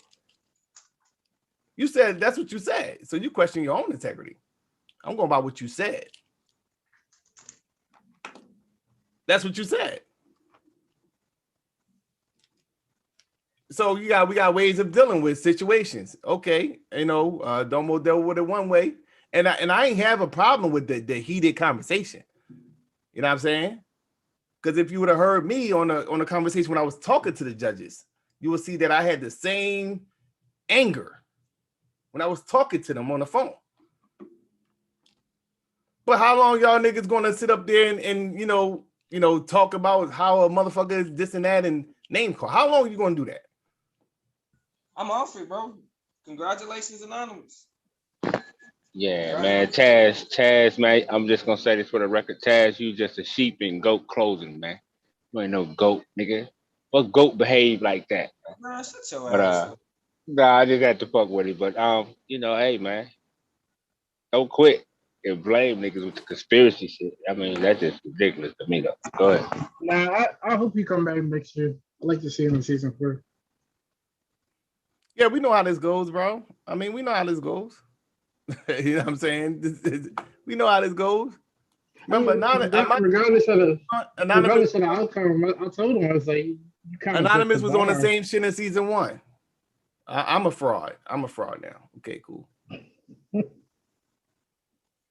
You said that's what you said. So you question your own integrity. I'm going by what you said. That's what you said. So we got ways of dealing with situations. Okay, you know, Domo dealt with it one way, and I ain't have a problem with the heated conversation. You know what I'm saying? Because if you would have heard me on a conversation when I was talking to the judges, you will see that I had the same anger when I was talking to them on the phone. But how long y'all niggas gonna sit up there and you know talk about how a motherfucker is this and that and name call? How long are you gonna do that? I'm off it, bro. Congratulations, Anonymous. Yeah, man. Taz, man. I'm just gonna say this for the record. Taz, you just a sheep in goat clothing, man. You ain't no goat, nigga. What goat behave like that? Nah, shut your But ass up. nah, I just had to fuck with it. But you know, hey man, don't quit and blame niggas with the conspiracy shit. I mean, that's just ridiculous to me though. Go ahead. Nah, I hope he come back next year. I'd like to see him in season 4. Yeah, we know how this goes, bro. I mean, we know how this goes. You know what I'm saying? We know how this goes. Remember, regardless of the outcome, I told him, I was like, you kind of Anonymous was on the same shit in season 1. I'm a fraud. I'm a fraud now. Okay, cool.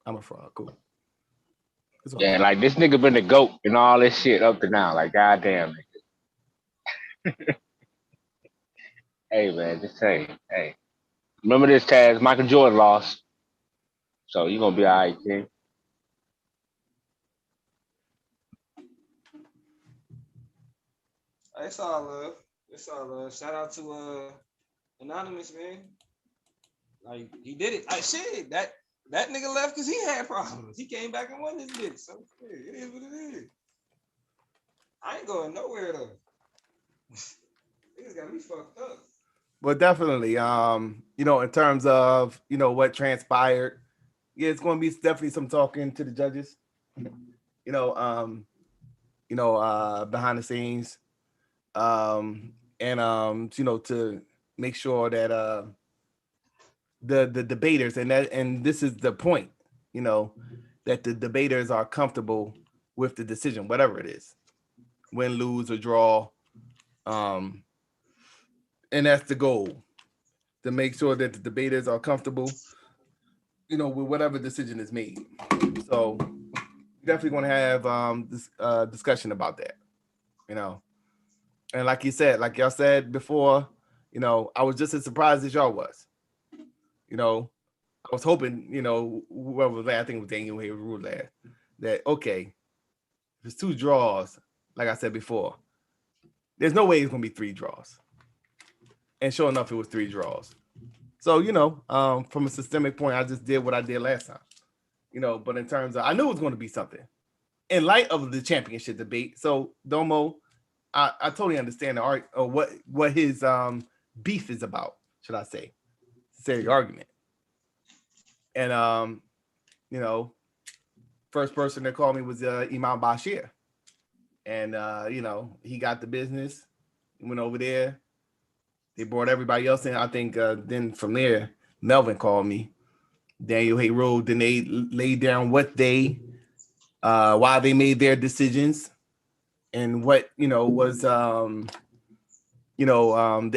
I'm a fraud. Cool. Yeah, like this nigga been the GOAT and all this shit up to now. Like, goddamn, nigga. Hey, man, just say, hey. Remember this, Taz? Michael Jordan lost. So you gonna be all right, King. It's all love. It's all love. Shout out to Anonymous, man. Like, he did it. Like, shit, that nigga left because he had problems. He came back and won this bitch. So, shit, it is what it is. I ain't going nowhere, though. Niggas got me fucked up. But definitely, you know, in terms of, you know, what transpired, yeah, it's going to be definitely some talking to the judges, you know, behind the scenes, and, you know, to make sure that the debaters, and this is the point, you know, that the debaters are comfortable with the decision, whatever it is, win, lose, or draw, and that's the goal, to make sure that the debaters are comfortable, you know, with whatever decision is made. So definitely going to have this discussion about that, you know. And like you said, like y'all said before, you know, I was just as surprised as y'all was. You know, I was hoping, you know, whoever was last, I think it was Daniel here ruled last, that okay, if it's 2 draws, like I said before, there's no way it's gonna be 3 draws. And sure enough, it was 3 draws. So, you know, from a systemic point, I just did what I did last time. You know, but in terms of, I knew it was going to be something in light of the championship debate. So, Domo, I totally understand the art or what his beef is about, should I say the argument. And you know, first person that called me was Imam Bashir, and you know, he got the business. He went over there. They brought everybody else in. I think then from there, Melvin called me. Daniel Hay Road. Then they laid down what they, why they made their decisions, and what, you know, was the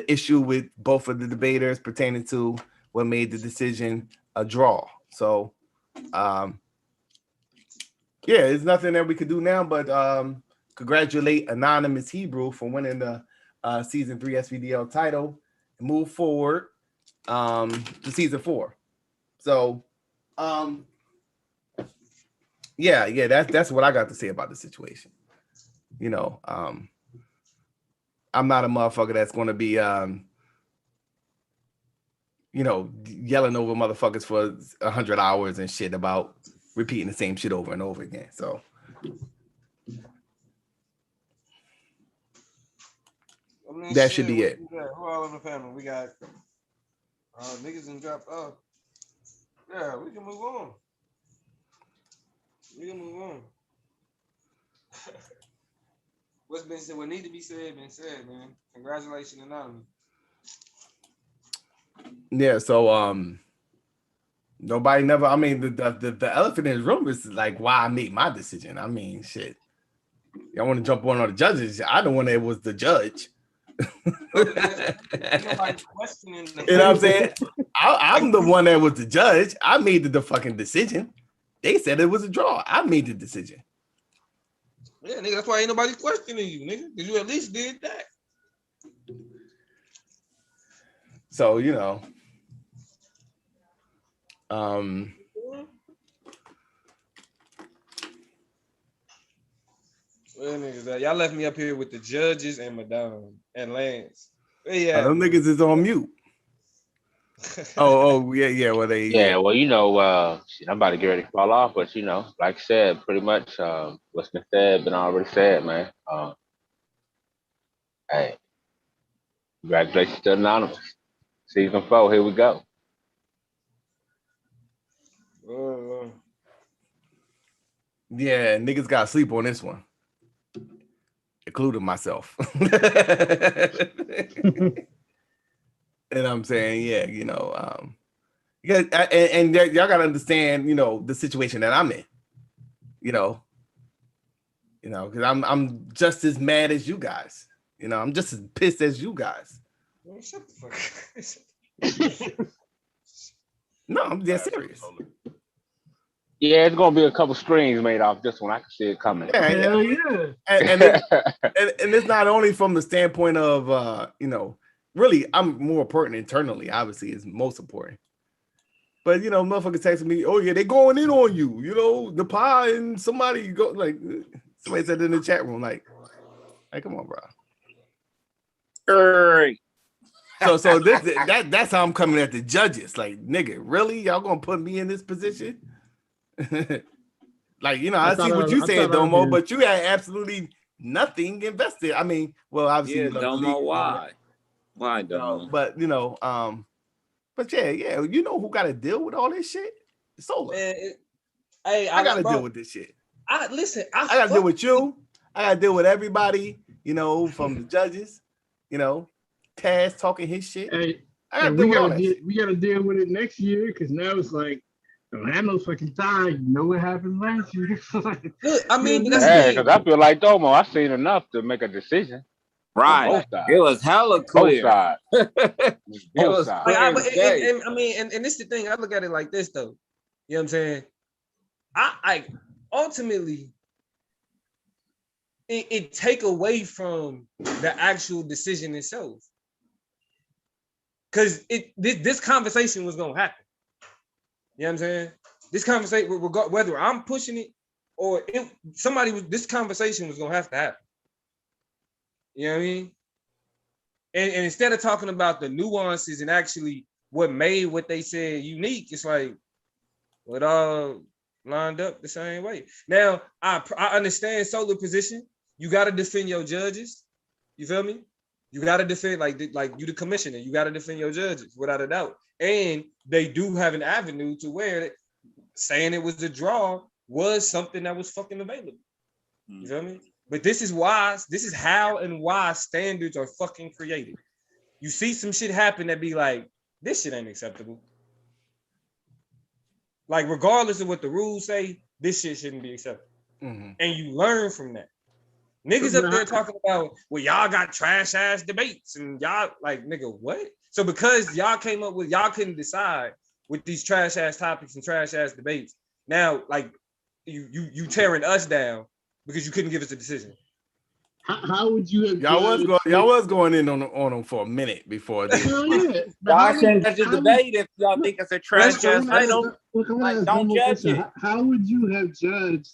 issue with both of the debaters pertaining to what made the decision a draw. So Yeah, there's nothing that we could do now but congratulate Anonymous Hebrew for winning the season 3 SVDL title and move forward to season 4. So yeah, that's what I got to say about the situation. You know, I'm not a motherfucker that's going to be yelling over motherfuckers for 100 hours and shit about repeating the same shit over and over again. So that should be it. Who all in the family? We got niggas and dropped off. Yeah, we can move on. What's been said, what need to be said, been said, man. Congratulations, Anonymous. Yeah, so nobody never. I mean, the elephant in the room is like why I made my decision. I mean, shit. Y'all want to jump on the judges? I the one that was the judge. You know what I'm saying? I'm the one that was the judge. I made the fucking decision. They said it was a draw. I made the decision. Yeah, nigga, that's why ain't nobody questioning you, nigga. Because you at least did that. So, Well, niggas, y'all left me up here with the judges and Madame and Lance. Yeah, them niggas is on mute. Yeah. Well, they. Yeah, well, shit, I'm about to get ready to fall off, but like I said, pretty much what's been said, been already said, man. Hey, congratulations to Anonymous. Season 4, here we go. Yeah, niggas got to sleep on this one, including myself. And I'm saying, yeah, and y'all gotta understand, the situation that I'm in, because I'm just as mad as you guys. I'm just as pissed as you guys. Man, shut the fuck. No, I'm dead serious. Yeah, it's gonna be a couple strings made off this one. I can see it coming. Hell yeah. And it's not only from the standpoint of really, I'm more important internally, obviously, is most important. But motherfuckers texting me, oh yeah, they going in on you, the pie, and somebody somebody said in the chat room, like come on, bro. So that's how I'm coming at the judges. Like, nigga, really? Y'all gonna put me in this position? I see what you saying, Domo, but you had absolutely nothing invested. I mean, well, obviously, yeah, Domo, why? Why, Domo? But but yeah, who got to deal with all this shit? Solar. I got to deal with this shit. I got to deal with you. I got to deal with everybody. From the judges. Taz talking his shit. Hey, we got to deal with it next year because now it's like. Don't have no fucking time. You know what happened last year. Look, I mean, because I feel like Domo, I've seen enough to make a decision. Right. It was hella clear. Both sides. Both sides. I mean, and this is the thing. I look at it like this, though. You know what I'm saying? I ultimately, it take away from the actual decision itself. Because this conversation was going to happen. You know what I'm saying? This conversation, whether I'm pushing it or this conversation was gonna have to happen. You know what I mean? And instead of talking about the nuances and actually what made what they said unique, it's like, well, it all lined up the same way. Now, I understand Solar position. You got to defend your judges. You feel me? You got to defend, like you the commissioner. You got to defend your judges without a doubt. And they do have an avenue to where saying it was a draw was something that was fucking available. You feel me? But this is how and why standards are fucking created. You see some shit happen that be like, this shit ain't acceptable. Like, regardless of what the rules say, this shit shouldn't be acceptable. Mm-hmm. And you learn from that. Niggas up there talking about, well, y'all got trash ass debates and y'all like, nigga, what? So because y'all came up with, y'all couldn't decide with these trash ass topics and trash ass debates. Now, like, you tearing us down because you couldn't give us a decision. How would you have? Y'all was going in on them for a minute before this. Y'all shouldn't judge the debate if y'all think it's a trash ass item. Like, don't judge it. How would you have judged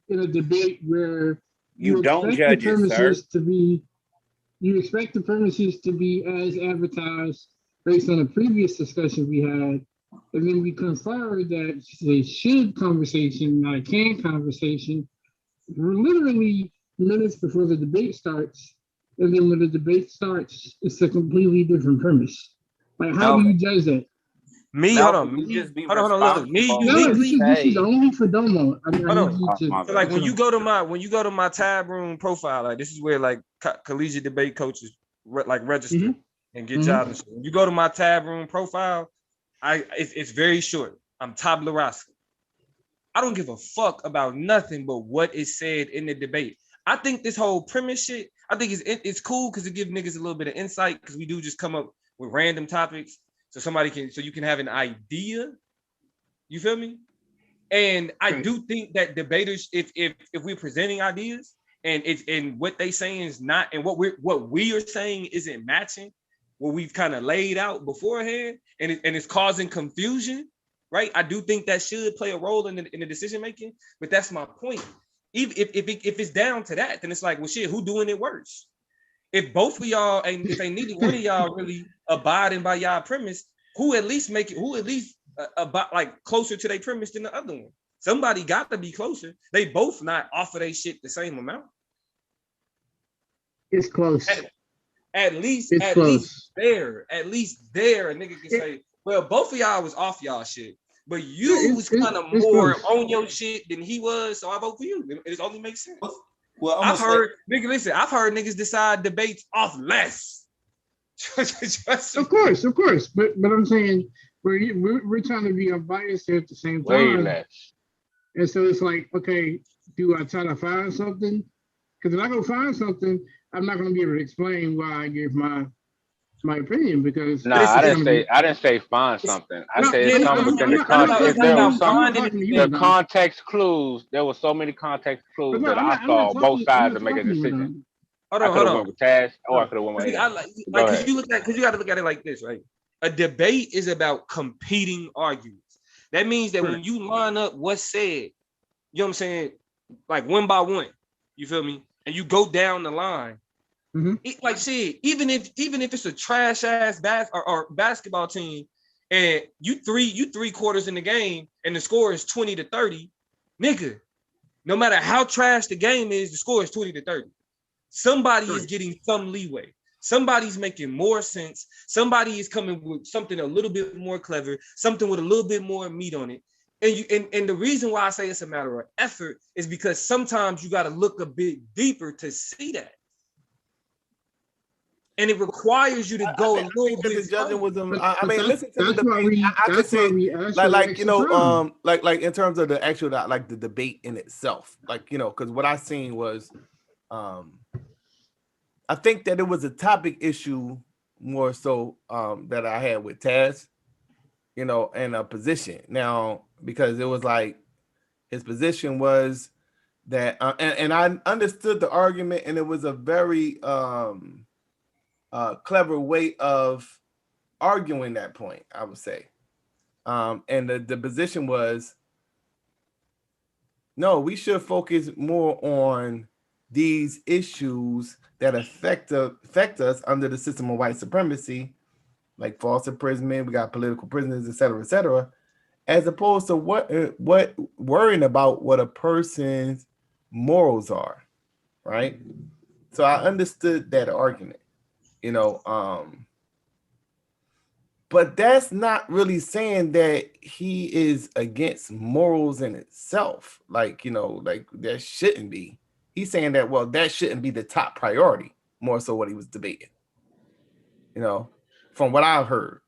in a debate where you don't judge it, sir? You expect the premises to be as advertised based on a previous discussion we had, and then we conferred that it's a should conversation, not a can conversation. We're literally minutes before the debate starts, and then when the debate starts, it's a completely different premise. Like, how do you judge that? Hold on. Look, this is only for Domo. Like when you go to my tab room profile, like this is where like collegiate debate coaches like register and get jobs. When you go to my tab room profile, it's very short. I'm tabula rasa. I don't give a fuck about nothing but what is said in the debate. I think this whole premise shit, I think it's cool because it gives niggas a little bit of insight because we do just come up with random topics so you can have an idea. You feel me? And I do think that debaters, if we're presenting ideas and what they saying is not, and what we are saying isn't matching what we've kind of laid out beforehand, and it's causing confusion, right? I do think that should play a role in the decision making, but that's my point. Even if it's down to that, then it's like, well, shit, who doing it worse? If both of y'all and if ain't neither one of y'all really abiding by y'all premise, who at least about like closer to their premise than the other one? Somebody got to be closer. They both not offer their shit the same amount. It's close. At least there, a nigga can say, well, both of y'all was off y'all shit, but you was kind of more on your shit than he was, so I vote for you. It only makes sense. Well, I've heard niggas decide debates off less. Of course, but I'm saying we're trying to be unbiased here at the same time. Way less. And so it's like, okay, do I try to find something? Because if I go find something, I'm not going to be able to explain why I give my opinion because I didn't say find something. I said something within the context. If there was the context clues, there were so many context clues that I saw both sides to make a decision. Hold on. Went with Taz, or I could have went with because you got to look at it like this, right? A debate is about competing arguments. That means that when you line up what's said, you know what I'm saying, like one by one, you feel me, and you go down the line. Like shit, even if it's a trash ass basketball team, and you three quarters in the game, and the score is 20-30, nigga, no matter how trash the game is, the score is 20-30. Somebody is getting some leeway. Somebody's making more sense. Somebody is coming with something a little bit more clever, something with a little bit more meat on it. And the reason why I say it's a matter of effort is because sometimes you got to look a bit deeper to see that. And it requires you to go a little bit. Listen to the debate. I could say, like you know, like in terms of the actual like the debate in itself, like you know, because what I seen was, I think that it was a topic issue more so that I had with Taz, you know, and a position now because it was like his position was that, and I understood the argument, and it was a very clever way of arguing that point, I would say. And the position was, no, we should focus more on these issues that affect us under the system of white supremacy, like false imprisonment, we got political prisoners, et cetera, as opposed to what worrying about what a person's morals are, right? So I understood that argument. You know, but that's not really saying that he is against morals in itself. Like, you know, like that shouldn't be. He's saying that, well, that shouldn't be the top priority, more so what he was debating. You know, from what I've heard,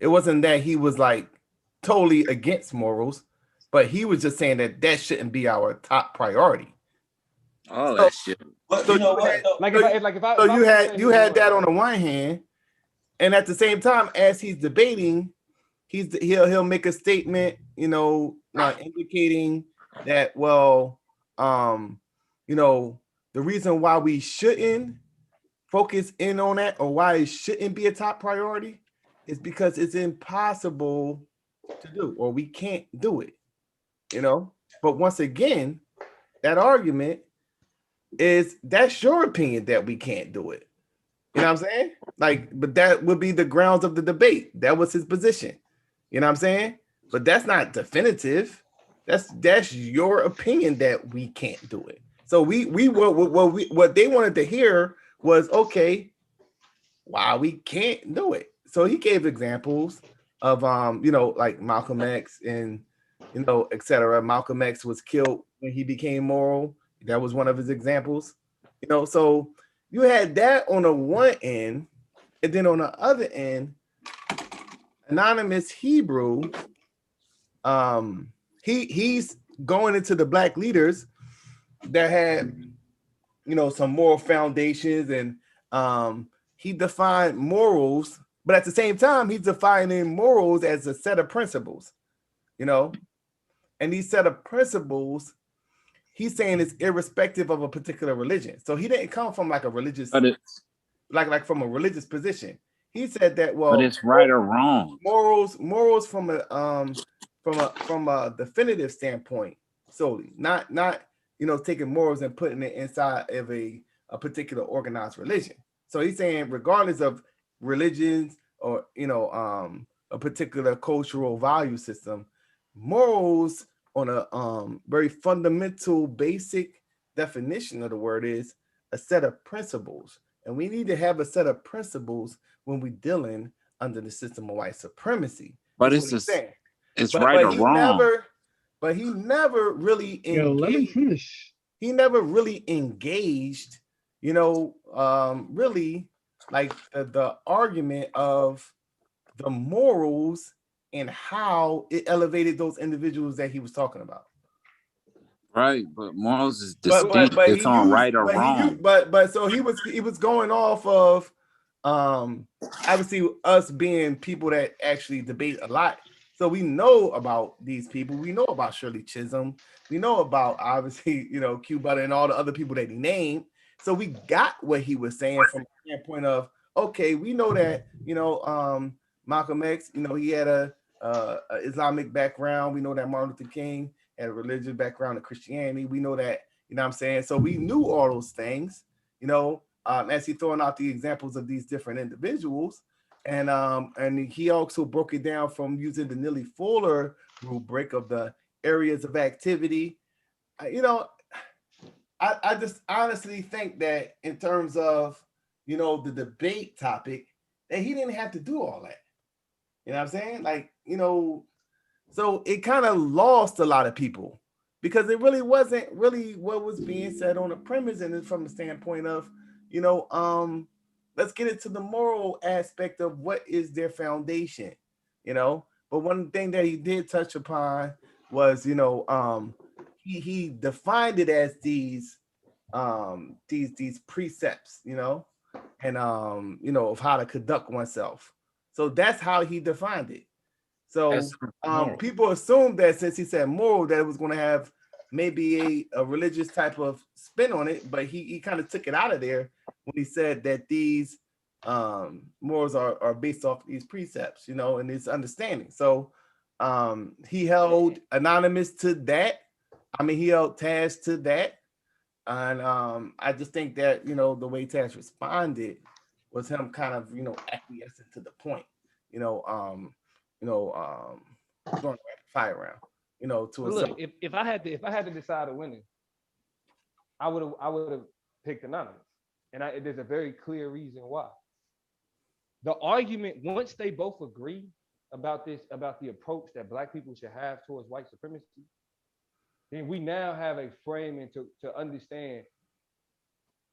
it wasn't that he was like totally against morals, but he was just saying that that shouldn't be our top priority. All that shit. So you had that on the one hand, and at the same time, as he's debating, he'll make a statement, you know, indicating that, well, you know, the reason why we shouldn't focus in on that, or why it shouldn't be a top priority, is because it's impossible to do, or we can't do it, you know. But once again, that argument is, that's your opinion that we can't do it. You know what I'm saying? Like, but that would be the grounds of the debate. That was his position. You know what I'm saying? But that's not definitive. That's your opinion that we can't do it. So what they wanted to hear was, okay, why we can't do it. So he gave examples of you know, like Malcolm X and, you know, etc. Malcolm X was killed when he became moral. That was one of his examples. You know, so you had that on the one end, and then on the other end, Anonymous Hebrew, he's going into the black leaders that had, you know, some moral foundations, and he defined morals, but at the same time, he's defining morals as a set of principles, you know, and these set of principles, he's saying it's irrespective of a particular religion. So he didn't come from like a religious, like from a religious position. He said that, well, but it's right or wrong. Morals from a definitive standpoint solely, not you know, taking morals and putting it inside of a particular organized religion. So he's saying, regardless of religions or, you know, a particular cultural value system, morals on a very fundamental, basic definition of the word is a set of principles, and we need to have a set of principles when we're dealing under the system of white supremacy. But it's right or wrong. But he never really engaged. He never really engaged, you know, really like the argument of the morals and how it elevated those individuals that he was talking about. Right, but morals is distinct. It's on right or wrong. But so he was going off of obviously us being people that actually debate a lot. So we know about these people. We know about Shirley Chisholm. We know about, obviously, you know, Q Butter and all the other people that he named. So we got what he was saying from the standpoint of, okay, we know that, you know, Malcolm X, you know, he had a Islamic background. We know that Martin Luther King had a religious background in Christianity. We know that, you know what I'm saying? So we knew all those things, you know, as he throwing out the examples of these different individuals. And he also broke it down from using the Neely Fuller rubric of the areas of activity. You know, I just honestly think that in terms of, you know, the debate topic, that he didn't have to do all that. You know what I'm saying? Like, you know, so it kind of lost a lot of people because it really wasn't really what was being said on the premise, and from the standpoint of, you know, let's get into the moral aspect of what is their foundation, you know. But one thing that he did touch upon was, you know, he defined it as these precepts, you know, and you know, of how to conduct oneself. So that's how he defined it. So people assumed that since he said moral, that it was going to have maybe a religious type of spin on it, but he kind of took it out of there when he said that these morals are based off these precepts, you know, and his understanding. So he held Anonymous to that. I mean, he held Taz to that. And I just think that, you know, the way Taz responded was him kind of, you know, acquiescing to the point, you know, throwing the fire around, you know, to look, if I had to decide a winner, I would have picked Anonymous. And there's a very clear reason why. The argument, once they both agree about this, about the approach that Black people should have towards white supremacy, then we now have a framing to understand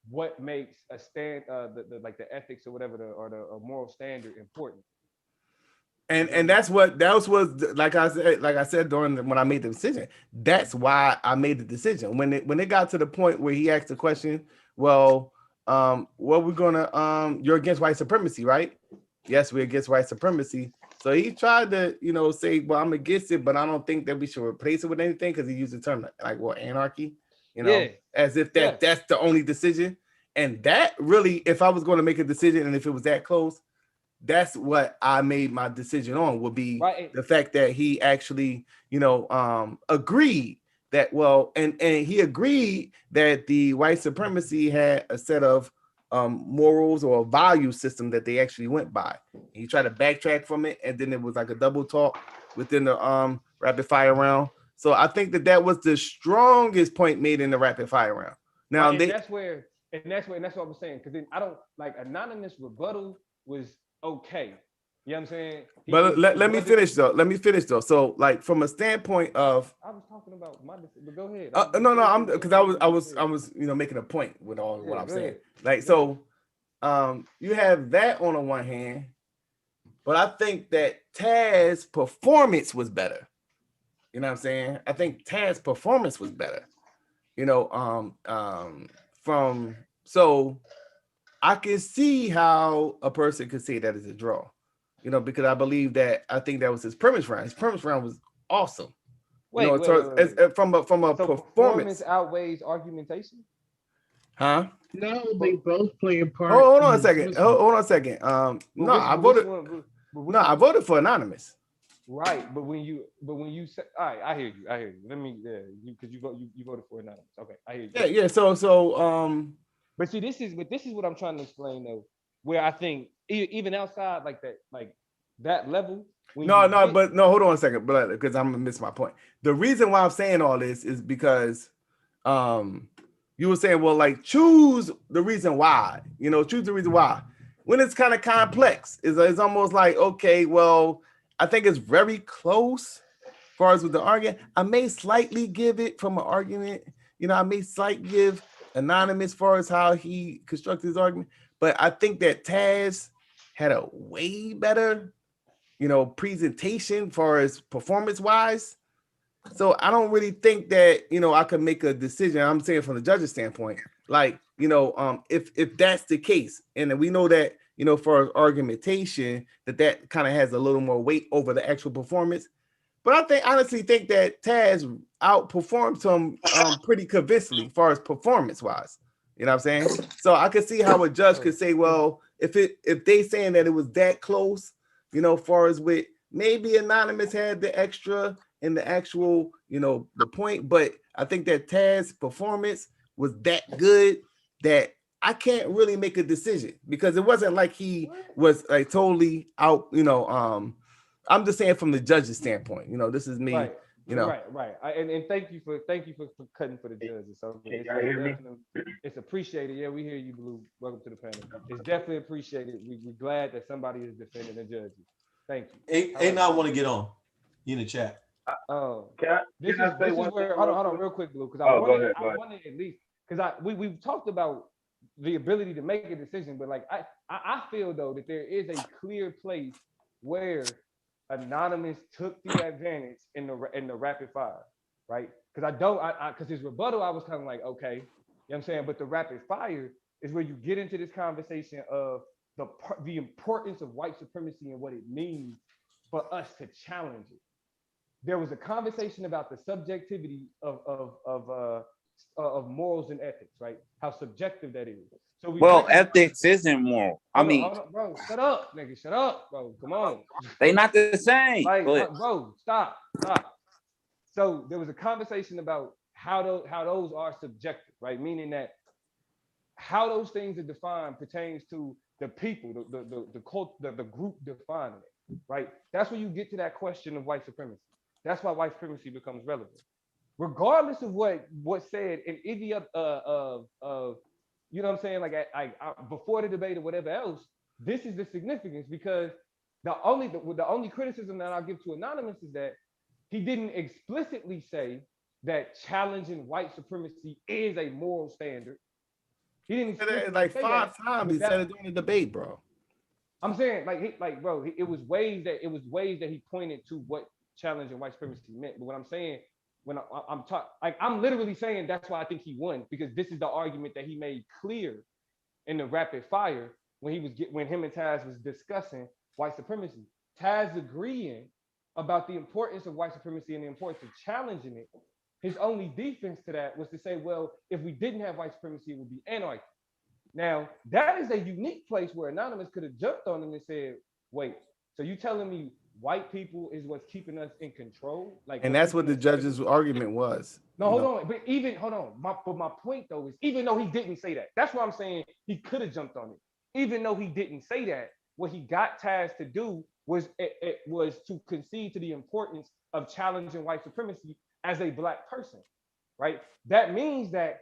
what makes a stand, the ethics or whatever, or the moral standard important. And that was like I said when I made the decision. That's why I made the decision. When it got to the point where he asked the question, well, what we're gonna you're against white supremacy, right? Yes, we're against white supremacy. So he tried to, say, well, I'm against it, but I don't think that we should replace it with anything because he used the term like anarchy, as if that's the only decision. And that really, if I was going to make a decision and if it was that close, that's what I made my decision on would be the fact that he actually, agreed that, well, and he agreed that the white supremacy had a set of morals or a value system that they actually went by. He tried to backtrack from it, and then it was like a double talk within the rapid fire round. So I think that was the strongest point made in the rapid fire round. Now that's what I'm saying, because then I don't like anonymous rebuttal was okay. You know what I'm saying? But let me finish though. So like from a standpoint of, I was talking about my, but go ahead. No, I'm because I was making a point with all what I'm saying. Like so, you have that on the one hand, but I think that Taz's performance was better. You know what I'm saying? I think Taz's performance was better. So I can see how a person could say that is a draw. Because I believe that I think that was his premise round. His premise round was awesome. Wait. From a performance outweighs argumentation. Huh? No, they both play a part. Hold on a second. I voted for anonymous. Right, but when you say, all right, I hear you. Let me, because you voted for anonymous. Okay, I hear you. Yeah. So but see, this is what I'm trying to explain though, where I think even outside like that level. Hold on a second, but because I'm gonna miss my point. The reason why I'm saying all this is because you were saying, well, like choose the reason why, choose the reason why. When it's kind of complex, it's almost like, okay, well, I think it's very close as far as with the argument. I may slightly give it from an argument, I may slightly give anonymous as far as how he constructed his argument, but I think that Taz had a way better presentation as far as performance wise. So I don't really think that I could make a decision. I'm saying from the judge's standpoint, like if that's the case, and we know that for argumentation that kind of has a little more weight over the actual performance. But I honestly think that Taz outperformed him pretty convincingly as far as performance wise. You know what I'm saying? So I could see how a judge could say, well, if they saying that it was that close, far as with maybe anonymous had the extra in the actual, the point, but I think that Taz's performance was that good that I can't really make a decision because it wasn't like he was like totally out, I'm just saying from the judge's standpoint, this is me, right. Right. And thank you for cutting for the judges. So it's appreciated. Yeah, we hear you, Blue. Welcome to the panel. It's definitely appreciated. We're glad that somebody is defending the judges. Thank you. Anon want to get on. You in the chat. This is where hold on real quick, Blue, because I wanted at least because we've talked about the ability to make a decision, but like I feel though that there is a clear place where anonymous took the advantage in the rapid fire, right? Because because his rebuttal I was kind of like, okay, you know what I'm saying, but the rapid fire is where you get into this conversation of the importance of white supremacy and what it means for us to challenge it. There was a conversation about the subjectivity of morals and ethics, right? How subjective that is. So ethics isn't moral. Hold on, bro, shut up, nigga, shut up, bro. Come on. They not the same. Like, bro, stop. So there was a conversation about how those are subjective, right? Meaning that how those things are defined pertains to the people, the group defining it, right? That's when you get to that question of white supremacy. That's why white supremacy becomes relevant, regardless of what's said in any of you know what I'm saying, like I before the debate or whatever else. This is the significance because the only criticism that I'll give to Anonymous is that he didn't explicitly say that challenging white supremacy is a moral standard. He didn't like 5 times he said it during the debate, bro. I'm saying bro, it was ways that he pointed to what challenging white supremacy meant. But what I'm saying, when I'm literally saying that's why I think he won, because this is the argument that he made clear in the rapid fire when him and Taz was discussing white supremacy. Taz agreeing about the importance of white supremacy and the importance of challenging it, his only defense to that was to say, well, if we didn't have white supremacy, it would be anarchy. Now, that is a unique place where Anonymous could have jumped on him and said, wait, so you telling me white people is what's keeping us in control? Like, and that's what the judge's argument was. No, hold on. But even, hold on. But my point, though, is even though he didn't say that, that's why I'm saying he could have jumped on it. Even though he didn't say that, what he got Taz to do was it was to concede to the importance of challenging white supremacy as a Black person, right? That means that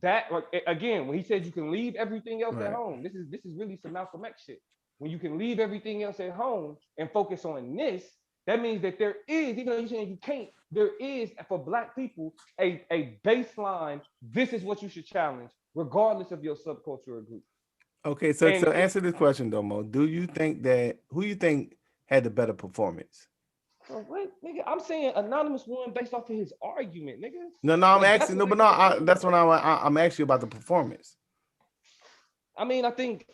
like, again, when he said you can leave everything else at home, this is really some Malcolm X shit. When you can leave everything else at home and focus on this, that means that there is, even though you're saying you can't, there is for Black people a baseline. This is what you should challenge, regardless of your subculture or group. Okay, so answer this question, Domo. Do you think that who you think had the better performance? Wait, nigga, I'm saying Anonymous won based off of his argument, nigga. No, I'm asking. No, but no, that's what I'm asking you about the performance. I mean, I think.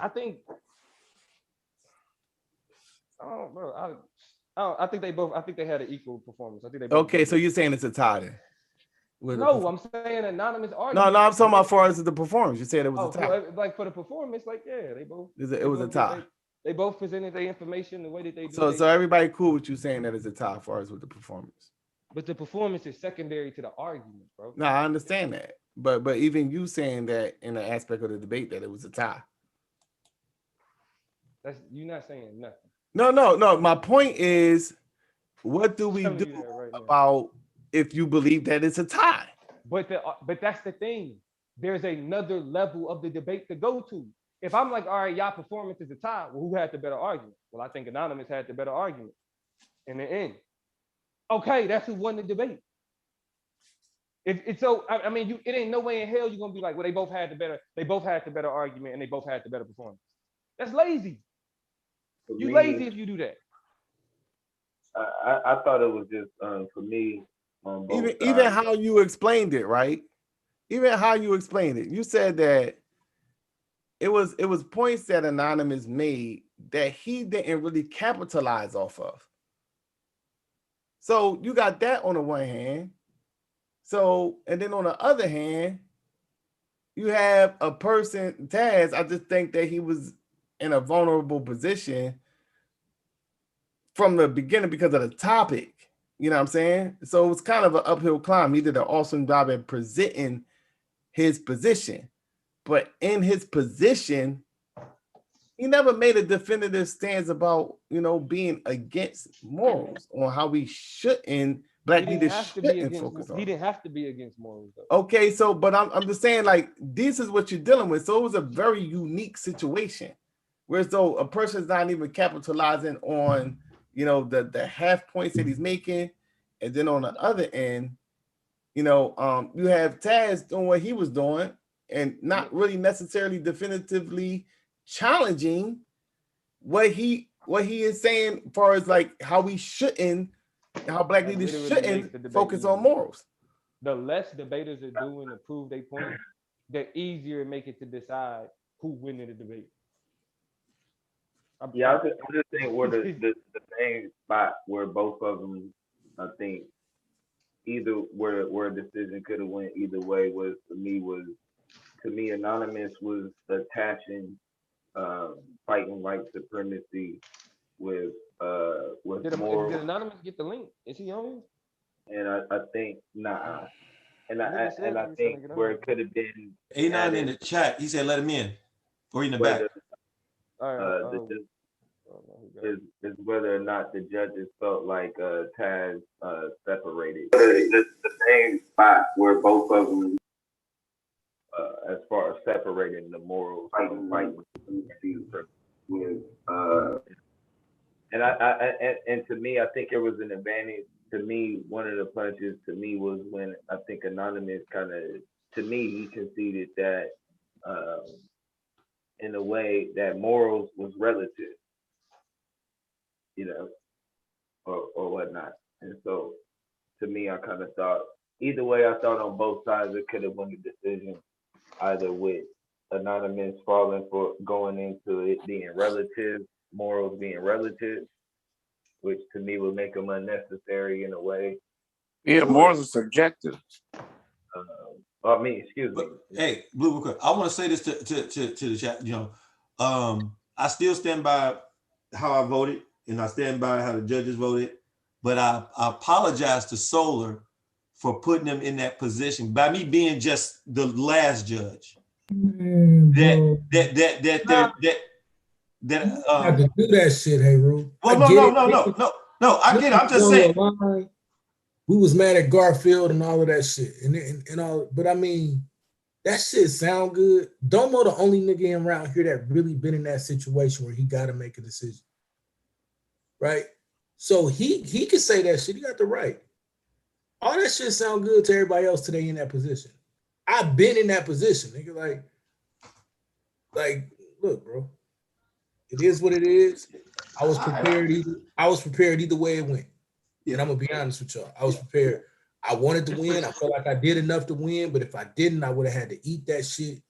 Oh, bro, I think they both. I think they had an equal performance. I think they. Okay, so you're saying it's a tie then? No, I'm saying Anonymous argument. No, I'm talking about as far as the performance. You said it was a tie. Like for the performance, like yeah, they both. It was a tie. They both presented their information the way that they do. So everybody cool with you saying that it's a tie as far as with the performance. But the performance is secondary to the argument, bro. No, I understand that. But even you saying that in the aspect of the debate that it was a tie. That's you're not saying nothing. No. My point is, what do we do about if you believe that it's a tie? But that's the thing. There's another level of the debate to go to. If I'm like, all right, y'all performance is a tie, well, who had the better argument? Well, I think Anonymous had the better argument in the end. Okay, that's who won the debate. If it's so, I mean, it ain't no way in hell you're gonna be like, well, they both had the better argument and they both had the better performance. That's lazy. You lazy if you do that. I thought it was just for me. Even how you explained it, right? Even how you explained it. You said that it was points that Anonymous made that he didn't really capitalize off of. So you got that on the one hand. So, and then on the other hand, you have a person, Taz, I just think that he was in a vulnerable position from the beginning because of the topic. You know what I'm saying? So it was kind of an uphill climb. He did an awesome job at presenting his position. But in his position, he never made a definitive stance about, being against morals on how we shouldn't, Black leaders shouldn't focus on. He didn't have to be against morals, though. Okay, so, but I'm just saying, like, this is what you're dealing with. So it was a very unique situation. Whereas though a person's not even capitalizing on, the half points that he's making. And then on the other end, you have Taz doing what he was doing and not really necessarily definitively challenging what he is saying as far as like how Black leaders shouldn't focus on morals. The less debaters are doing to prove their point, the easier it make it to decide who win in the debate. I just think where the main spot where both of them, I think, either where a decision could have went either way was to me Anonymous was attaching fighting white supremacy with moral. Did Anonymous get the link? Is he on here? And I think nah. And I think where it could have been Anon in the chat, he said let him in. Or in the back. Is whether or not the judges felt like Taz separated. The main spot where both of them, as far as separating the morals, fighting with, and to me, I think it was an advantage. To me, one of the punches to me was when I think Anonymous to me, he conceded that in a way that morals was relative. Or whatnot. And so to me, I kind of thought, either way, I thought on both sides it could have won the decision, either with Anonymous falling for going into it being relative, morals being relative, which to me would make them unnecessary in a way. Yeah, more is subjective. I mean, excuse me. Hey, Blue, real quick. I want to say this to the chat. I still stand by how I voted, and I stand by how the judges voted. But I apologize to Solar for putting them in that position by me being just the last judge. Had to do that shit, hey Rue. Well, no. I get it. I'm just saying. We was mad at Garfield and all of that shit, and all. But I mean, that shit sound good. Domo the only nigga around here that really been in that situation where he got to make a decision, right? So he can say that shit. He got the right. All that shit sound good to everybody else today in that position. I've been in that position, nigga. Like, look, bro. It is what it is. I was prepared either way it went. And I'm gonna be honest with y'all. I was prepared. I wanted to win. I felt like I did enough to win, but if I didn't, I would have had to eat that shit.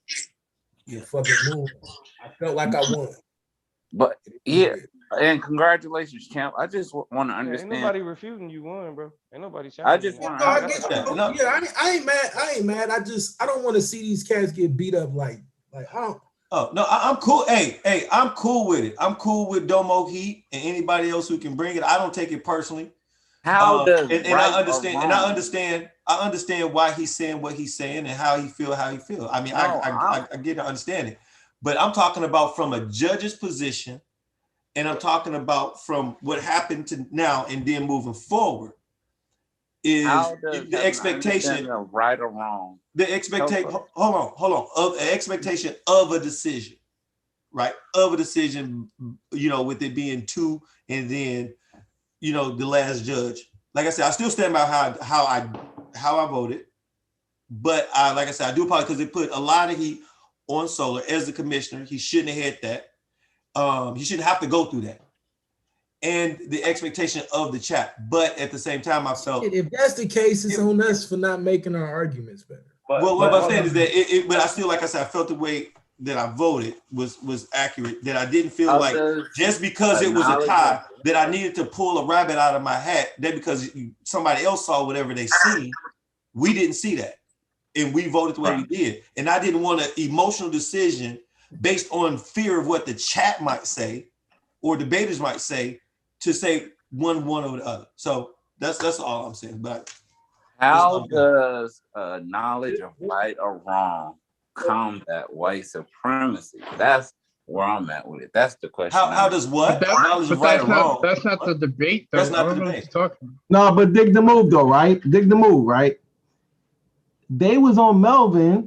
You fucking move. I felt like I won. But yeah, and congratulations, champ. I just want to understand. Ain't nobody refuting you won, bro. Ain't nobody challenging. I just want to. I ain't mad. I ain't mad. I don't want to see these cats get beat up like I don't. Oh no, I'm cool. Hey, I'm cool with it. I'm cool with Domo Heat and anybody else who can bring it. I don't take it personally. How does I understand why he's saying what he's saying and how he feel. I mean, I get it, understand it. But I'm talking about from a judge's position, and I'm talking about from what happened to now and then moving forward. Is the expectation of right or wrong? The expectation. Hold on. Of an expectation of a decision, right? Of a decision, with it being two, and then, the last judge. Like I said, I still stand by how I voted, but like I said, I do apologize because it put a lot of heat on Solar as the commissioner. He shouldn't have had that. He shouldn't have to go through that. And the expectation of the chat. But at the same time, I felt if that's the case, it's on us for not making our arguments better. What I'm saying is that but I still, like I said, I felt the way that I voted was accurate. That I didn't feel like just because it was a tie that I needed to pull a rabbit out of my hat. That because somebody else saw whatever they see, we didn't see that, and we voted the way we did. And I didn't want an emotional decision based on fear of what the chat might say or debaters might say to say one over the other. So that's all I'm saying. But how does knowledge of right or wrong combat white supremacy? That's where I'm at with it. That's the question. How does what? Knowledge of right or wrong? That's not the debate, though. That's not the debate. No, but dig the move, though, right? Dig the move, right? They was on Melvin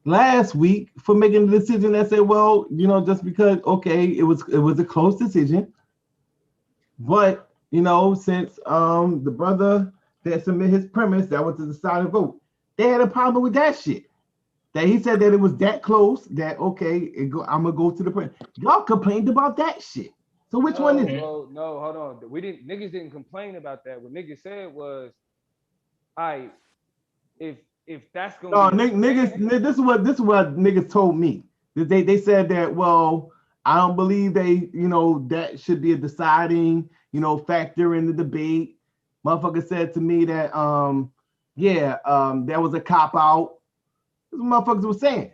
last week for making the decision that said, well, just because, okay, it was a close decision, but since the brother that submitted his premise, that was the decided vote, they had a problem with that shit. That he said that it was that close that okay, I'm gonna go to the print. Y'all complained about that shit. So which one is it? No, hold on. Niggas didn't complain about that. What niggas said was, if that's gonna niggas, this is what niggas told me. They said that, well, I don't believe that should be a deciding, factor in the debate. Motherfucker said to me that that was a cop out. That's what motherfuckers were saying.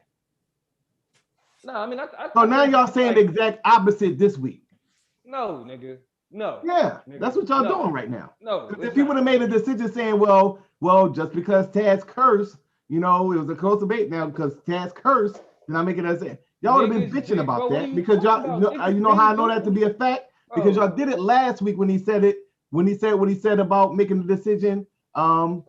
No, I mean so now y'all saying the exact opposite this week. No, nigga. No. Yeah, nigga. That's what y'all doing right now. No. If you would have made a decision saying, well, just because Taz cursed, it was a close debate now because Taz cursed, then I make it as y'all would have been bitching about that because y'all know how I know that to be a fact? Because y'all did it last week when he said what he said about making the decision for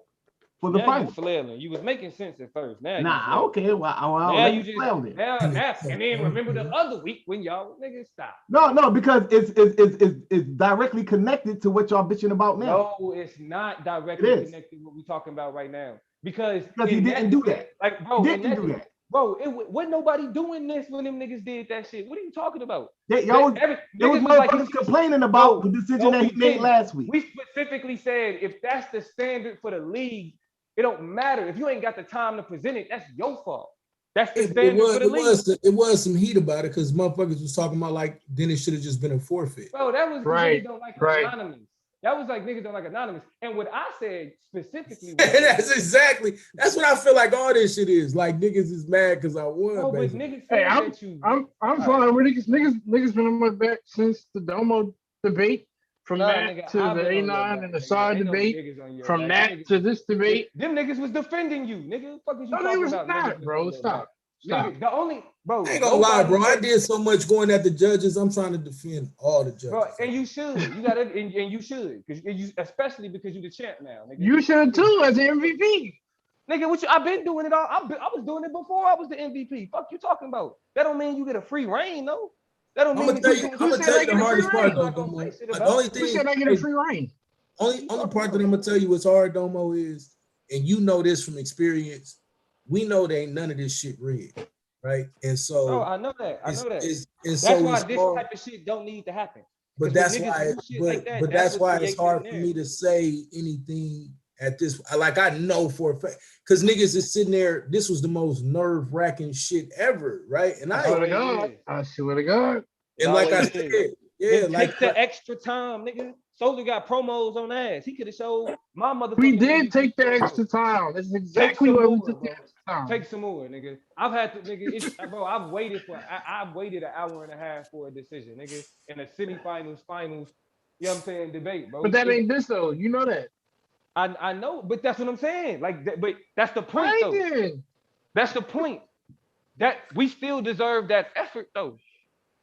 the final. You was making sense at first. Now okay. Well, now you just now, and then remember the other week when y'all niggas stop. No, because it's directly connected to what y'all bitching about now. No, it's not directly connected to what we're talking about right now. Because he didn't do that. Like, bro, he didn't do that. Bro, wasn't nobody doing this when them niggas did that shit. What are you talking about? There was motherfuckers complaining about the decision that he made last week. We specifically said if that's the standard for the league, it don't matter. If you ain't got the time to present it, that's your fault. That's the standard for the league. It was some heat about it because motherfuckers was talking about like then it should have just been a forfeit. Bro, that was Right, niggas don't like right. Anonymous. That was like niggas don't like Anonymous. And what I said specifically that's what I feel like all this shit is. Like niggas is mad because I won. No, but basically. niggas Hey, said that you. I'm fine with it. Niggas been on my back since the Domo debate. From that nigga, to I've the been on your Anon back, and the nigga. SAR Ain't no debate. niggas on your From back. that to this debate. Them niggas was defending you, nigga. What the fuck is you No, they talking was about? not, Niggas was bro. on your Stop. back. Stop. Nigga, the only bro. I ain't gonna lie, bro. I said- did so much going at the judges. I'm trying to defend all the judges. Bro, and you should. You got it, and you should, because you, especially because you the champ now, nigga. You should too as an MVP. Nigga, what you? I've been doing it all. I was doing it before I was the MVP. Fuck you talking about? That don't mean you get a free reign, though. That don't I'm mean gonna tell you the hardest part, though. The only thing Who said I get a free reign? Only part that I'm gonna tell you is hard, Domo, is, and you know this from experience. We know there ain't none of this shit rigged, right? And so, oh, I know that. I know that. That's why this type of shit don't need to happen. But that's why. But that's why it's hard for me to say anything at this. Like I know for a fact, because niggas is sitting there. This was the most nerve-wracking shit ever, right? And I swear to God. And like I said, yeah, like take the extra time, nigga. Soldier got promos on ass. He could have showed my motherfucker. We did take the extra time. That's exactly what we took the extra time. Take some more, nigga. I've had to, nigga. Bro, I've waited an hour and a half for a decision, nigga, in a semifinals, finals. You know what I'm saying? Debate, bro. But that ain't this though. You know that. I know, but that's what I'm saying. Like, but that's the point, though. That's the point. That we still deserve that effort, though.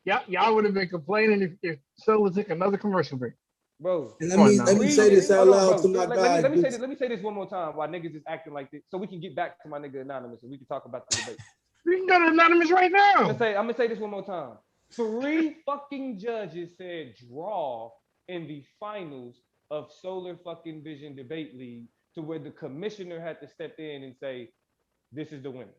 Y'all would have been complaining if Solo took another commercial break. Bro, and let me say this out loud to my guy. Let me say this one more time while niggas is acting like this, so we can get back to my nigga Anonymous and we can talk about the debate. We can go to Anonymous right now. I'm gonna say this one more time. 3 fucking judges said draw in the finals of Solar fucking Vision Debate League, to where the commissioner had to step in and say, this is the winner.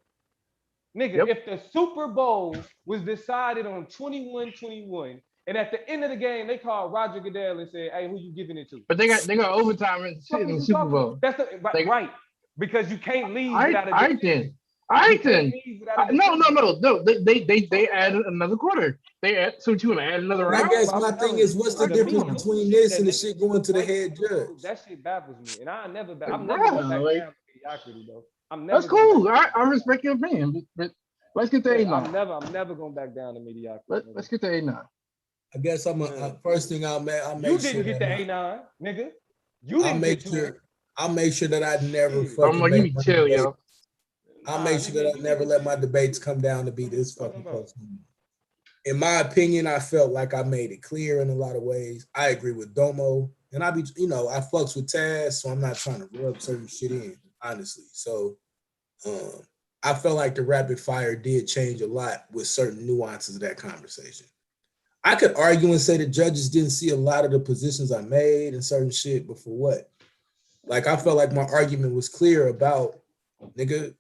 Nigga, if the Super Bowl was decided on 21-21, and at the end of the game, they called Roger Goodell and said, hey, who you giving it to? But they got overtime in the Super Bowl. That's right. Because you can't leave without a decision. No. They added another quarter. So you want to add another round? I guess my thing is, what's the difference between this and the shit going to the head judge? That shit baffles me, and I'm never going back down to mediocrity, though. That's cool. I respect your opinion, but let's get to Anon. I'm never going back down to mediocrity. Let's get to Anon. I guess first thing I'll make you didn't get the Anon, nigga. You didn't I'll make sure that I never fucking. I'm gonna give me chill, yo. I'll make sure that I never let my debates come down to be this fucking close. In my opinion, I felt like I made it clear in a lot of ways. I agree with Domo, and I fucks with Taz, so I'm not trying to rub certain shit in, honestly. So I felt like the rapid fire did change a lot with certain nuances of that conversation. I could argue and say the judges didn't see a lot of the positions I made and certain shit, but for what? Like, I felt like my argument was clear about, nigga,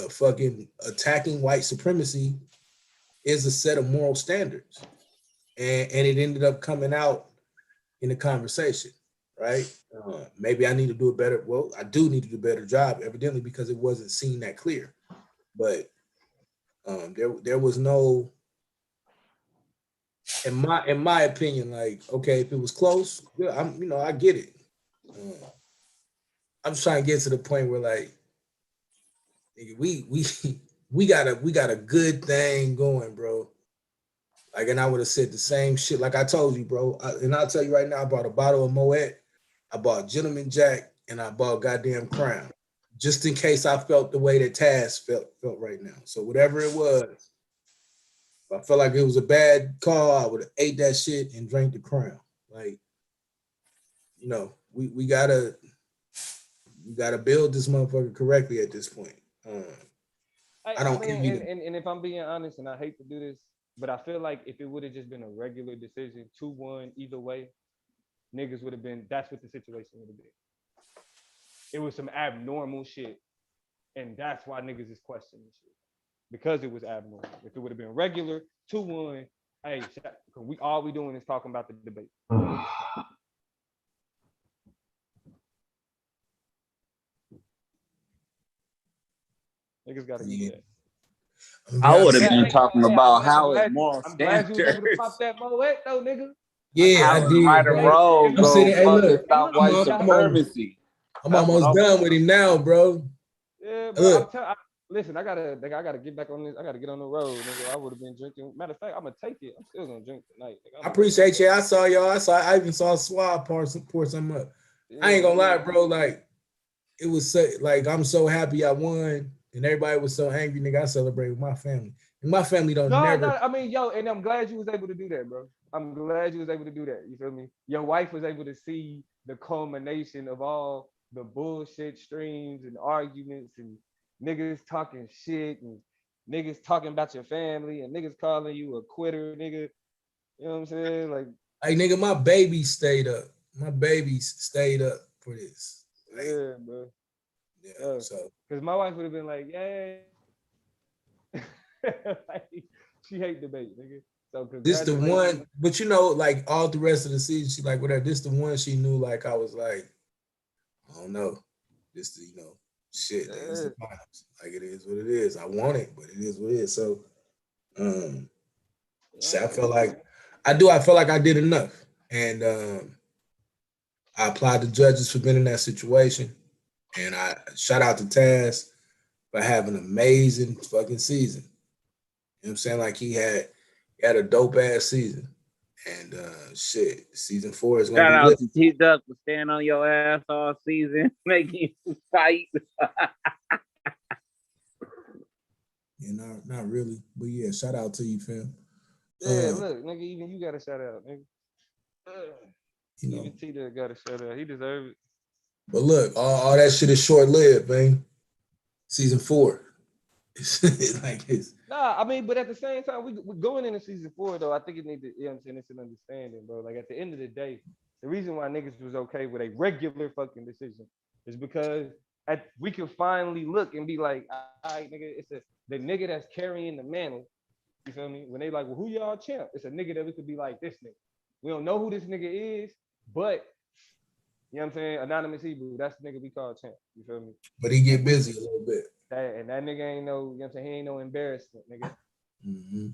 fucking attacking white supremacy is a set of moral standards. And it ended up coming out in the conversation, right? Maybe I need to do I do need to do a better job, evidently, because it wasn't seen that clear. But there was no, in my opinion, like, okay, if it was close, yeah, I get it. I'm just trying to get to the point where, like, we got a good thing going, bro. Like, and I would have said the same shit. Like I told you, bro. And I'll tell you right now, I bought a bottle of Moet, I bought Gentleman Jack, and I bought goddamn Crown, just in case I felt the way that Taz felt right now. So whatever it was, if I felt like it was a bad call, I would have ate that shit and drank the Crown. Like, we gotta build this motherfucker correctly at this point. I don't envy them. And if I'm being honest, and I hate to do this, but I feel like if it would have just been a regular decision, 2-1 either way, niggas would have been, that's what the situation would have been. It was some abnormal shit. And that's why niggas is questioning shit. Because it was abnormal. If it would have been regular, 2-1, hey, all we doing is talking about the debate. Niggas gotta get that. I would have been talking about how it's moral I'm glad you was able to standards. pop that Moet though, nigga. Yeah, How I it's did. right or Bro. wrong I'm go sitting. Hey, fucking look, stop white supremacy. I'm almost done with him now, bro. Yeah, bro. Look, Listen, I gotta get back on this. I gotta get on the road, nigga. I would have been drinking. Matter of fact, I'm gonna take it. I'm still gonna drink tonight. Nigga. I appreciate you. I saw y'all. I even saw Swab pour something up. I ain't gonna lie, bro. Like it was so, like I'm so happy I won, and everybody was so angry, nigga. I celebrate with my family, and my family don't never. No, I mean, yo, and I'm glad you was able to do that, bro. I'm glad you was able to do that. You feel me? Your wife was able to see the culmination of all the bullshit streams and arguments and niggas talking shit and niggas talking about your family and niggas calling you a quitter, nigga. You know what I'm saying? Like, hey, nigga, my babies stayed up. My babies stayed up for this. Like, yeah, bro. Yeah, so because my wife would have been like, yeah. Like, she hate debate, nigga. So this the one, but you know, like all the rest of the season, she like whatever. This the one she knew. Like I was like, I don't know. This the shit. Like, it's the finals. Like it is what it is. I want it, but it is what it is. So, I felt like I felt like I did enough, and I applaud the judges for being in that situation, and I shout out to Taz for having an amazing fucking season. You know what I'm saying? Like he had a dope ass season. And shit, season 4 is gonna Shout be out lit. to T Duck for staying on your ass all season, making you fight. Not really. But yeah, shout out to you, fam. Yeah, look, nigga, even you got a shout out, nigga. Even T Duck got a shout out. He deserves it. But look, all that shit is short lived, man. Season 4. Nah, I mean, but at the same time, we're going into season 4 though. I think it needs to, you know what I'm saying, it's an understanding, bro. Like at the end of the day, the reason why niggas was okay with a regular fucking decision is because we can finally look and be like, all right, nigga, it's the nigga that's carrying the mantle. You feel me? When they like, well, who y'all champ? It's a nigga that we could be like, this nigga. We don't know who this nigga is, but you know what I'm saying? Anonymous Hebrew, that's the nigga we call champ. You feel me? But he get busy a little bit. And that nigga ain't no, you know what I'm saying? He ain't no embarrassment, nigga. Mm-hmm. You know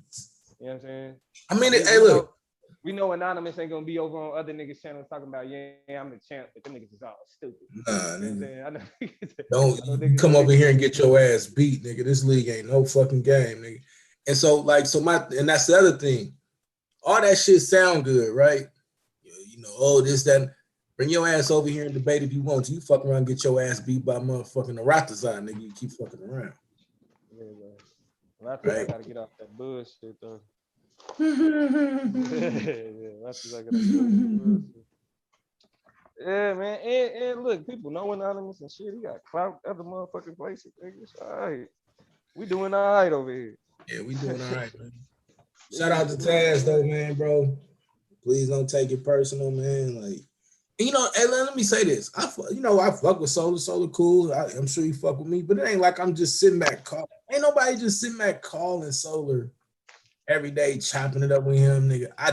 what I'm saying? I mean, hey, look. We know Anonymous ain't gonna be over on other niggas' channels talking about, yeah, I'm the champ, but them niggas is all stupid. Nah, you know nigga. Don't you come over here and get your ass beat, nigga. This league ain't no fucking game, nigga. And so, like, and that's the other thing. All that shit sound good, right? You know, this, that. Bring your ass over here and debate if you want to. You fuck around and get your ass beat by motherfucking Aratazan, nigga. You keep fucking around. Yeah, bro. I gotta get off that bullshit, though. Yeah, man. And look, people know Anonymous and shit. He got clout other motherfucking places. It's all right. We doing all right over here. Yeah, we doing all right, man. Shout out to Taz, though, man, bro. Please don't take it personal, man. Like, you know, and let me say this. I fuck with Solar. Solar cool. I'm sure you fuck with me, but it ain't like I'm just sitting back calling. Ain't nobody just sitting back calling Solar every day, chopping it up with him, nigga. I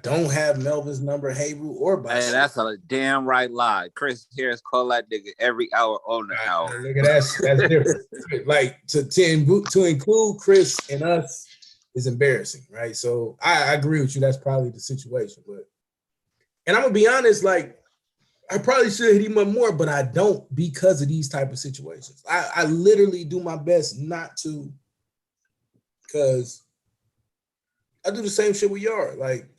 don't have Melvin's number, Hebrew or by Hey, that's a damn right lie. Chris Harris call that nigga every hour on the hour. Nigga, that's different. Like to include Chris and us is embarrassing, right? So I agree with you. That's probably the situation, but. And I'm gonna be honest, like I probably should hit him up more, but I don't because of these type of situations. I literally do my best not to, because I do the same shit with y'all. Like,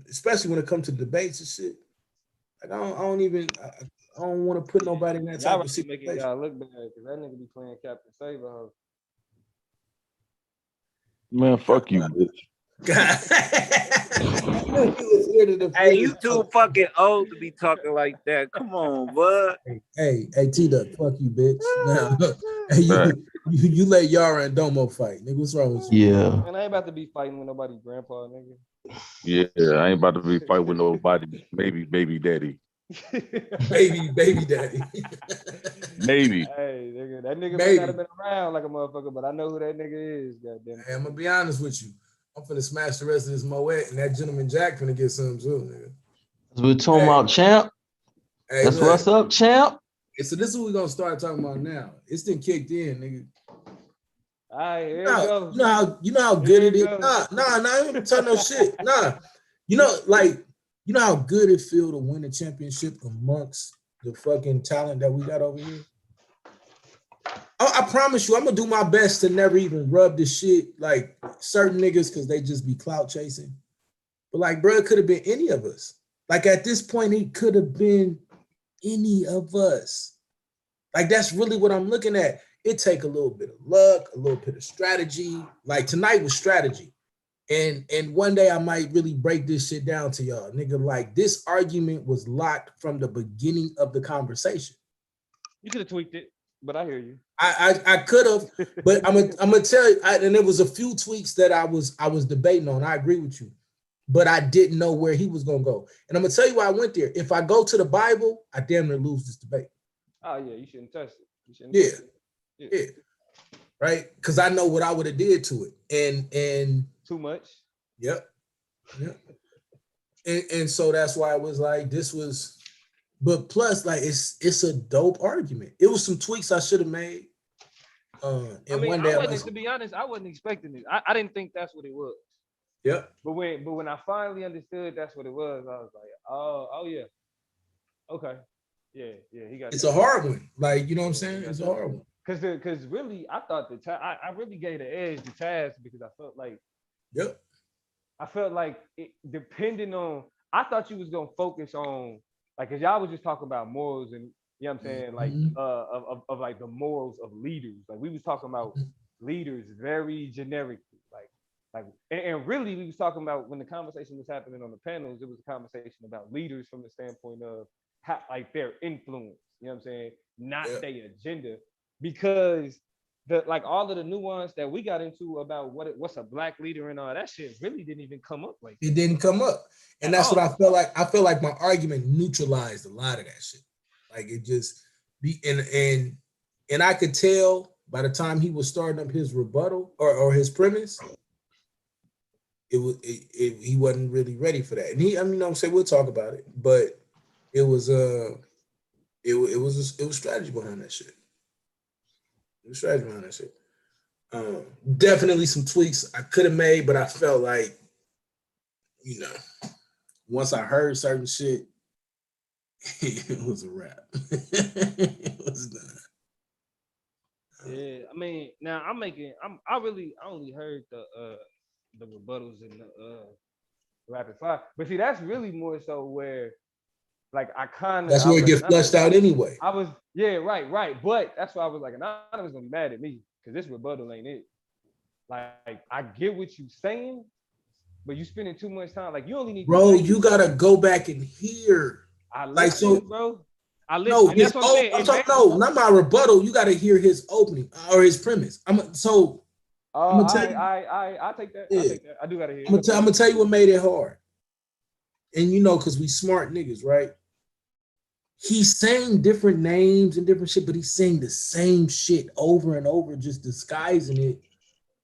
especially when it comes to debates and shit. Like I don't want to put nobody in that type of situation. Making y'all look bad because that nigga be playing Captain Saber. Man, fuck you, bitch. Hey, you too fucking old to be talking like that. Come on, bud. Hey, T-Duck, fuck you, bitch. Now, hey, you let Yara and Domo fight, nigga. What's wrong with you? Yeah. Man, I ain't about to be fighting with nobody, grandpa, nigga. Yeah, I ain't about to be fighting with nobody. Maybe baby daddy. baby daddy. Maybe. Hey, nigga, that nigga may not have been around like a motherfucker, but I know who that nigga is. Goddamn. Hey, I'm gonna be honest with you. I'm finna smash the rest of this Moet, and that gentleman Jack finna get some too, nigga. We're talking about champ. Hey, that's look. What's up, champ. So this is what we're gonna start talking about now. It's been kicked in, nigga. All right, here No, we go. you know how good it is. Nah, I ain't tell no shit. Nah, you know how good it feel to win a championship amongst the fucking talent that we got over here. I promise you, I'm gonna do my best to never even rub this shit like certain niggas because they just be clout chasing. But like, bro, it could have been any of us. Like at this point, it could have been any of us. Like that's really what I'm looking at. It take a little bit of luck, a little bit of strategy. Like tonight was strategy. And one day I might really break this shit down to y'all. Nigga, like this argument was locked from the beginning of the conversation. You could have tweaked it, but I hear you. I could have, but I'm gonna tell you, and there was a few tweaks that I was debating on. I agree with you, but I didn't know where he was gonna go. And I'm gonna tell you why I went there. If I go to the Bible, I damn near lose this debate. Oh yeah, you shouldn't touch it. You shouldn't Yeah. touch it. Yeah. Right? Because I know what I would have did to it. And too much. Yep. And so that's why I was like, this was. But plus, like, it's a dope argument. It was some tweaks I should have made. And I mean, one day to be honest, I wasn't expecting it. I didn't think that's what it was. Yep. But when I finally understood that's what it was, I was like, oh yeah, okay, yeah, he got. It's a hard one, like you know what I'm saying. It's a hard one. Cause really, I thought I really gave the edge to Taz because I felt like. Yep. I felt like depending on, I thought you was gonna focus on. Like, cause y'all was just talking about morals and you know what I'm saying, like of like the morals of leaders. Like we was talking about leaders very generically, like and really we was talking about when the conversation was happening on the panels, it was a conversation about leaders from the standpoint of how, like their influence, you know what I'm saying, not their agenda, because the like all of the nuance that we got into about what's a black leader and all that shit really didn't even come up like that. It didn't come up. And that's what I felt like. I feel like my argument neutralized a lot of that shit. Like it just be and I could tell by the time he was starting up his rebuttal or his premise, he wasn't really ready for that. And I mean, I'm saying we'll talk about it, but it was strategy behind that shit. It was strategy behind that shit. Definitely some tweaks I could have made, but I felt like, you know. Once I heard certain shit, it was a wrap. It was done. Yeah, I mean, now I only heard the rebuttals and the rapid fire. But see, that's really more so where, like, that's where it gets flushed out anyway. Right. But that's why I was like, Anon was gonna be mad at me because this rebuttal ain't it. Like, I get what you're saying. But you spending too much time. Like you only need. Bro, you gotta go back and hear. I listen, like so, bro. I listen. No, that's what I'm saying. No, not my rebuttal. You gotta hear his opening or his premise. I'm gonna tell you. I take that. Yeah. I take that. I do gotta hear. I'm gonna tell you what made it hard. And you know, cause we smart niggas, right? He's saying different names and different shit, but he's saying the same shit over and over, just disguising it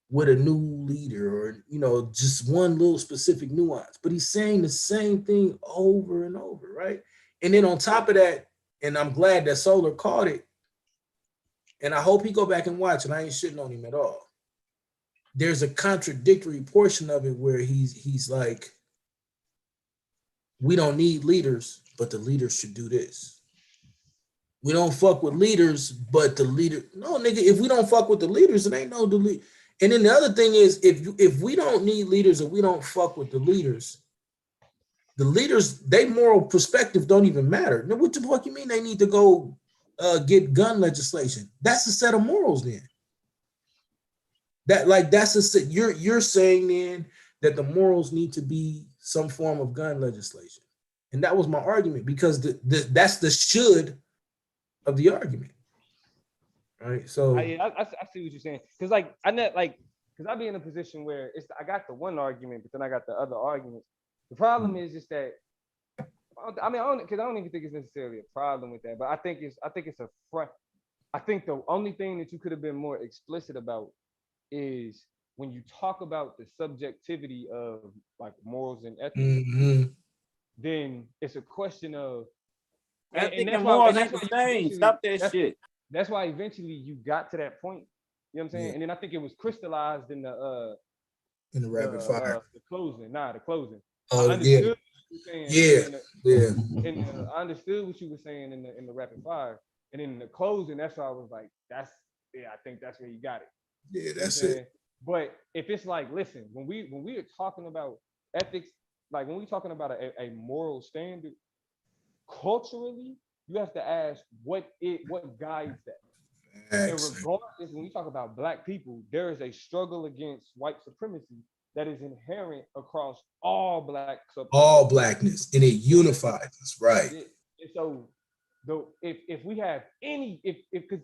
with a new leader or, you know, just one little specific nuance, but he's saying the same thing over and over, right? And then on top of that, and I'm glad that Solar caught it, and I hope he go back and watch, and I ain't shitting on him at all. There's a contradictory portion of it where he's like, we don't need leaders, but the leaders should do this. We don't fuck with leaders, but the leader, no nigga, if we don't fuck with the leaders, it ain't no delete. And then the other thing is, if we don't need leaders or we don't fuck with the leaders, they moral perspective don't even matter. Now, what the fuck you mean they need to go get gun legislation? That's a set of morals then. You're saying then that the morals need to be some form of gun legislation. And that was my argument because that's the should of the argument. Right, so I see what you're saying, because like because I be in a position where I got the one argument, but then I got the other argument. The problem is just that I don't even think it's necessarily a problem with that, but I think it's a front. I think the only thing that you could have been more explicit about is when you talk about the subjectivity of like morals and ethics, then it's a question of. And that's morals ain't the same. Stop that shit. That's why eventually you got to that point. You know what I'm saying? And then I think it was crystallized in the rapid fire. The closing. The closing. Oh, I understood what you were saying. I understood what you were saying in the rapid fire. And in the closing, that's why I was like, I think that's where you got it. Yeah, that's it. But if it's like, listen, when we are talking about ethics, like when we're talking about a moral standard, culturally, you have to ask what guides that. And regardless, when we talk about Black people, there is a struggle against white supremacy that is inherent across all Black all Blackness, and it unifies us, right? And so, if we have any, because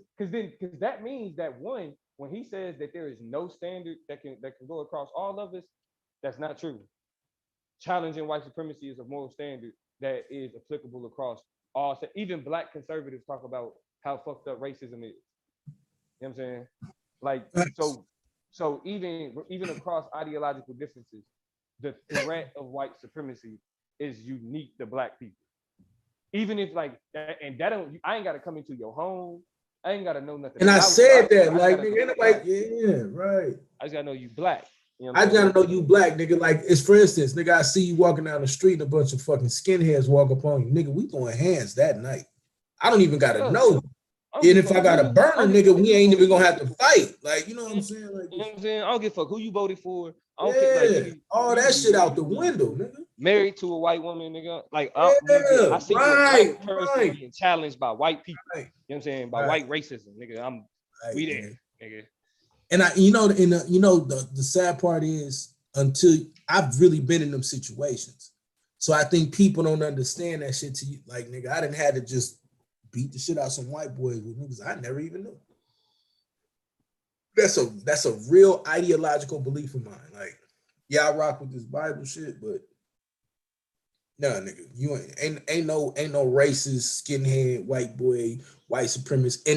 that means that one, when he says that there is no standard that can go across all of us, that's not true. Challenging white supremacy is a moral standard that is applicable across all. Even Black conservatives talk about how fucked up racism is. You know what I'm saying? Like, so even across ideological differences, the threat of white supremacy is unique to Black people. Even if I ain't gotta come into your home, I ain't gotta know nothing. And I said that, like, nigga, like, yeah, right. I just gotta know you Black. You know I gotta know you Black, nigga. Like, it's for instance, nigga, I see you walking down the street and a bunch of fucking skinheads walk up on you, nigga. We throwing hands that night. I don't even gotta know you. And if I got a burner, nigga, we ain't even gonna have to fight. Like, you know what I'm saying? Like, you know what I'm saying? I don't give a fuck who you voted for. I don't care, like, nigga, all that shit out the window, nigga. Married to a white woman, nigga. Like, I see you a Black person being challenged by white people. You know what I'm saying? By white racism, nigga. We there, nigga. And the sad part is, until I've really been in them situations, so I think people don't understand that shit to you. Like, nigga, I didn't have to just beat the shit out some white boys with niggas I never even knew. That's a real ideological belief of mine. Like, yeah, I rock with this Bible shit, but nah, nigga, you ain't no racist, skinhead, white boy, white supremacist.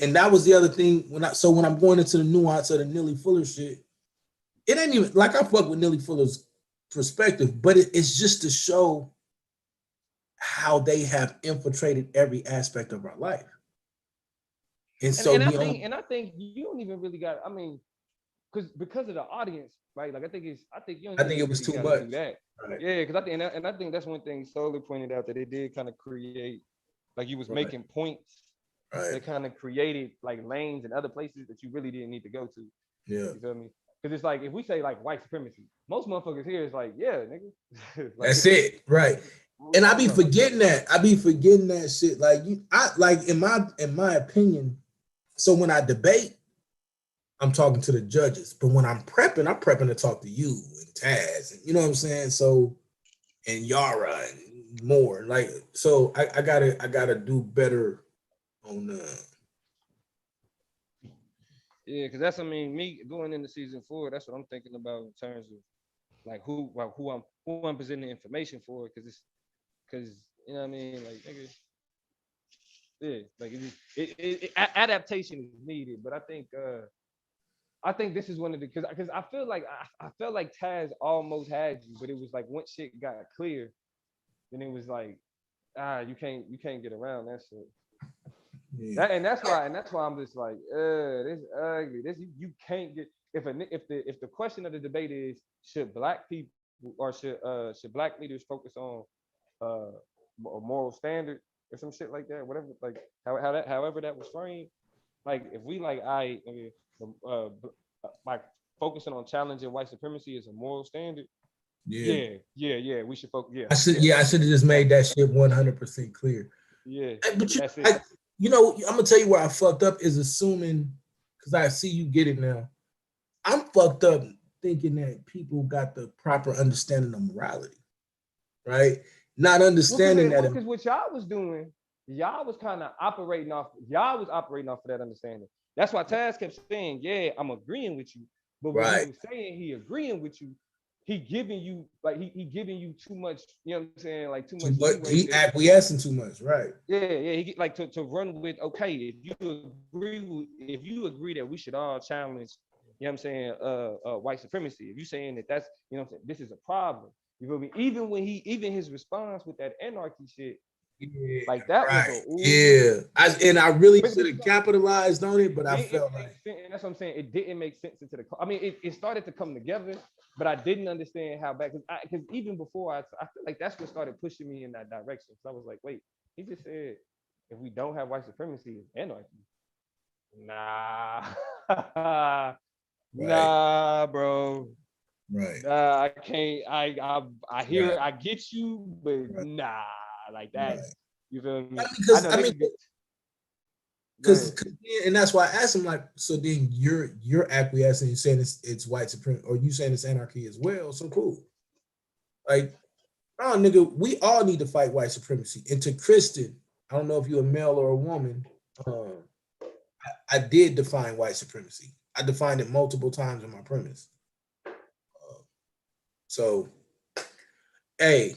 And that was the other thing when I'm going into the nuance of the Neely Fuller shit, it ain't even like I fuck with Neely Fuller's perspective, but it's just to show how they have infiltrated every aspect of our life. And so I think you don't even really got, I mean, because of the audience, right? Like I think it was too much. Do that. Right. Yeah, because I think that's one thing Solar pointed out, that it did kind of create, like you was making points that kind of created like lanes and other places that you really didn't need to go to. Yeah. You feel me? Because it's like if we say like white supremacy, most motherfuckers here is like, yeah, nigga. Like, that's it, right? And I be forgetting that shit. Like in my opinion. So when I debate, I'm talking to the judges, but when I'm prepping to talk to you and Taz, and you know what I'm saying? So, and Yara and more. Like, so I gotta do better on Yeah, because that's, I mean, me going into season 4, that's what I'm thinking about in terms of like who I'm presenting information for, because you know what I mean, like, nigga, yeah, like adaptation is needed, but I think this is one of the, because I feel like Taz almost had you, but it was like once shit got clear, then it was like, you can't get around that shit. Yeah. That's why I'm just like, this ugly. This you can't get, if the question of the debate is, should Black people or should Black leaders focus on a moral standard or some shit like that, whatever, like however that was framed. Like if we like like focusing on challenging white supremacy as a moral standard. Yeah, we should focus. I should have just made that shit 100% clear. Yeah, but I'm gonna tell you where I fucked up is assuming, because I see you get it now. I'm fucked up thinking that people got the proper understanding of morality, right? Not understanding that. Because what y'all was doing, y'all was operating off of that understanding. That's why Taz kept saying, yeah, I'm agreeing with you. But when he was saying he agreeing with you, he giving you too much, you know what I'm saying? Like too much. But he acquiescing too much, right? Yeah. He like to run with, okay, if you agree that we should all challenge, you know what I'm saying, white supremacy. If you saying that that's, you know what I'm saying, this is a problem. You feel me? Even his response with that anarchy shit, Yeah, like that right. was a ooh. Yeah, I really should have capitalized on it, but I felt like and that's what I'm saying. It didn't make sense into the. I mean, it started to come together, but I didn't understand how bad. Because even before I feel like that's what started pushing me in that direction. So I was like, wait, he just said if we don't have white supremacy, it's anarchy. Nah, nah, bro. Right. Nah, I can't. I hear it. I get you, but nah, like that. You feel me? Because and that's why I asked him, like, so then you're acquiescing and saying it's white supremacy, or you saying it's anarchy as well. So cool. Like, oh nigga, we all need to fight white supremacy. And to Kristen, I don't know if you're a male or a woman. I did define white supremacy. I defined it multiple times in my premise. So, hey,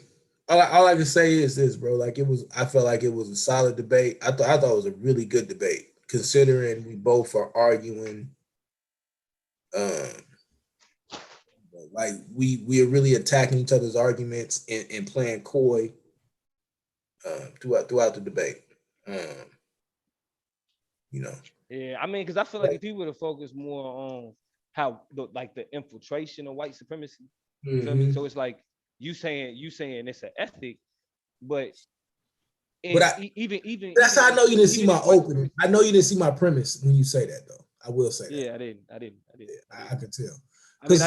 all I can say is this, bro. Like I felt like it was a solid debate. I thought it was a really good debate, considering we both are arguing. Like we are really attacking each other's arguments and playing coy throughout the debate. You know. Yeah, I mean, because I feel like if he would have focused more on how the infiltration of white supremacy, you feel me? So it's like you saying it's an ethic, but even that's how I know you didn't see my opening. I know you didn't see my premise when you say that, though. I will say that. Yeah, I didn't. Yeah, I could tell. I mean,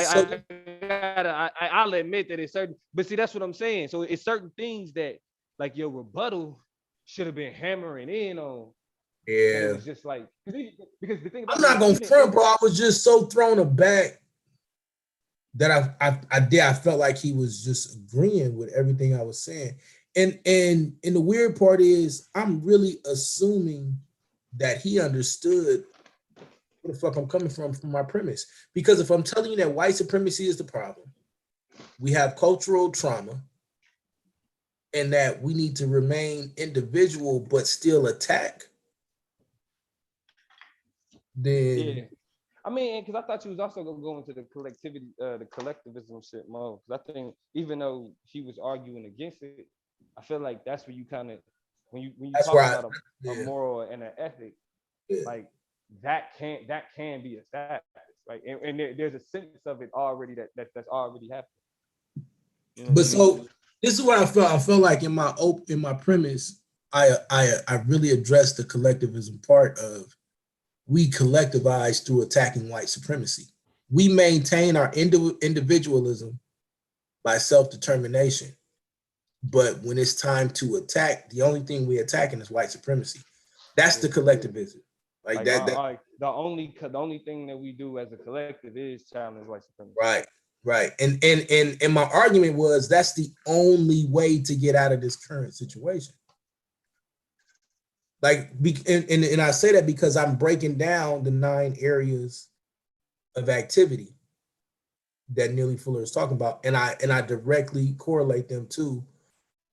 I'll admit that it's certain, but see, that's what I'm saying. So it's certain things that, like, your rebuttal should have been hammering in on. Yeah, it was just like because the thing about I'm not gonna front, bro. I was just so thrown aback that I felt like he was just agreeing with everything I was saying. And the weird part is I'm really assuming that he understood where the fuck I'm coming from my premise. Because if I'm telling you that white supremacy is the problem, we have cultural trauma, and that we need to remain individual but still attack, then yeah. I mean, because I thought you was also gonna go into the collectivism shit more. Because I think even though he was arguing against it, I feel like that's where you kind of when you talk about a moral and an ethic, like that can be established, right? And there's a sense of it already that's already happened. You know but so this is what I felt. I felt like in my premise, I really addressed the collectivism part of we collectivize through attacking white supremacy. We maintain our individualism by self-determination. But when it's time to attack, the only thing we're attacking is white supremacy. That's the collectivism. Like that. The only thing that we do as a collective is challenge white supremacy. Right. And my argument was that's the only way to get out of this current situation. Like, and I say that because I'm breaking down the 9 areas of activity that Neely Fuller is talking about, and I directly correlate them to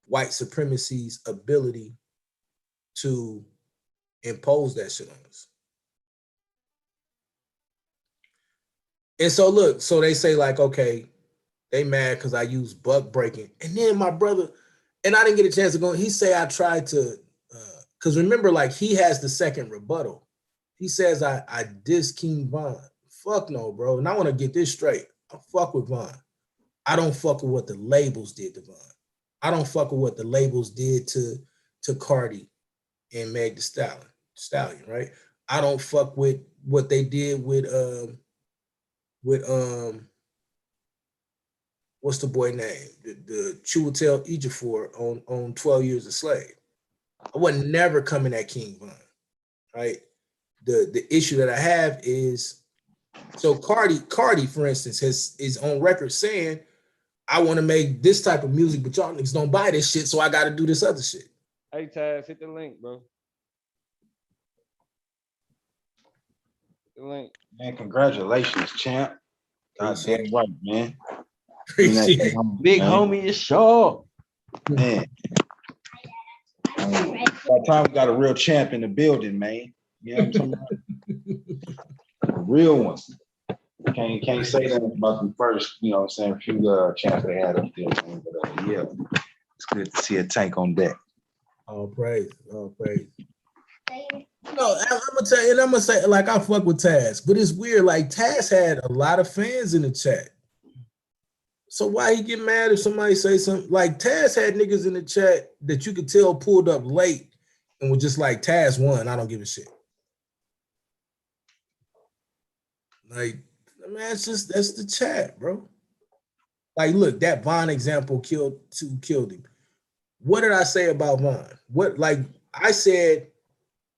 white supremacy's ability to impose that shit on us. And so look, so they say like, okay, they mad because I use buck breaking, and then my brother, and I didn't get a chance to go. He say I tried to. Because remember, like, he has the second rebuttal. He says, I diss King Von. Fuck no, bro. And I want to get this straight. I fuck with Von. I don't fuck with what the labels did to Von. I don't fuck with what the labels did to Cardi and Meg Thee Stallion, right? I don't fuck with what they did with what's the boy name? The Chiwetel Ejiofor on 12 Years a Slave. I would never coming at King Von, right? The issue that I have is, so Cardi, for instance, is on record saying, I want to make this type of music, but y'all niggas don't buy this shit, so I got to do this other shit. Hey, Taz, hit the link, bro. The link. Man, congratulations, champ. Goddamn right, man. Big homie is sharp. Man. By the time we got a real champ in the building, man. You know what I'm talking about? A real one. Can't say that about the first, you know what I'm saying, few champs they had up there. Man. But yeah, it's good to see a tank on deck. All praise, all praise. No, I'm gonna tell you, and I'm gonna say, like, I fuck with Taz, but it's weird. Like, Taz had a lot of fans in the chat. So why he get mad if somebody say something? Like, Taz had niggas in the chat that you could tell pulled up late and was just like, Taz won. I don't give a shit. Like, man, that's the chat, bro. Like, look, that Von example killed him. What did I say about Von? What, like, I said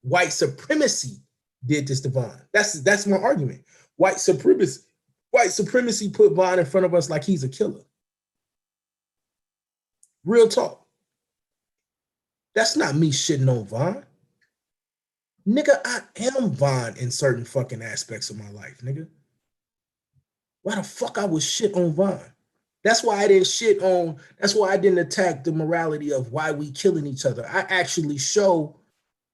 white supremacy did this to Von. That's my argument. White supremacy put Von in front of us like he's a killer. Real talk. That's not me shitting on Von. Nigga, I am Von in certain fucking aspects of my life, nigga. Why the fuck I was shit on Von? That's why I didn't attack the morality of why we killing each other. I actually show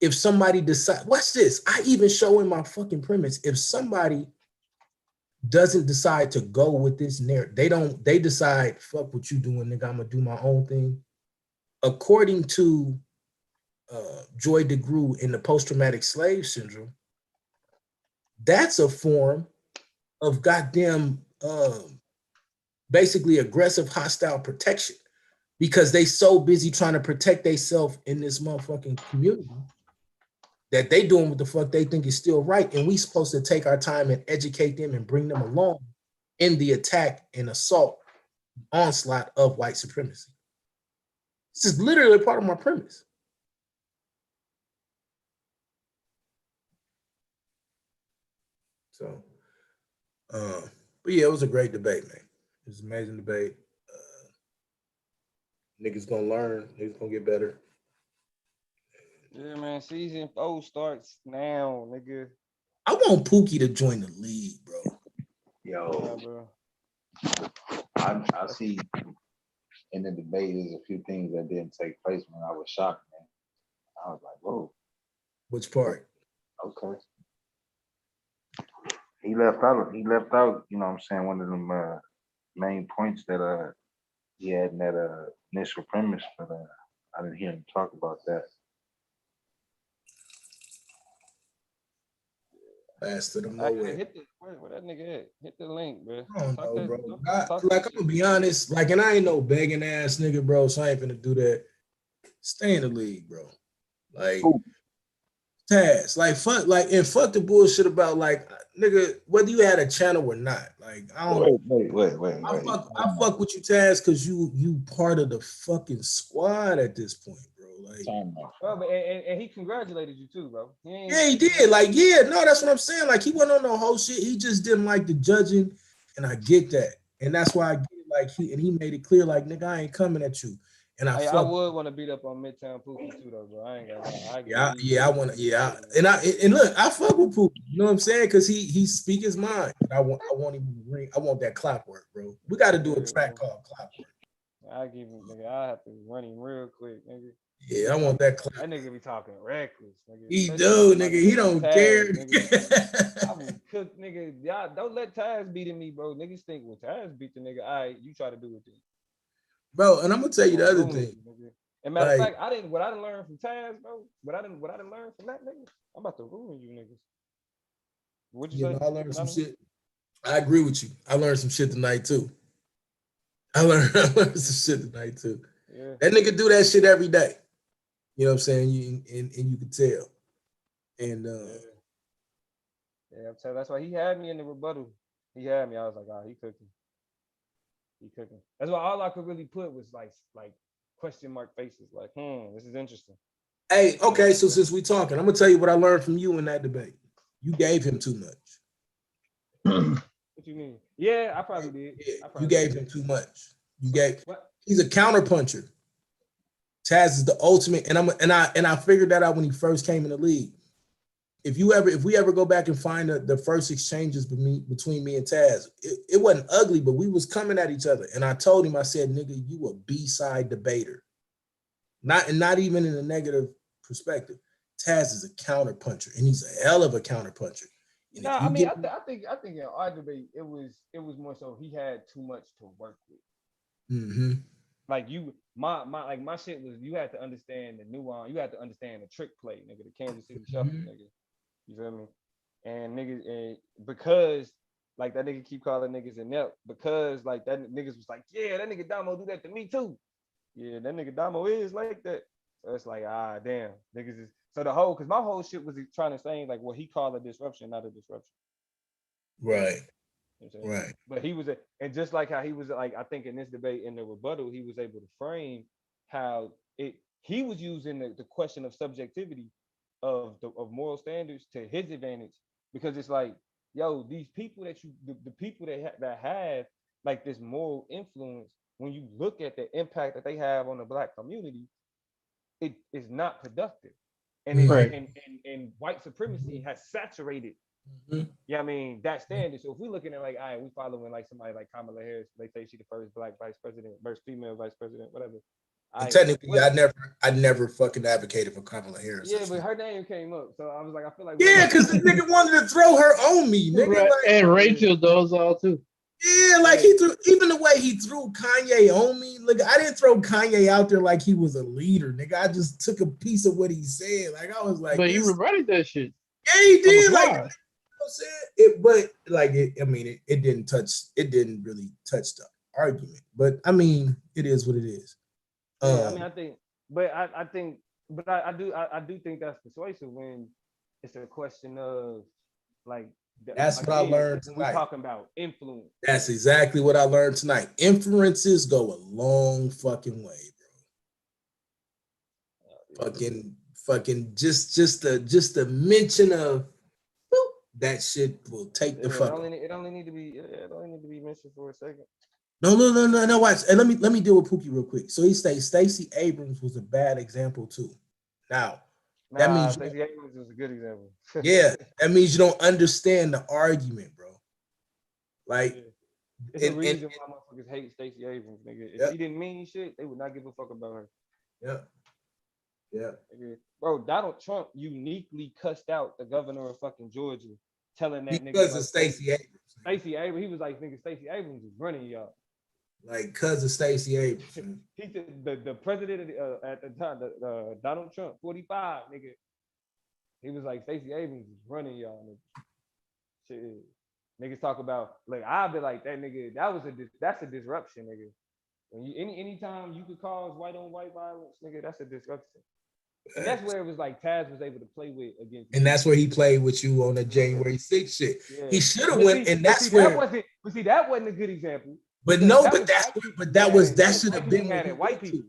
if somebody decide, watch this. I even show in my fucking premise, if somebody doesn't decide to go with this narrative, they decide, fuck what you doing, nigga, I'm gonna do my own thing. According to Joy DeGruy in the post-traumatic slave syndrome, that's a form of goddamn basically aggressive hostile protection, because they so busy trying to protect themselves in this motherfucking community that they doing what the fuck they think is still right, and we supposed to take our time and educate them and bring them along in the attack and assault onslaught of white supremacy. This is literally part of my premise. So, but yeah, it was a great debate, man. It was an amazing debate. Niggas gonna learn. Niggas gonna get better. Yeah, man. Season 4 starts now, nigga. I want Pookie to join the league, bro. Yo, Yeah, bro. I see in the debate there's a few things that didn't take place when I was shocked, man. I was like, whoa. Which part? Okay. He left out, you know what I'm saying, one of them main points that he had in that initial premise, but I didn't hear him talk about that. Bastard of Where nowhere. that nigga at? Hit the link, bro. I don't know, bro. Like, I'm gonna be honest, like, and I ain't no begging ass nigga, bro, so I ain't finna do that. Stay in the league, bro. Like, Taz, like, fuck, like, and fuck the bullshit about, like, nigga, whether you had a channel or not. Like, I don't. Wait. I fuck with you, Taz, because you part of the fucking squad at this point, bro. Like, bro, but and he congratulated you too, bro. Yeah, he did. Like, yeah, no, that's what I'm saying. Like, he wasn't on no whole shit. He just didn't like the judging, and I get that, and that's why I get it. Like, he made it clear, like, nigga, I ain't coming at you. And I would want to beat up on Midtown Pookie too, though, bro. I ain't gonna lie. And look, I fuck with Pookie. You know what I'm saying? Because he speak his mind. I want him to ring. I want that clap work, bro. We got to do a track called clap work. I give him, nigga. I have to run him real quick, nigga. Yeah, I want that clap. That nigga be talking reckless, nigga. He do, nigga. He don't care. I will cook, nigga. Y'all don't let Taz beat me, bro. Niggas think, well, Taz beat the nigga. All right, you try to do it then. Bro, and I'm gonna tell you the other thing. And matter of fact, what I didn't learn from Taz, bro. What I didn't learn from that nigga, I'm about to ruin you niggas. What'd you say? I learned some shit. I agree with you. I learned some shit tonight too. I learned some shit tonight too. Yeah. That nigga do that shit every day. You know what I'm saying? And you can tell. And yeah, I'm telling. That's why he had me in the rebuttal. He had me. I was like, he cooking. He cooking. That's why all I could really put was like question mark faces. Like, this is interesting. Hey, okay. So since we talking, I'm gonna tell you what I learned from you in that debate. You gave him too much. What you mean? Yeah, I probably did. You gave him too much. He's a counter puncher. Taz is the ultimate, and I figured that out when he first came in the league. If we ever go back and find the first exchanges between me and Taz, it wasn't ugly, but we was coming at each other. And I told him, I said, nigga, you a B-side debater. Not even in a negative perspective. Taz is a counter puncher, and he's a hell of a counter puncher. No, I mean, I think in our debate, it was more so he had too much to work with. Mm-hmm. Like my shit was you had to understand the nuance, you had to understand the trick play, nigga, the Kansas City shuffle, nigga. You feel me? And niggas, and because like that nigga keep calling niggas inept, because like that niggas was like, yeah, that nigga Damo do that to me too. Yeah, that nigga Damo is like that. So it's like, damn, niggas is so the whole, cause my whole shit was trying to say like, well, he called a disruption, not a disruption. Right. You know right. But he was and just like how he was like, I think in this debate in the rebuttal, he was able to frame how he was using the question of subjectivity of moral standards to his advantage, because it's like, yo, these people that the people that have like this moral influence, when you look at the impact that they have on the Black community, it is not productive. And and white supremacy has saturated, I mean, that standard. So if we're looking at like, all right, we following like somebody like Kamala Harris, they say she the first Black vice president, first female vice president, whatever. Technically, I never fucking advocated for Kamala Harris. Yeah, but her name came up, so I was like, I feel like because the nigga wanted to throw her on me, nigga. Right. Like, and Rachel does all too. Yeah, like he threw, even the way he threw Kanye on me. Look, I didn't throw Kanye out there like he was a leader, nigga. I just took a piece of what he said. Like I was like, but you rebutted that shit. Yeah, he did. Like, you know what I'm saying? It didn't really touch the argument. But I mean, it is what it is. I mean, I do think that's persuasive when it's a question of like. That's what I learned tonight. We're talking about influence. That's exactly what I learned tonight. Inferences go a long fucking way, bro. Fucking just a mention of that shit will take the fuck. It only need to be mentioned for a second. No. Watch. And let me deal with Pookie real quick. So he states Stacey Abrams was a bad example too. Now. That means Stacey Abrams was a good example. Yeah, that means you don't understand the argument, bro. Like, it's the reason why motherfuckers hate Stacey Abrams, nigga. If she didn't mean shit, they would not give a fuck about her. Yeah. Bro, Donald Trump uniquely cussed out the governor of fucking Georgia, telling that nigga because of Stacey Abrams. Stacey Abrams, he was like, nigga, Stacey Abrams is running y'all. Like, cuz of Stacey Abrams. He said the president at the time, Donald Trump, 45, nigga. He was like, Stacey Abrams is running y'all, nigga. Shit. Niggas talk about, like, I'll be like, that nigga, that's a disruption, nigga. When you anytime you could cause white on white violence, nigga, that's a disruption. And that's where it was like Taz was able to play with against. And that's where he played with you on the January 6th shit. Yeah. He should have went, and that's where. That wasn't a good example. But no, that should have been white people.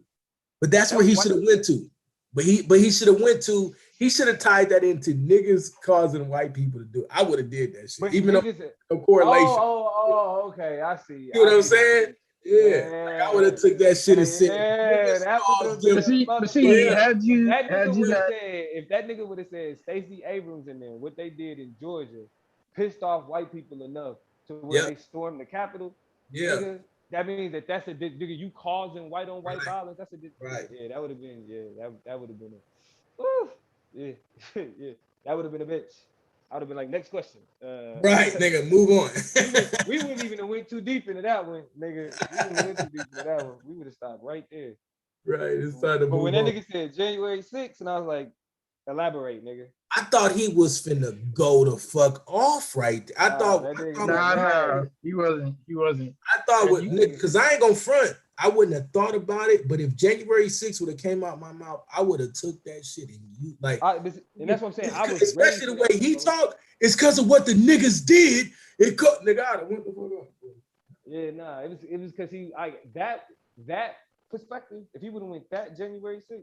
But that's where he should have went to. But he should have went to. He should have tied that into niggas causing white people to do it. I would have did that shit, even though no correlation. Oh, okay, I see. You know what I'm saying? Yeah, like I would have took that shit and said, that if that nigga would have said Stacey Abrams and then what they did in Georgia pissed off white people enough to where they stormed the Capitol. Yeah, nigga, that means that's a nigga, you causing white on white violence. That's a right. Yeah, that would have been that would have been a yeah that would have been a bitch. I would have been like, next question. Right, nigga, move on. we wouldn't even have went too deep into that one, nigga. We wouldn't have went too deep into that one. We would have stopped right there. Right, it's time to move on. But when that nigga said January 6th, and I was like, elaborate, nigga. I thought he was finna go the fuck off right there. I thought he wasn't. I thought because I ain't gonna front. I wouldn't have thought about it, but if January 6th would have came out my mouth, I would have took that shit and you like. And that's what I'm saying. I was especially the way he talked. It's because of what the niggas did. It cut nigga out. Went the fuck up. Yeah, nah. It was because that perspective. If he would have went that January 6th,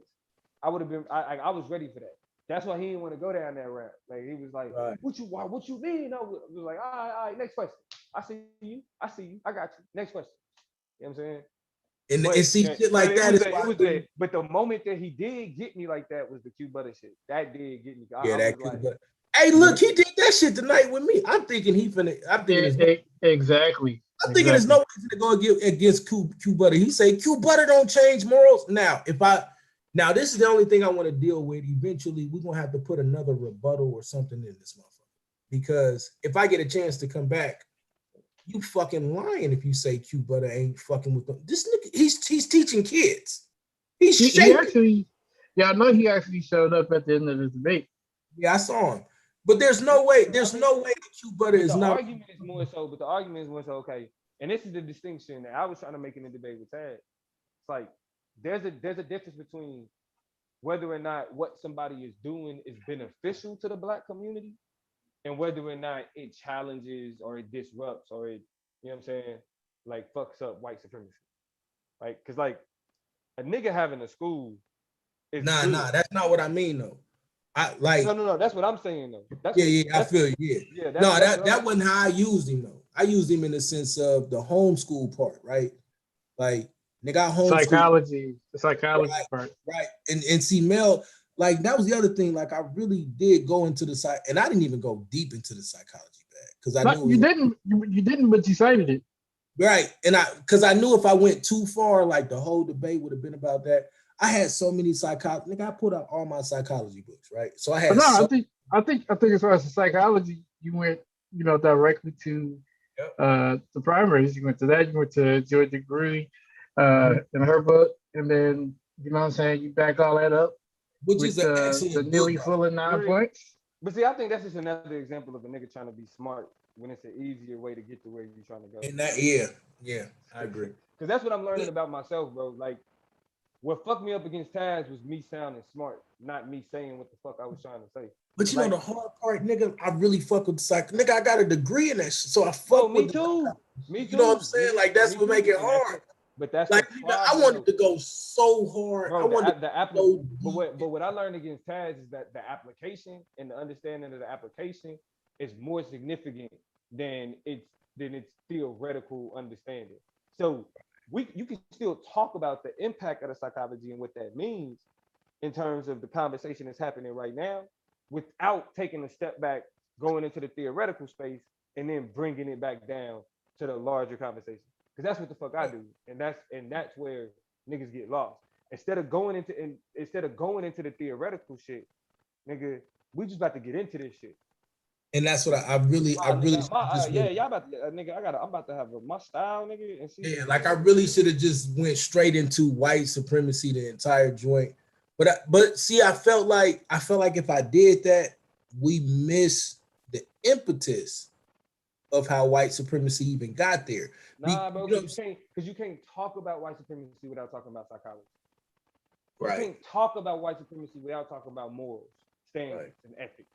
I would have been. I was ready for that. That's why he didn't want to go down that route. Like he was like, what you mean? I was like, all right, next question. I see you. I got you. Next question. You know what I'm saying? And see shit like that but the moment that he did get me like that was the Q Butter shit. That did get me. That Q Butter. Hey, look, he did that shit tonight with me. I'm thinking exactly. I'm thinking there's no way to go against Q Butter. He say Q Butter don't change morals. Now this is the only thing I want to deal with. Eventually, we're gonna have to put another rebuttal or something in this motherfucker. Because if I get a chance to come back, you fucking lying if you say Q Butter ain't fucking with them. This nigga, he's teaching kids. He's he actually, I know he actually showed up at the end of the debate. Yeah, I saw him. But there's no way that Q Butter is not. The argument is more so, okay. And this is the distinction that I was trying to make in the debate with Tad. It's like there's a difference between whether or not what somebody is doing is beneficial to the black community and whether or not it challenges or it disrupts or it, you know what I'm saying, like fucks up white supremacy. Like, cause like a nigga having a school is good. Nah, that's not what I mean though. I like no, that's what I'm saying though. I feel you. Yeah. That wasn't how I used him though. I used him in the sense of the homeschool part, right? Like nigga, I homeschool. The psychology part. Right. And see, Mel, like that was the other thing. Like I really did go into the side, and I didn't even go deep into the psychology bag because I knew you didn't, but you cited it. Right. And because I knew if I went too far, like the whole debate would have been about that. I had so many psychology. Nigga, I put out all my psychology books, right? So I had. I think as far as the psychology, you went, directly to the primaries. You went to that. You went to Georgia Grudy in her book, and then you know what I'm saying. You back all that up, which is an excellent the nearly full of 9 points. But see, I think that's just another example of a nigga trying to be smart when it's an easier way to get to where you're trying to go. And that, yeah, I agree. Because that's what I'm learning about myself, bro. Like, what fucked me up against Taz was me sounding smart, not me saying what the fuck I was trying to say. But you know the hard part, nigga, I really fuck with the psych. Nigga, I got a degree in that shit, so I fuck with me too. You know what I'm saying? Like that's what make it hard. But that's like I wanted to go so hard. Bro, I wanted but what I learned against Taz is that the application and the understanding of the application is more significant than its theoretical understanding. So you can still talk about the impact of the psychology and what that means in terms of the conversation that's happening right now without taking a step back, going into the theoretical space and then bringing it back down to the larger conversation. Because that's what the fuck I do. And that's where niggas get lost. Instead of going into the theoretical shit, nigga, we just about to get into this shit. And that's what I really y'all about to, nigga. I'm about to have my style, nigga. And see, like I really should have just went straight into white supremacy, the entire joint. But see, I felt like if I did that, we miss the impetus of how white supremacy even got there. Nah, bro, because you can't talk about white supremacy without talking about psychology. Right. You can't talk about white supremacy without talking about morals, standards, and ethics.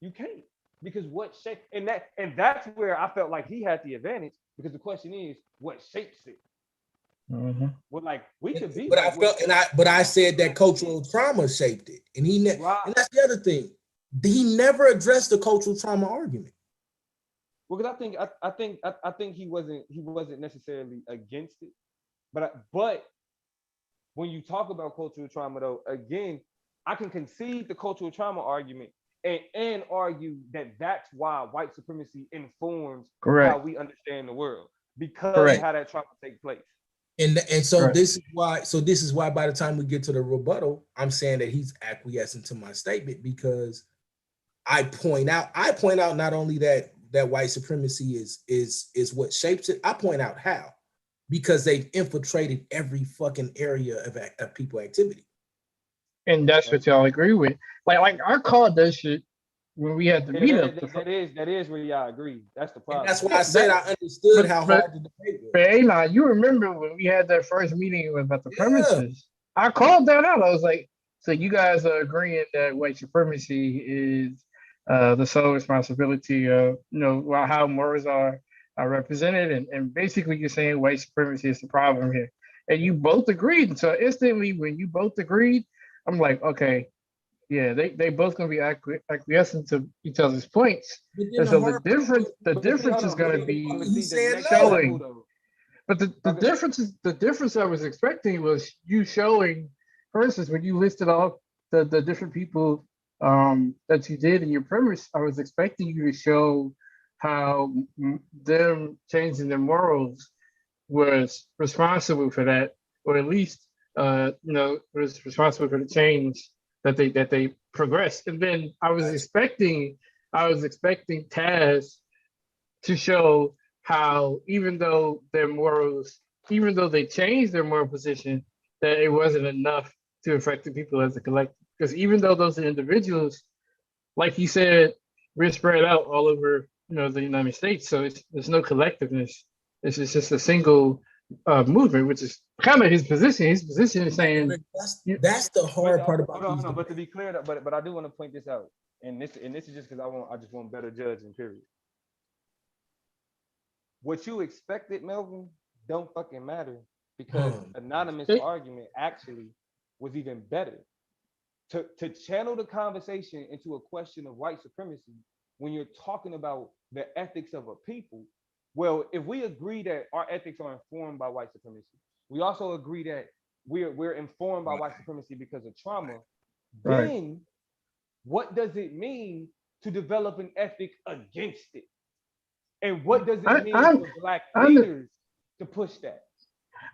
You can't. Because that's where I felt like he had the advantage. Because the question is, what shapes it? Mm-hmm. Well, like we could be. But I said that cultural trauma shaped it, and and that's the other thing. He never addressed the cultural trauma argument. Well, because I think he wasn't necessarily against it, but when you talk about cultural trauma, though, again, I can concede the cultural trauma argument. And argue that that's why white supremacy informs how we understand the world because of how that trauma takes place. And so this is why by the time we get to the rebuttal, I'm saying that he's acquiescing to my statement because I point out not only that white supremacy is what shapes it, I point out how, because they've infiltrated every fucking area of people activity. And that's what y'all agree with. Like I called that shit when we had the meetup. That is where y'all agree. That's the problem. And that's why I said I understood how hard the debate was. But Anon, you remember when we had that first meeting about the premises? I called that out. I was like, so you guys are agreeing that white supremacy is the sole responsibility of how morals are represented, and basically you're saying white supremacy is the problem here, and you both agreed. So instantly, when you both agreed, I'm like, okay, yeah, they both gonna be acquiescent to each other's points. And so the difference is gonna be showing. But the difference I was expecting was you showing, for instance, when you listed off the different people that you did in your premise, I was expecting you to show how them changing their morals was responsible for that, or at least was responsible for the change that they progressed. And then I was expecting Taz to show how even though they changed their moral position, that it wasn't enough to affect the people as a collective. Because even though those are individuals, like you said, we're spread out all over, the United States. So there's no collectiveness. It's just a single movement, which is kind of his position. His position is saying that's the hard part about hold on. But to be clear, but I do want to point this out, and this is just because I just want better judging. Period. What you expected, Melvin, don't fucking matter, because Anonymous argument actually was even better. To channel the conversation into a question of white supremacy when you're talking about the ethics of a people. Well, if we agree that our ethics are informed by white supremacy, we also agree that we're informed by white supremacy because of trauma, then what does it mean to develop an ethic against it? And what does it mean for Black leaders to push that?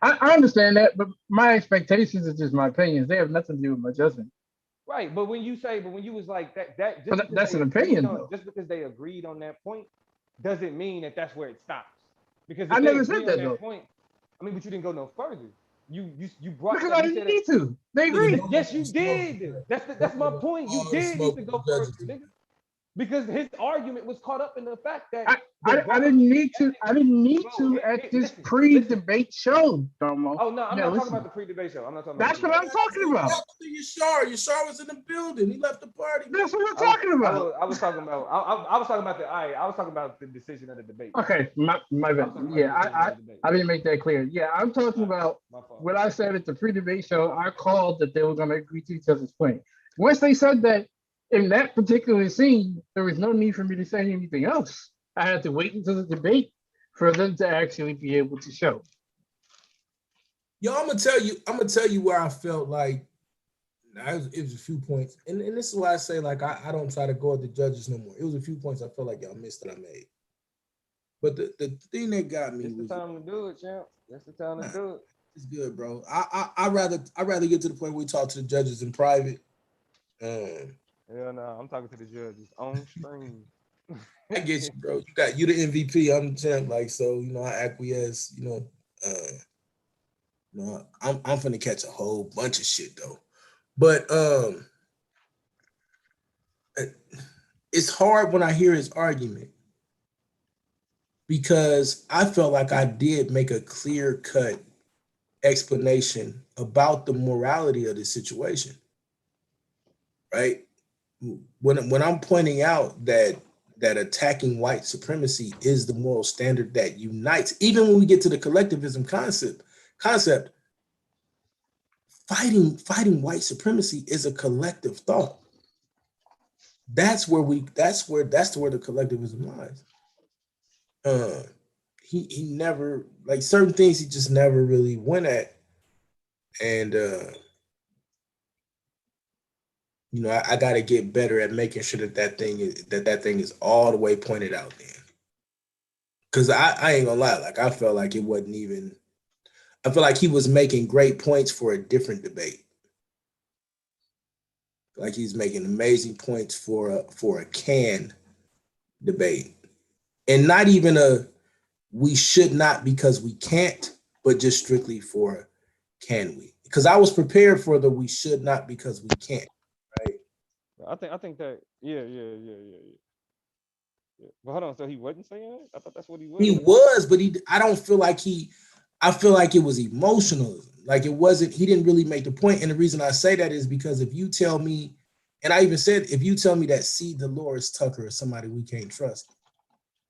I understand that, but my expectations are just my opinions. They have nothing to do with my judgment. Right, but when you was like that that's an opinion, though. Just because they agreed on that point doesn't mean that that's where it stops. Because if I they never agree said that, on though. point, I mean, but you didn't go no further. You brought because I didn't need to. They agreed. Yes, you did. That's my point. You did need to go further, nigga. Because his argument was caught up in the fact that I didn't need to. I didn't need to at this pre-debate show, Domo. Oh no, I'm not talking about the pre-debate show. I'm not talking about. That's what I'm talking about. Yashar was in the building. He left the party. That's what we're talking about. I was talking about. I was talking about I was talking about the decision of the debate. Okay, my bad. Yeah, I didn't make that clear. Yeah, I'm talking about what I said at the pre-debate show. I called that they were going to agree to each other's point. Once they said that, in that particular scene, there was no need for me to say anything else. I had to wait until the debate for them to actually be able to show. Yo, I'm gonna tell you where I felt like it was a few points, and this is why I say like I don't try to go at the judges no more. It was a few points I felt like y'all missed that I made. But the thing that got me was the time to do it, champ. That's the time to do it. It's good, bro. I'd rather get to the point where we talk to the judges in private. Hell no, I'm talking to the judges on screen. I get you, bro. You the MVP. I'm the champ. Like, so, I acquiesce, I'm finna catch a whole bunch of shit though. But it's hard when I hear his argument because I felt like I did make a clear-cut explanation about the morality of the situation. Right? When I'm pointing out that attacking white supremacy is the moral standard that unites, even when we get to the collectivism concept, fighting white supremacy is a collective thought. That's where the collectivism lies. He never, like, certain things he just never really went at, and I got to get better at making sure that thing is all the way pointed out then. Because I ain't gonna lie, like I felt like it wasn't even. I feel like he was making great points for a different debate. Like he's making amazing points for a can debate, and not even a we should not because we can't, but just strictly for can we? Because I was prepared for the we should not because we can't. Right. I think that yeah. But hold on, so he wasn't saying that? I thought that's what he was. He was, but I feel like it was emotionalism. Like it wasn't, he didn't really make the point. And the reason I say that is because if you tell me, and I even said, if you tell me that C. Dolores Tucker is somebody we can't trust,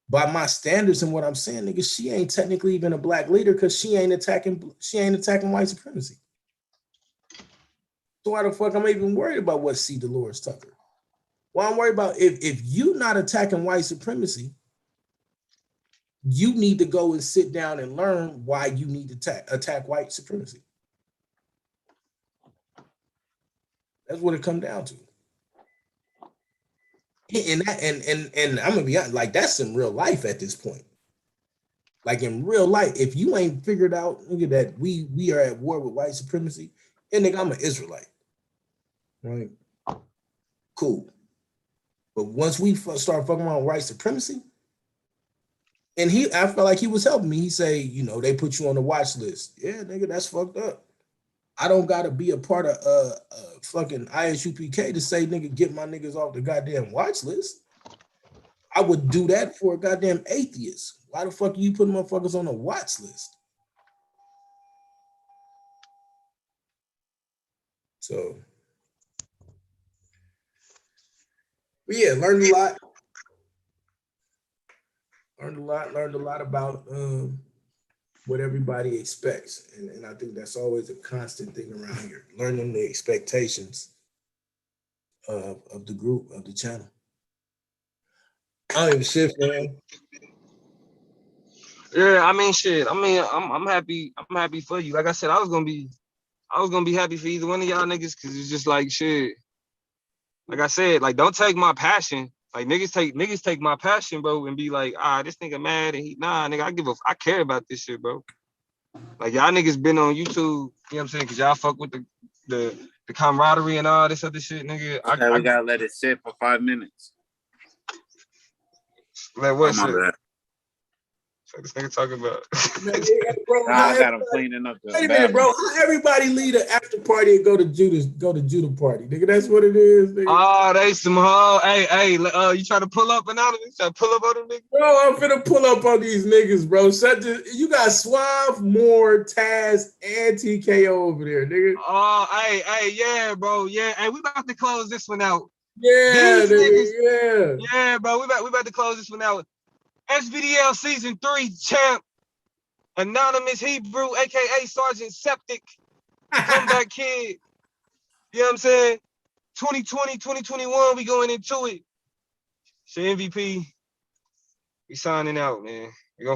by my standards and what I'm saying, nigga, she ain't technically even a black leader because she ain't attacking white supremacy. So why the fuck am I even worried about what C. Dolores Tucker? Well, I'm worried about if you not attacking white supremacy, you need to go and sit down and learn why you need to attack white supremacy. That's what it comes down to. And I'm gonna be honest, like that's in real life at this point. Like in real life, if you ain't figured out, nigga, that we are at war with white supremacy, and nigga, I'm an Israelite, right? Cool. But once we start fucking around with white supremacy, and I felt like he was helping me. He say, they put you on the watch list. Yeah, nigga, that's fucked up. I don't gotta be a part of fucking ISUPK to say, nigga, get my niggas off the goddamn watch list. I would do that for a goddamn atheist. Why the fuck are you putting motherfuckers on a watch list? So, but yeah, learned a lot. Learned a lot about what everybody expects. And I think that's always a constant thing around here, learning the expectations of the group, of the channel. I don't even shit, man. Yeah, I mean, shit. I mean, I'm happy. I'm happy for you. Like I said, I was gonna be happy for either one of y'all niggas, cause it's just like shit. Like I said, like don't take my passion. Like niggas take my passion, bro, and be like, this nigga mad and nigga, I care about this shit, bro. Like y'all niggas been on YouTube, you know what I'm saying? Cause y'all fuck with the camaraderie and all this other shit, nigga. Okay, we gotta let it sit for 5 minutes. Let what shit? Bad. What this nigga talking about? Bro, I got him cleaning up the. Wait a minute, bro. How everybody leave the after party and go to Judah party, nigga? That's what it is, nigga. Oh, they some hoe. Hey, you trying to pull up anonymous? Trying to pull up on them niggas? Bro, I'm finna pull up on these niggas, bro. You got Suave, Moore, Taz, and TKO over there, nigga. Oh, hey, yeah, bro. Yeah, hey, we about to close this one out. Yeah, these niggas, yeah. Yeah, bro. We about to close this one out. SVDL season 3 champ, Anonymous Hebrew, aka Sergeant Septic, comeback kid. You know what I'm saying? 2020, 2021, we going into it. It's the MVP. We signing out, man. We gonna